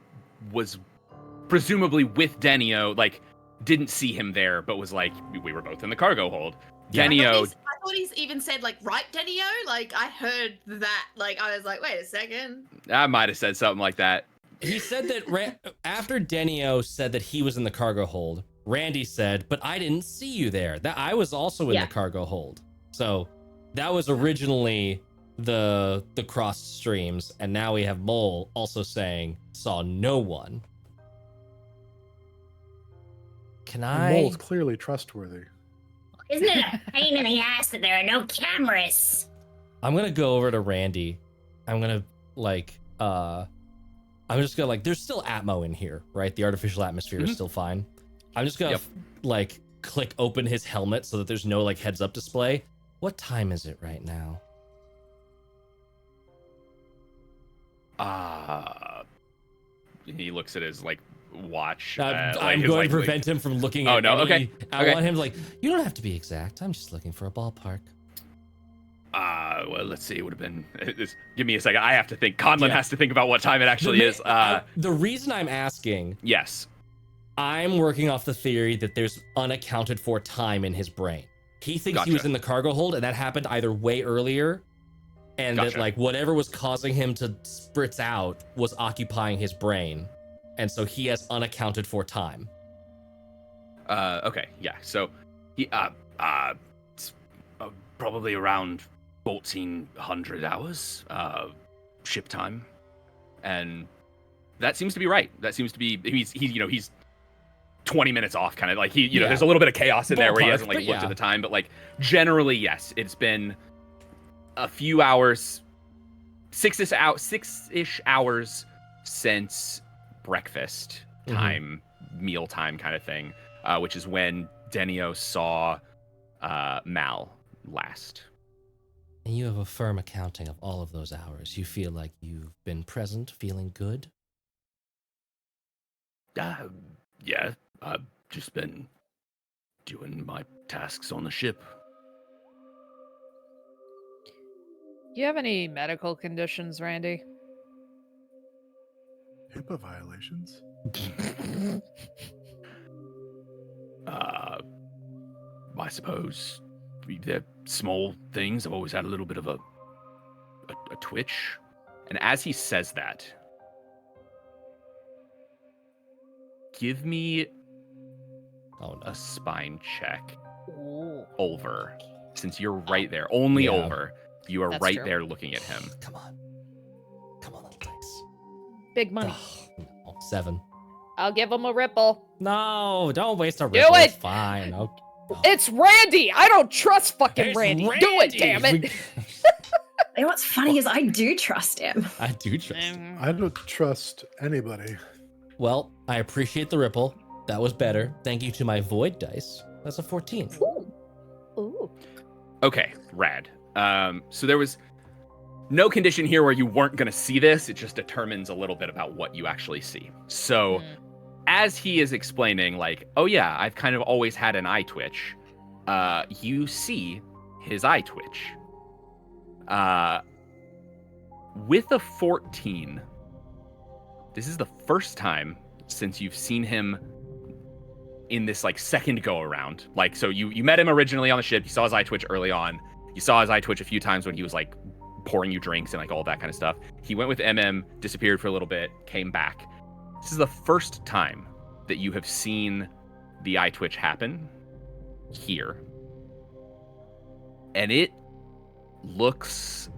was presumably with Denio, like didn't see him there, but was like we were both in the cargo hold. Yeah. Denio, I thought he's even said like right Denio. Like I heard that. Like I was like, wait a second. I might have said something like that. He said that after Denio said that he was in the cargo hold, Randy said, "But I didn't see you there. That I was also in Yeah. the cargo hold." So that was originally the cross streams, and now we have Mole also saying saw no one. Can I? Mole's clearly trustworthy. Isn't it a pain in the ass that there are no cameras? I'm gonna go over to Randy. I'm gonna I'm just gonna there's still Atmo in here, right? The artificial atmosphere is Mhm. still fine. I'm just gonna Yep. click open his helmet so that there's no heads up display. What time is it right now? He looks at his watch. I'm going to prevent him from looking Oh, at no, any- okay, I okay. want him you don't have to be exact. I'm just looking for a ballpark. Well, let's see. It would have been. Give me a second. I have to think. Conlon Yeah. has to think about what time it actually is. The reason I'm asking, Yes. I'm working off the theory that there's unaccounted for time in his brain. He thinks he was Gotcha. in the cargo hold, and that happened either way earlier, and Gotcha. that whatever was causing him to spritz out was occupying his brain, and so he has unaccounted for time. Okay. Yeah. So he it's, probably around 1400 hours ship time, and that seems to be right. That seems to be he's 20 minutes off, kind of Yeah. there's a little bit of chaos in there where he Ballpark, hasn't but looked yeah. at the time, but generally yes, it's been a few hours, six-ish hours since breakfast Mhm. time mealtime kind of thing, which is when Denio saw Mal last. And you have a firm accounting of all of those hours. You feel like you've been present, feeling good? Yeah, I've just been doing my tasks on the ship. Do you have any medical conditions, Randy? HIPAA violations. I suppose they're small things. I've always had a little bit of a twitch. And as he says that, give me Oh, no. a spine check Ooh. over, since you're right there. Only Yeah. over. You are That's right true. there looking at him. Come on. Come on, little dice. Big money. No, 7. I'll give him a ripple. No, don't waste a Do ripple. it! It's fine. Okay. It's Randy! I don't trust fucking It's Randy. Do it, Randy! damn it! You know what's funny is I do trust him. I do trust him. I don't trust anybody. Well, I appreciate the ripple. That was better. Thank you to my void dice. That's a 14. Ooh. Okay, rad. So there was no condition here where you weren't going to see this. It just determines a little bit about what you actually see. So as he is explaining, like, oh yeah, I've kind of always had an eye twitch, you see his eye twitch. With a 14, this is the first time since you've seen him in this like second go around. Like, so you met him originally on the ship. You saw his eye twitch early on. You saw his eye twitch a few times when he was like pouring you drinks and like all that kind of stuff. He went with MM, disappeared for a little bit, came back. This is the first time that you have seen the eye twitch happen here. And it looks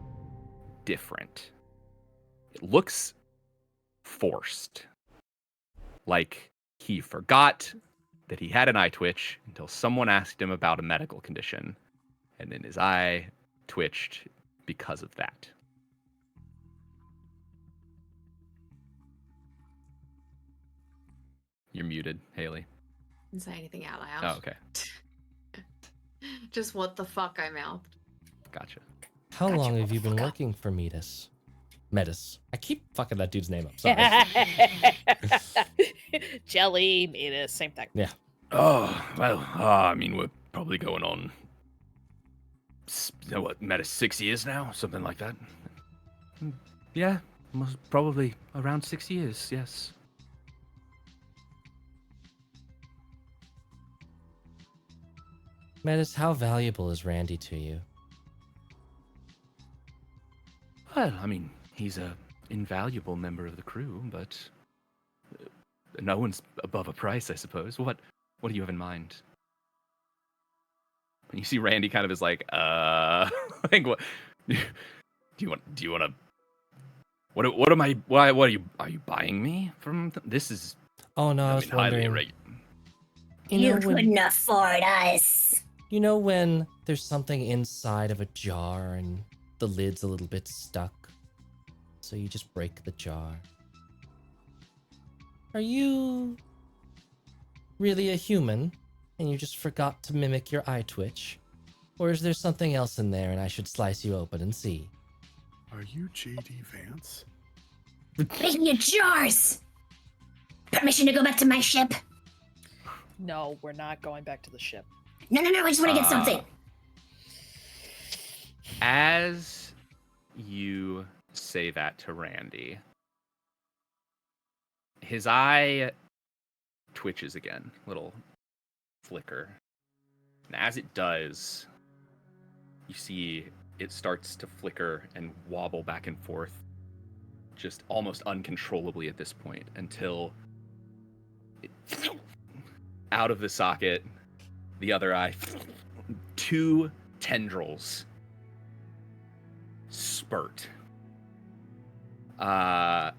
different. It looks forced. Like he forgot that he had an eye twitch until someone asked him about a medical condition, and then his eye twitched because of that. You're muted, Haley. Didn't say anything out loud. Oh, okay. Just what the fuck I mouthed. Gotcha. How Gotcha, long have you been motherfucker. working for Metis? Metis. I keep fucking that dude's name up. Sorry. Jelly, Metis, same thing. Oh, well, I mean, we're probably going on, what, met us 6 years now? Something like that. Yeah, most probably around 6 years, yes. Metis, how valuable is Randy to you? Well, I mean, he's a invaluable member of the crew, but no one's above a price, I suppose. What do you have in mind? And you see Randy kind of is like, like what? Do you want to? What am I? Why? What are you buying me from? This is. Oh no, I was highly wondering. irregular. You know, when, afford us. you know when there's something inside of a jar and the lid's a little bit stuck, so you just break the jar. Are you really a human and you just forgot to mimic your eye twitch? Or is there something else in there and I should slice you open and see? Are you JD Vance? Breaking your jars. Permission to go back to my ship? No, we're not going back to the ship. No. I just want to get something. As you say that to Randy, his eye twitches again, little flicker. And as it does, you see it starts to flicker and wobble back and forth, just almost uncontrollably at this point, until it, out of the socket, the other eye, 2 tendrils spurt. I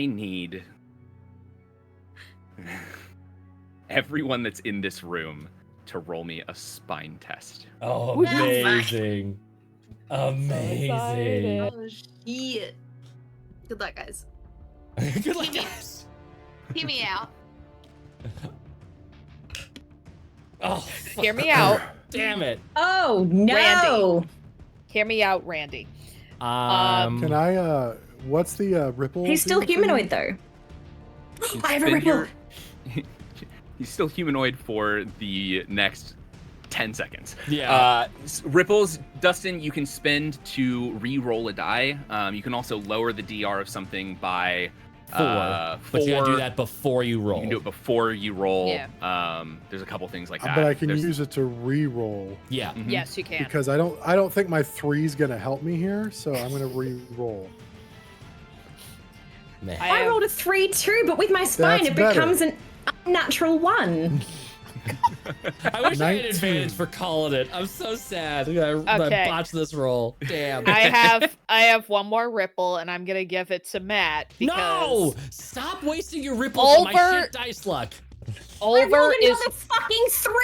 need everyone that's in this room to roll me a spine test. Oh, amazing. Amazing. Oh shit. Good luck, guys. Good luck, guys. Hear me out. Oh, Hear me out. damn it. Oh no! Randy. Hear me out, Randy. Can I? What's the ripple? He's still do for you? humanoid though. I have a Spend ripple. He's still humanoid for the next 10 seconds. Yeah. Ripples, Dustin, you can spend to re-roll a die. You can also lower the DR of something by 4. But you gotta do that before you roll. You can do it before you roll. Yeah. There's a couple things like that. But I can There's- use it to re-roll Yeah. Mhm. Yes, you can. because I don't think my 3's gonna help me here, so I'm gonna re-roll. Man. I rolled a 3 too, but with my spine, That's it better. becomes an unnatural 1. I wish I had 19. advantage for calling it. I'm so sad. I Okay. botched this roll. Damn. I have one more ripple, and I'm gonna give it to Matt because No! Stop wasting your ripples on my Over- shit dice luck. I Oliver rolled is another fucking 3.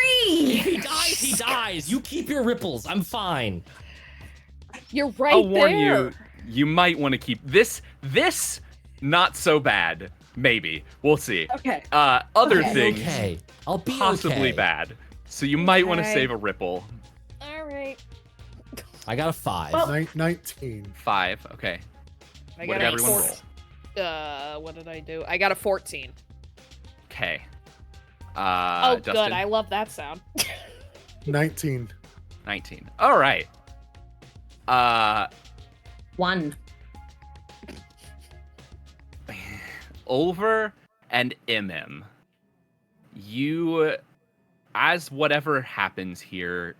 If he dies, he dies. You keep your ripples. I'm fine. you're right I'll warn there. you, you might want to keep this not so bad. Maybe. We'll see. Okay. Other Okay. things Okay. I'll be possibly okay. bad. So you might want to Okay. save a ripple. All right. I got a 5. Well- 19. 5. Okay. I What got did a everyone four- roll? What did I do? I got a 14. Okay. Oh, Dustin, good. I love that sound. 19. 19. All right. 1. Ulver and MM, you, as whatever happens here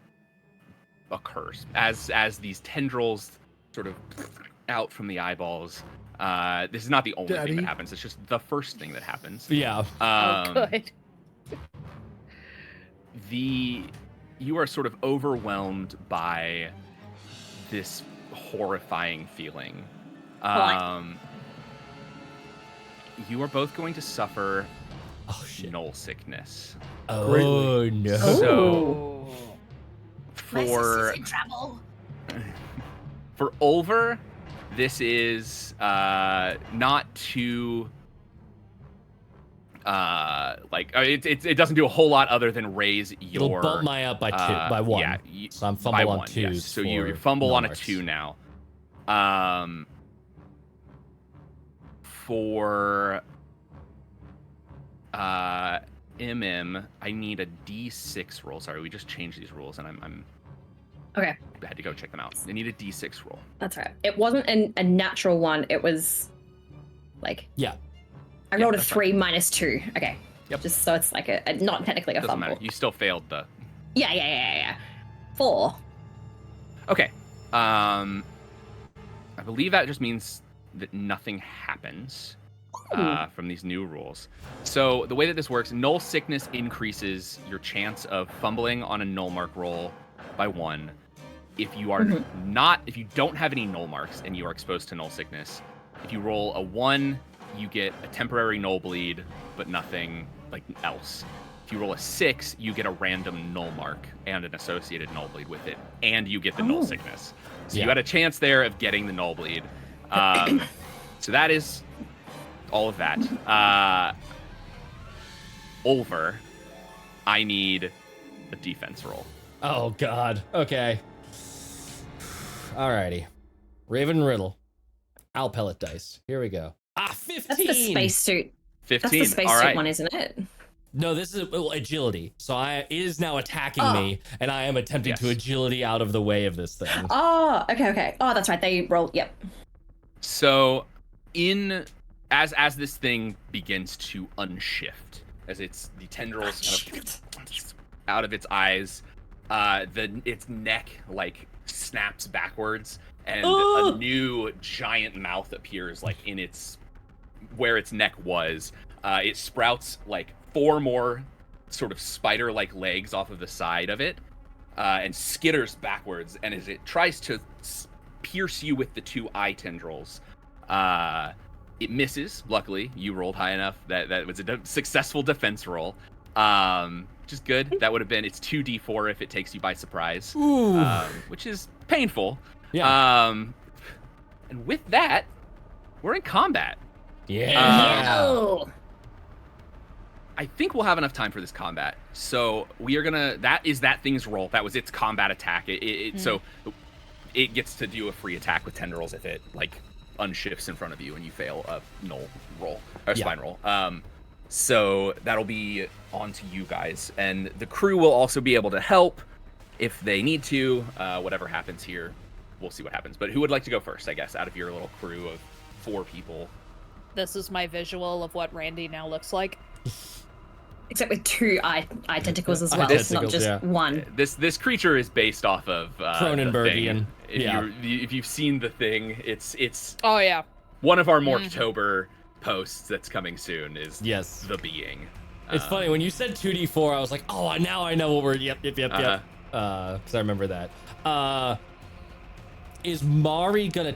occurs, as these tendrils sort of out from the eyeballs. This is not the only thing Daddy. that happens. It's just the first thing that happens. Yeah. Oh, good. You are sort of overwhelmed by this horrifying feeling. You are both going to suffer Oh shit. null sickness. Oh no. So My for sister's in trouble. for Ulver, this is not too it doesn't do a whole lot other than raise It'll your bump my up by 2 by 1. Yeah, So I'm by fumble on 1, 2s. yes. So you for fumble on a null 2 marks. now. For MM, I need a D6 roll. Sorry, we just changed these rules, and I'm Okay. I had to go check them out. I need a D6 roll. That's right. It wasn't a natural 1. It was like Yeah. I Yeah, rolled a that's 3 minus 2. Okay. Yep. Just so it's like a not technically a Doesn't fumble. matter. You still failed the. Yeah. 4. Okay. I believe that just means that nothing happens from these new rules. So the way that this works, null sickness increases your chance of fumbling on a null mark roll by 1. If you are if you don't have any null marks and you are exposed to null sickness, if you roll a 1, you get a temporary null bleed, but nothing like else. If you roll a 6, you get a random null mark and an associated null bleed with it, and you get the null sickness. So Yeah. you had a chance there of getting the null bleed. So that is all of that. Ulver, I need a defense roll. Oh god. Okay. Alrighty. Raven Riddle. Owl pellet dice. Here we go. 15. That's the spacesuit. 15. That's the spacesuit all right. one, isn't it? No, this is agility. So it is now attacking Oh. me, and I am attempting to Yes. agility out of the way of this thing. Oh, okay. Oh, that's right. They rolled. Yep. So, as this thing begins to unshift, as the tendrils kind of out of its eyes, its neck like snaps backwards, and a new giant mouth appears like in where its neck was. It sprouts like 4 more sort of spider-like legs off of the side of it, and skitters backwards. And as it tries to pierce you with the 2 eye tendrils, it misses. Luckily, you rolled high enough that was a successful defense roll, which is good. That would have been it's 2d4 if it takes you by surprise, which is painful. Yeah. And with that, we're in combat. Yeah. Oh. I think we'll have enough time for this combat. So we are gonna. That is that thing's roll. That was its combat attack. So it gets to do a free attack with tendrils if it like unshifts in front of you and you fail a null roll or spine roll. So that'll be on to you guys, and the crew will also be able to help if they need to. Whatever happens here, we'll see what happens. But who would like to go first? I guess out of your little crew of 4 people. This is my visual of what Randy now looks like. Except with 2 identicals as well, Identicals, not just yeah. one. This creature is based off of Cronenbergian. If you've seen the thing, it's Oh yeah. one of our Morktober posts that's coming soon is the being. It's funny when you said 2d4, I was like, oh, now I know what we're. Yep. Because I remember that. Is Mari gonna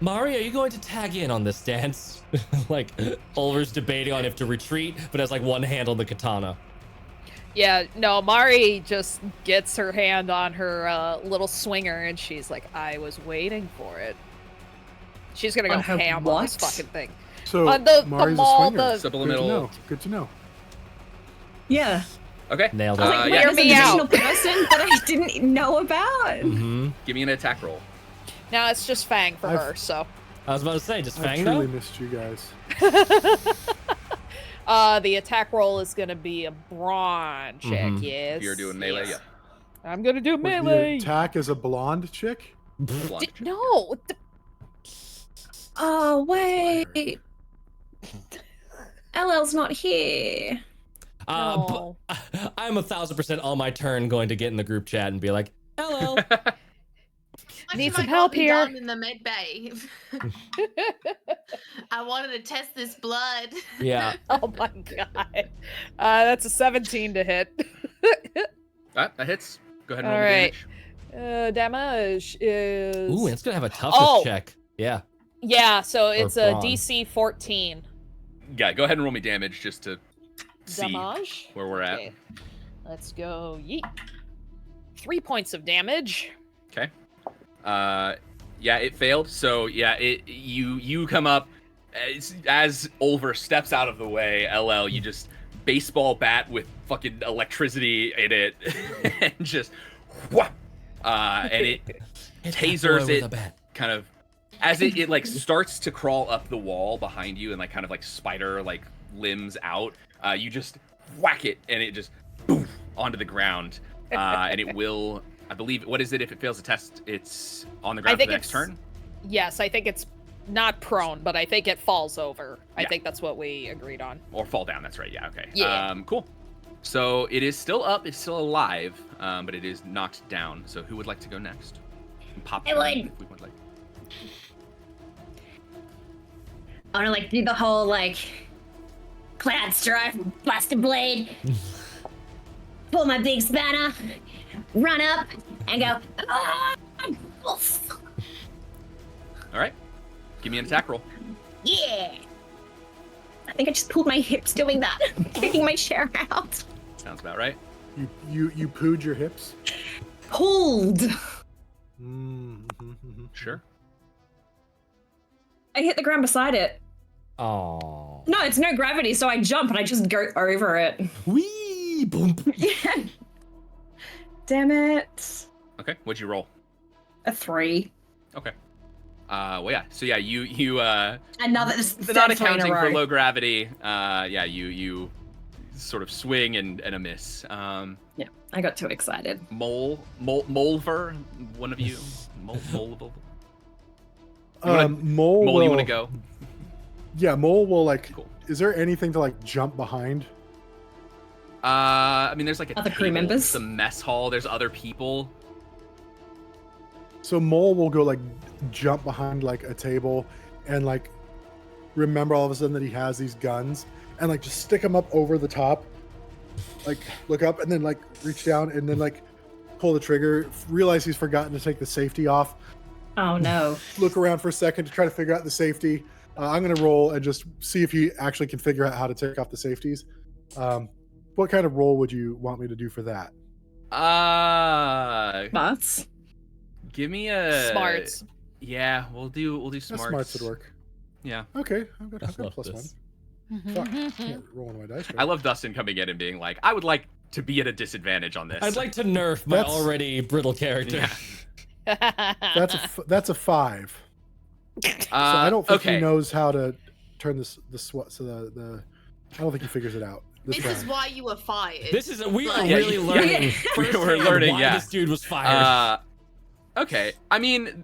Mari, are you going to tag in on this dance? Like, Ulver's debating on if to retreat, but has like one hand on the katana. Yeah, no, Mari just gets her hand on her little swinger, and she's like, I was waiting for it. She's gonna go On her ham what? on this fucking thing. So the Mari's mall, a swinger. the- Subliminal. Good to know. Yeah. Okay. Nailed it. I was like, yeah. Hear wait, me there's an out. additional person that I didn't know about. Mm-hmm. Give me an attack roll. No, it's just Fang for her, so. I was about to say, just I Fang truly though? missed you guys. The attack roll is gonna be a brawn check, yes. If you're doing melee, yes. I'm gonna do Wait, melee. the attack is a blonde chick? Blonde. No, Oh, wait. LL's not here. no. I'm 1,000% on my turn going to get in the group chat and be like, hello. Much Need as some I help got me here. down in the med bay. I wanted to test this blood. Yeah. Oh my god. That's a 17 to hit. That hits. Go ahead and All roll right. the damage. Damage is. Ooh, it's gonna have a toughness Oh. check. Yeah. Yeah, so it's a brawn. DC 14. Yeah, go ahead and roll me damage just to see Damage. where we're at. Okay. Let's go. Yeet. 3 points of damage. Okay. Yeah, it failed. So yeah, you come up as Ulver steps out of the way. LL, you just baseball bat with fucking electricity in it, and just whap, and it Hit that tasers boy with it a bat. kind of as it like starts to crawl up the wall behind you and like kind of like spider like limbs out. You just whack it and it just boom onto the ground, and it will. I believe, what is it if it fails a test? It's on the ground for think the next it's- turn? Yes, I think it's not prone, but I think it falls over. I Yeah. think that's what we agreed on. Or fall down, that's right, yeah, okay. Yeah. Cool. So it is still up, it's still alive, but it is knocked down. So who would like to go next? And pop I down would. if we would like. I want to like do the whole like cloud strife, blasted blade, pull my big spanner, run up, and go. "Ah, oof." All right. Give me an attack roll. Yeah. I think I just pulled my hips doing that, kicking my chair out. Sounds about right. You pooed your hips? Pulled. Sure. I hit the ground beside it. Oh. No, it's no gravity, so I jump and I just go over it. Wee boom. Damn it. Okay, what'd you roll? A 3. Okay. Well, yeah. So yeah, you Another. This the not third 3 in a accounting for row. low gravity. Yeah, you sort of swing and a miss. Yeah, I got too excited. Molver, one of you. Mole. Mole Mole, will, you want to go? Yeah, Mole will like. Cool. Is there anything to like jump behind? I mean, there's like a Other crew table, members? the mess hall. There's other people. So Mole will go like jump behind like a table and like remember all of a sudden that he has these guns and like just stick them up over the top, like look up and then like reach down and then like pull the trigger, realize he's forgotten to take the safety off, Oh no. look around for a second to try to figure out the safety. I'm going to roll and just see if he actually can figure out how to take off the safeties. What kind of roll would you want me to do for that? Smarts. Give me a Smarts. Yeah, we'll do That smarts. smarts would work. Yeah. Okay, I've got love plus this. one. Fuck, can't roll on my dice. I love Dustin coming in and being like, I would like to be at a disadvantage on this. I'd like to nerf my That's- already brittle character. Yeah. That's a 5. So I don't think okay. he knows how to turn the I don't think he figures it out. This is round. why you were fired. We are Yeah, really learning. we were firsthand learning, why yeah. this dude was fired. Okay. I mean,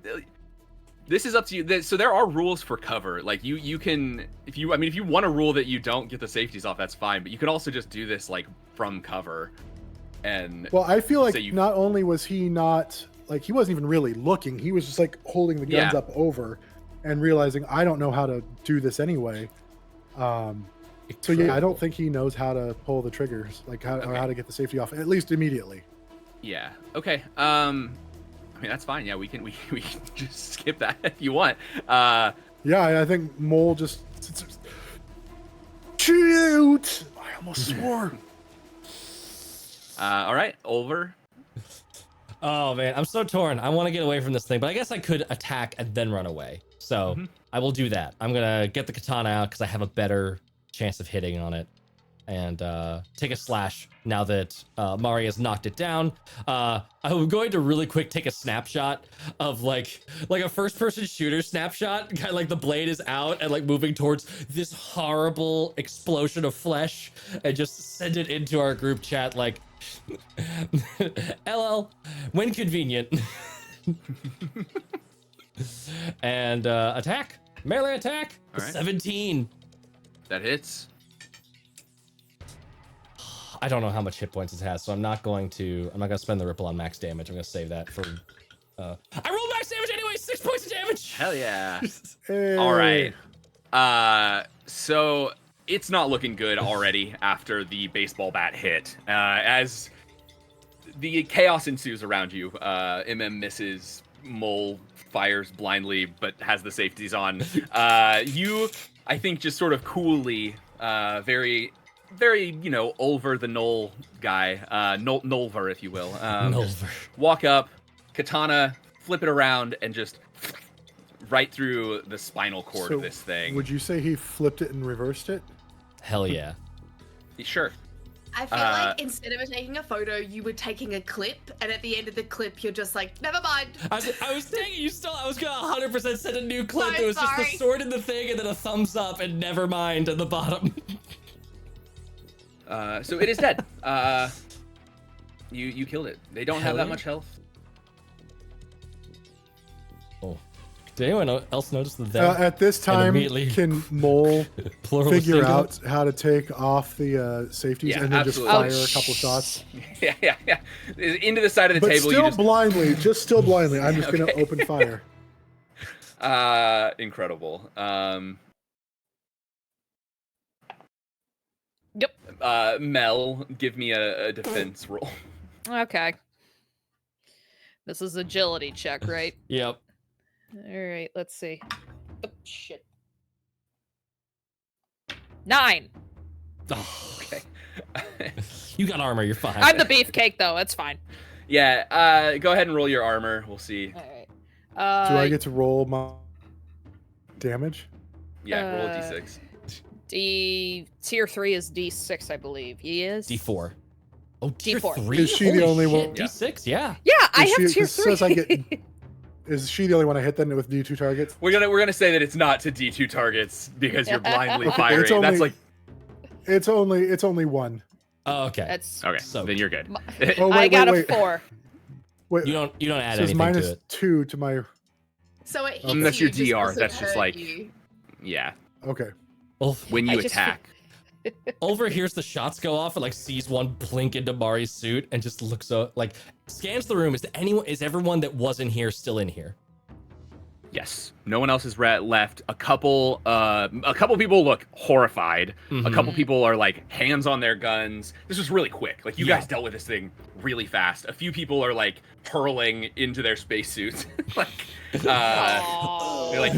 this is up to you. So there are rules for cover. Like you can, if you want to rule that you don't get the safeties off, that's fine. But you can also just do this like from cover. And Well, I feel like so you- not only was he not like he wasn't even really looking, he was just like holding the guns Yeah. up over and realizing I don't know how to do this anyway. So yeah, I don't think he knows how to pull the triggers, like or Okay. how to get the safety off, at least immediately. Yeah. Okay. I mean that's fine. Yeah, we can just skip that if you want. Yeah, I think Mole just shoot. I almost swore. All right, Oliver. Oh man, I'm so torn. I want to get away from this thing, but I guess I could attack and then run away. So I will do that. I'm gonna get the katana out because I have a better chance of hitting on it, and take a slash now that Mari has knocked it down. I'm going to really quick take a snapshot of like a first-person shooter snapshot, kind of like the blade is out and like moving towards this horrible explosion of flesh, and just send it into our group chat like. LL, when convenient. And attack. Melee attack. All right. 17. That hits. I don't know how much hit points it has, so I'm not gonna spend the ripple on max damage. I'm gonna save that for I rolled max damage anyway, 6 points of damage. Hell yeah. Hey. All right. So it's not looking good already after the baseball bat hit. As the chaos ensues around you, misses, Mole fires blindly, but has the safeties on. You, I think, just sort of coolly, very, over the Knoll guy, Nolver, if you will. Nolver. Walk up, katana, flip it around, and just right through the spinal cord of this thing. Would you say he flipped it and reversed it? Hell yeah. Sure. I feel like instead of taking a photo, you were taking a clip, and at the end of the clip, you're just like, never mind. I was taking you still. I was gonna 100% send a new clip. So It was just sorry. the sword in the thing, and then a thumbs up, and never mind at the bottom. So it is dead. You killed it. They don't have Hell that yeah. much health. Oh, did anyone else notice the death? At this time, immediately- can Mole Plural figure singular? out how to take off the safeties Yeah, and then just absolutely. fire a couple shots? Yeah. Into the side of the But table. still You just blindly, still blindly. I'm just gonna Okay. open fire. incredible. Yep. Mel, give me a defense roll. Okay. This is agility check, right? Yep. All right, let's see. Oh, shit. 9. Oh, Okay. you got armor. You're fine. I'm the beefcake, though. It's fine. Yeah. Go ahead and roll your armor. We'll see. All right. Do I get to roll my damage? Yeah. Roll a d6. Tier 3 is D6, I believe. He is? D4. Oh, tier D4. 3? Is she the Holy only shit, one- D6, yeah. Yeah, I Is have she- tier 'cause it says 3. I get- Is she the only one I hit then with D2 targets? We're gonna say that it's not to D2 targets because you're blindly Okay, firing. it's only- That's like It's only one. Oh, okay. That's okay. So- then you're good. Oh, I wait, got wait. a 4. Wait, You don't add so it's anything to it. -2 to my. So it hits That's you, your DR, doesn't that's just hurt like- you. Yeah. Okay. When I you just- attack. Oliver hears the shots go off and like sees one blink into Mari's suit and just looks up, like scans the room. Is everyone that wasn't here still in here? Yes. No one else is left. A couple people look horrified. A Mhm. couple people are like hands on their guns. This was really quick. Like you Yeah. guys dealt with this thing really fast. A few people are like hurling into their spacesuits. like Aw. they're like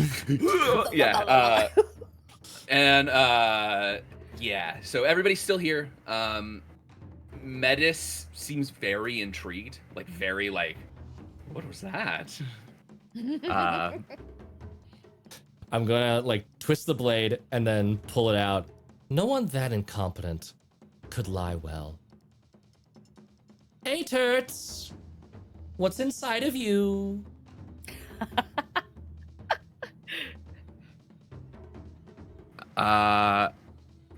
yeah. Yeah. So everybody's still here. Metis seems very intrigued. Like very like what was that? I'm gonna like twist the blade and then pull it out No one that incompetent could lie well. Hey, Turts! What's inside of you? All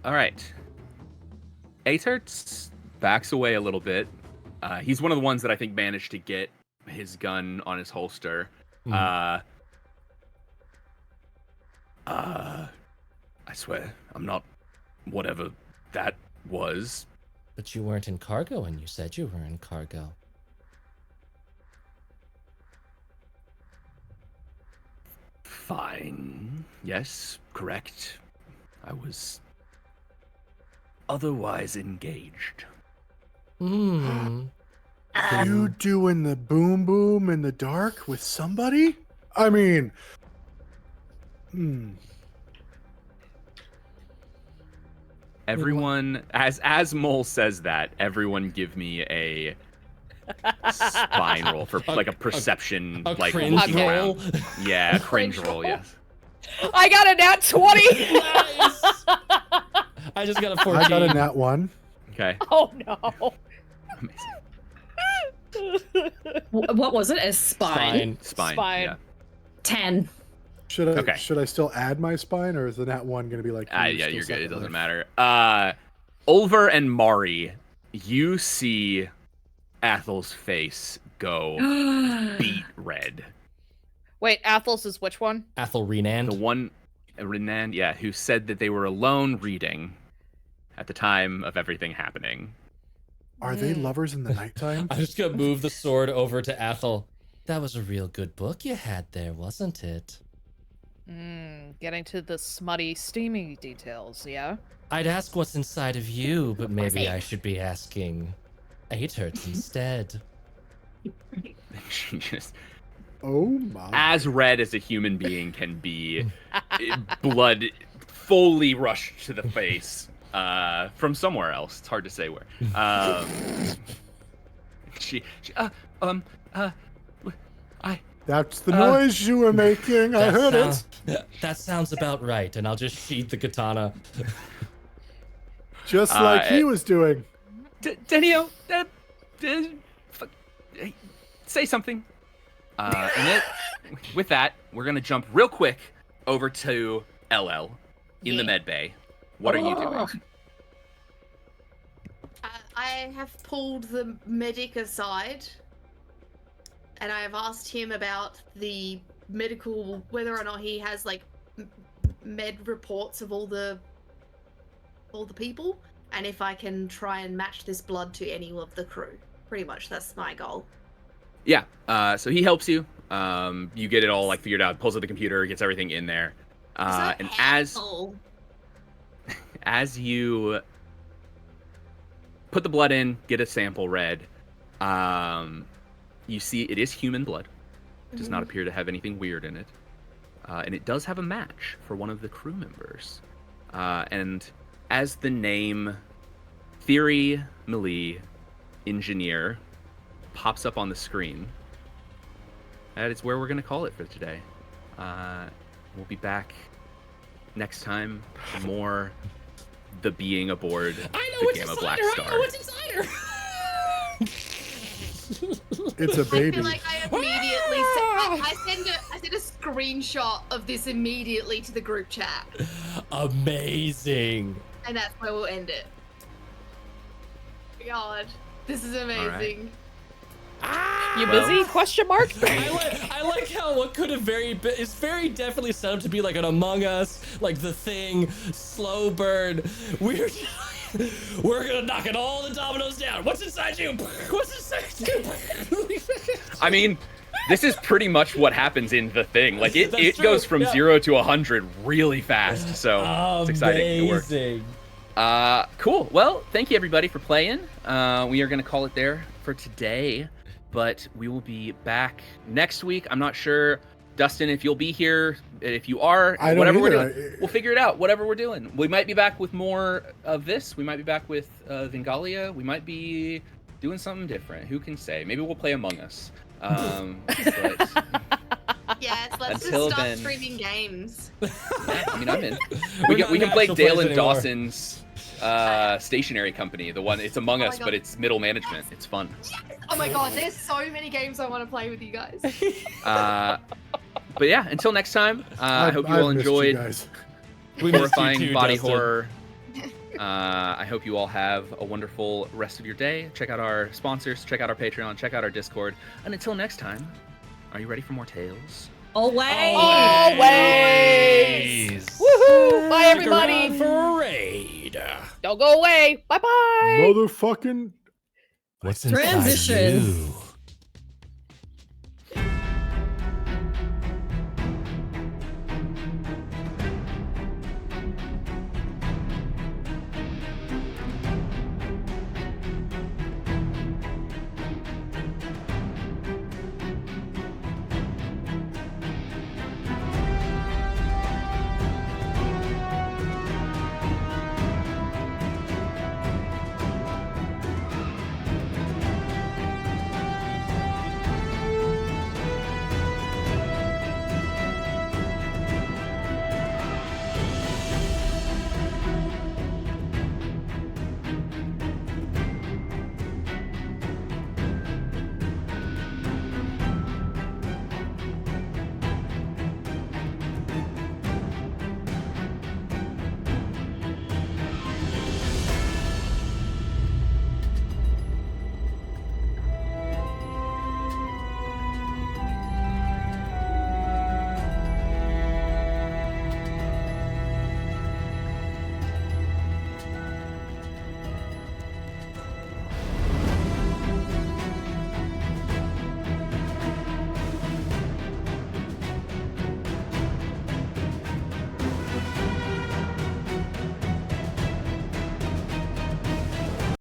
right. Atertz backs away a little bit. He's one of the ones that I think managed to get his gun on his holster. I swear, I'm not whatever that was. But you weren't in cargo, and you said you were in cargo. Fine. Yes, correct. I was otherwise engaged. Hmm. You doing the boom boom in the dark with somebody? I mean, Everyone, as Mole says that, everyone give me a spine roll for like a perception, A like cringe looking roll? around. Yeah, cringe Cringe roll. roll? Yes. I got a nat 20. Nice. I just got a 14. I got a nat 1. Okay. Oh no. Amazing. What was it? A spine? Spine. Spine. Yeah. 10. Okay. Should I still add my spine, or is the nat 1 going to be like? Yeah, still you're good. It doesn't separate? matter. Ulver and Mari, you see Athel's face go beet red. Wait, Athos is which one? Athel Renand. The one, Renan, yeah, who said that they were alone reading at the time of everything happening. Are they lovers in the nighttime? I'm just gonna move the sword over to Athel. That was a real good book you had there, wasn't it? Getting to the smutty, steamy details, yeah? I'd ask what's inside of you, but maybe it? I should be asking Aterts instead. She just, Oh my! as red as a human being can be, blood fully rushed to the face from somewhere else. It's hard to say where. That's the noise you were making. I heard it. That sounds about right, and I'll just sheath the katana. Just like he was doing. Denio, say something. With that, we're gonna jump real quick over to LL in the med bay. What are you doing? I have pulled the medic aside, and I have asked him about the medical, whether or not he has like med reports of all the people, and if I can try and match this blood to any of the crew. Pretty much, that's my goal. Yeah. So he helps you. You get it all like figured out. Pulls up the computer, gets everything in there. And as you put the blood in, get a sample read, you see it is human blood. It does not appear to have anything weird in it. And it does have a match for one of the crew members. And as the name Theory Melee Engineer pops up on the screen, that is where we're going to call it for today. We'll be back next time for more the being aboard the Gamma Black Star. I know what's inside her. It's a baby. I feel like I immediately I send a screenshot of this immediately to the group chat, Amazing. and that's where we'll end it. God, this is amazing. You busy? Question mark? I like how what could have is very definitely set up to be like an Among Us, like The Thing, slow burn. We're gonna knock it all the dominoes down. What's inside you? What's inside you? I mean, this is pretty much what happens in The Thing. Like it That's true, goes from yeah. 0 to 100 really fast. So it's exciting. It works. Amazing. Cool. Well, thank you everybody for playing. We are gonna call it there for today, but we will be back next week. I'm not sure, Dustin, if you'll be here. If you are, I don't whatever we're either. doing, we'll figure it out. Whatever we're doing, we might be back with more of this. We might be back with Vingalia. We might be doing something different. Who can say? Maybe we'll play Among Us. But... Yeah, it's Let's Until just start then- streaming games. I mean, I'm in. We're We not can play natural Dale players and anymore. Dawson's stationary company. The one it's Among Oh my Us, God. but it's middle management. It's fun. Oh my god, there's so many games I want to play with you guys. But yeah, until next time. I hope you all I've missed you enjoyed guys. We missed you horrifying too, body Dustin. horror. I hope you all have a wonderful rest of your day. Check out our sponsors, check out our Patreon, check out our Discord. And until next time, are you ready for more tales? Always. Always. Woohoo! Bye, Stick everybody. around for a raid. Don't go away. Bye bye. Motherfucking What's inside Transition. you?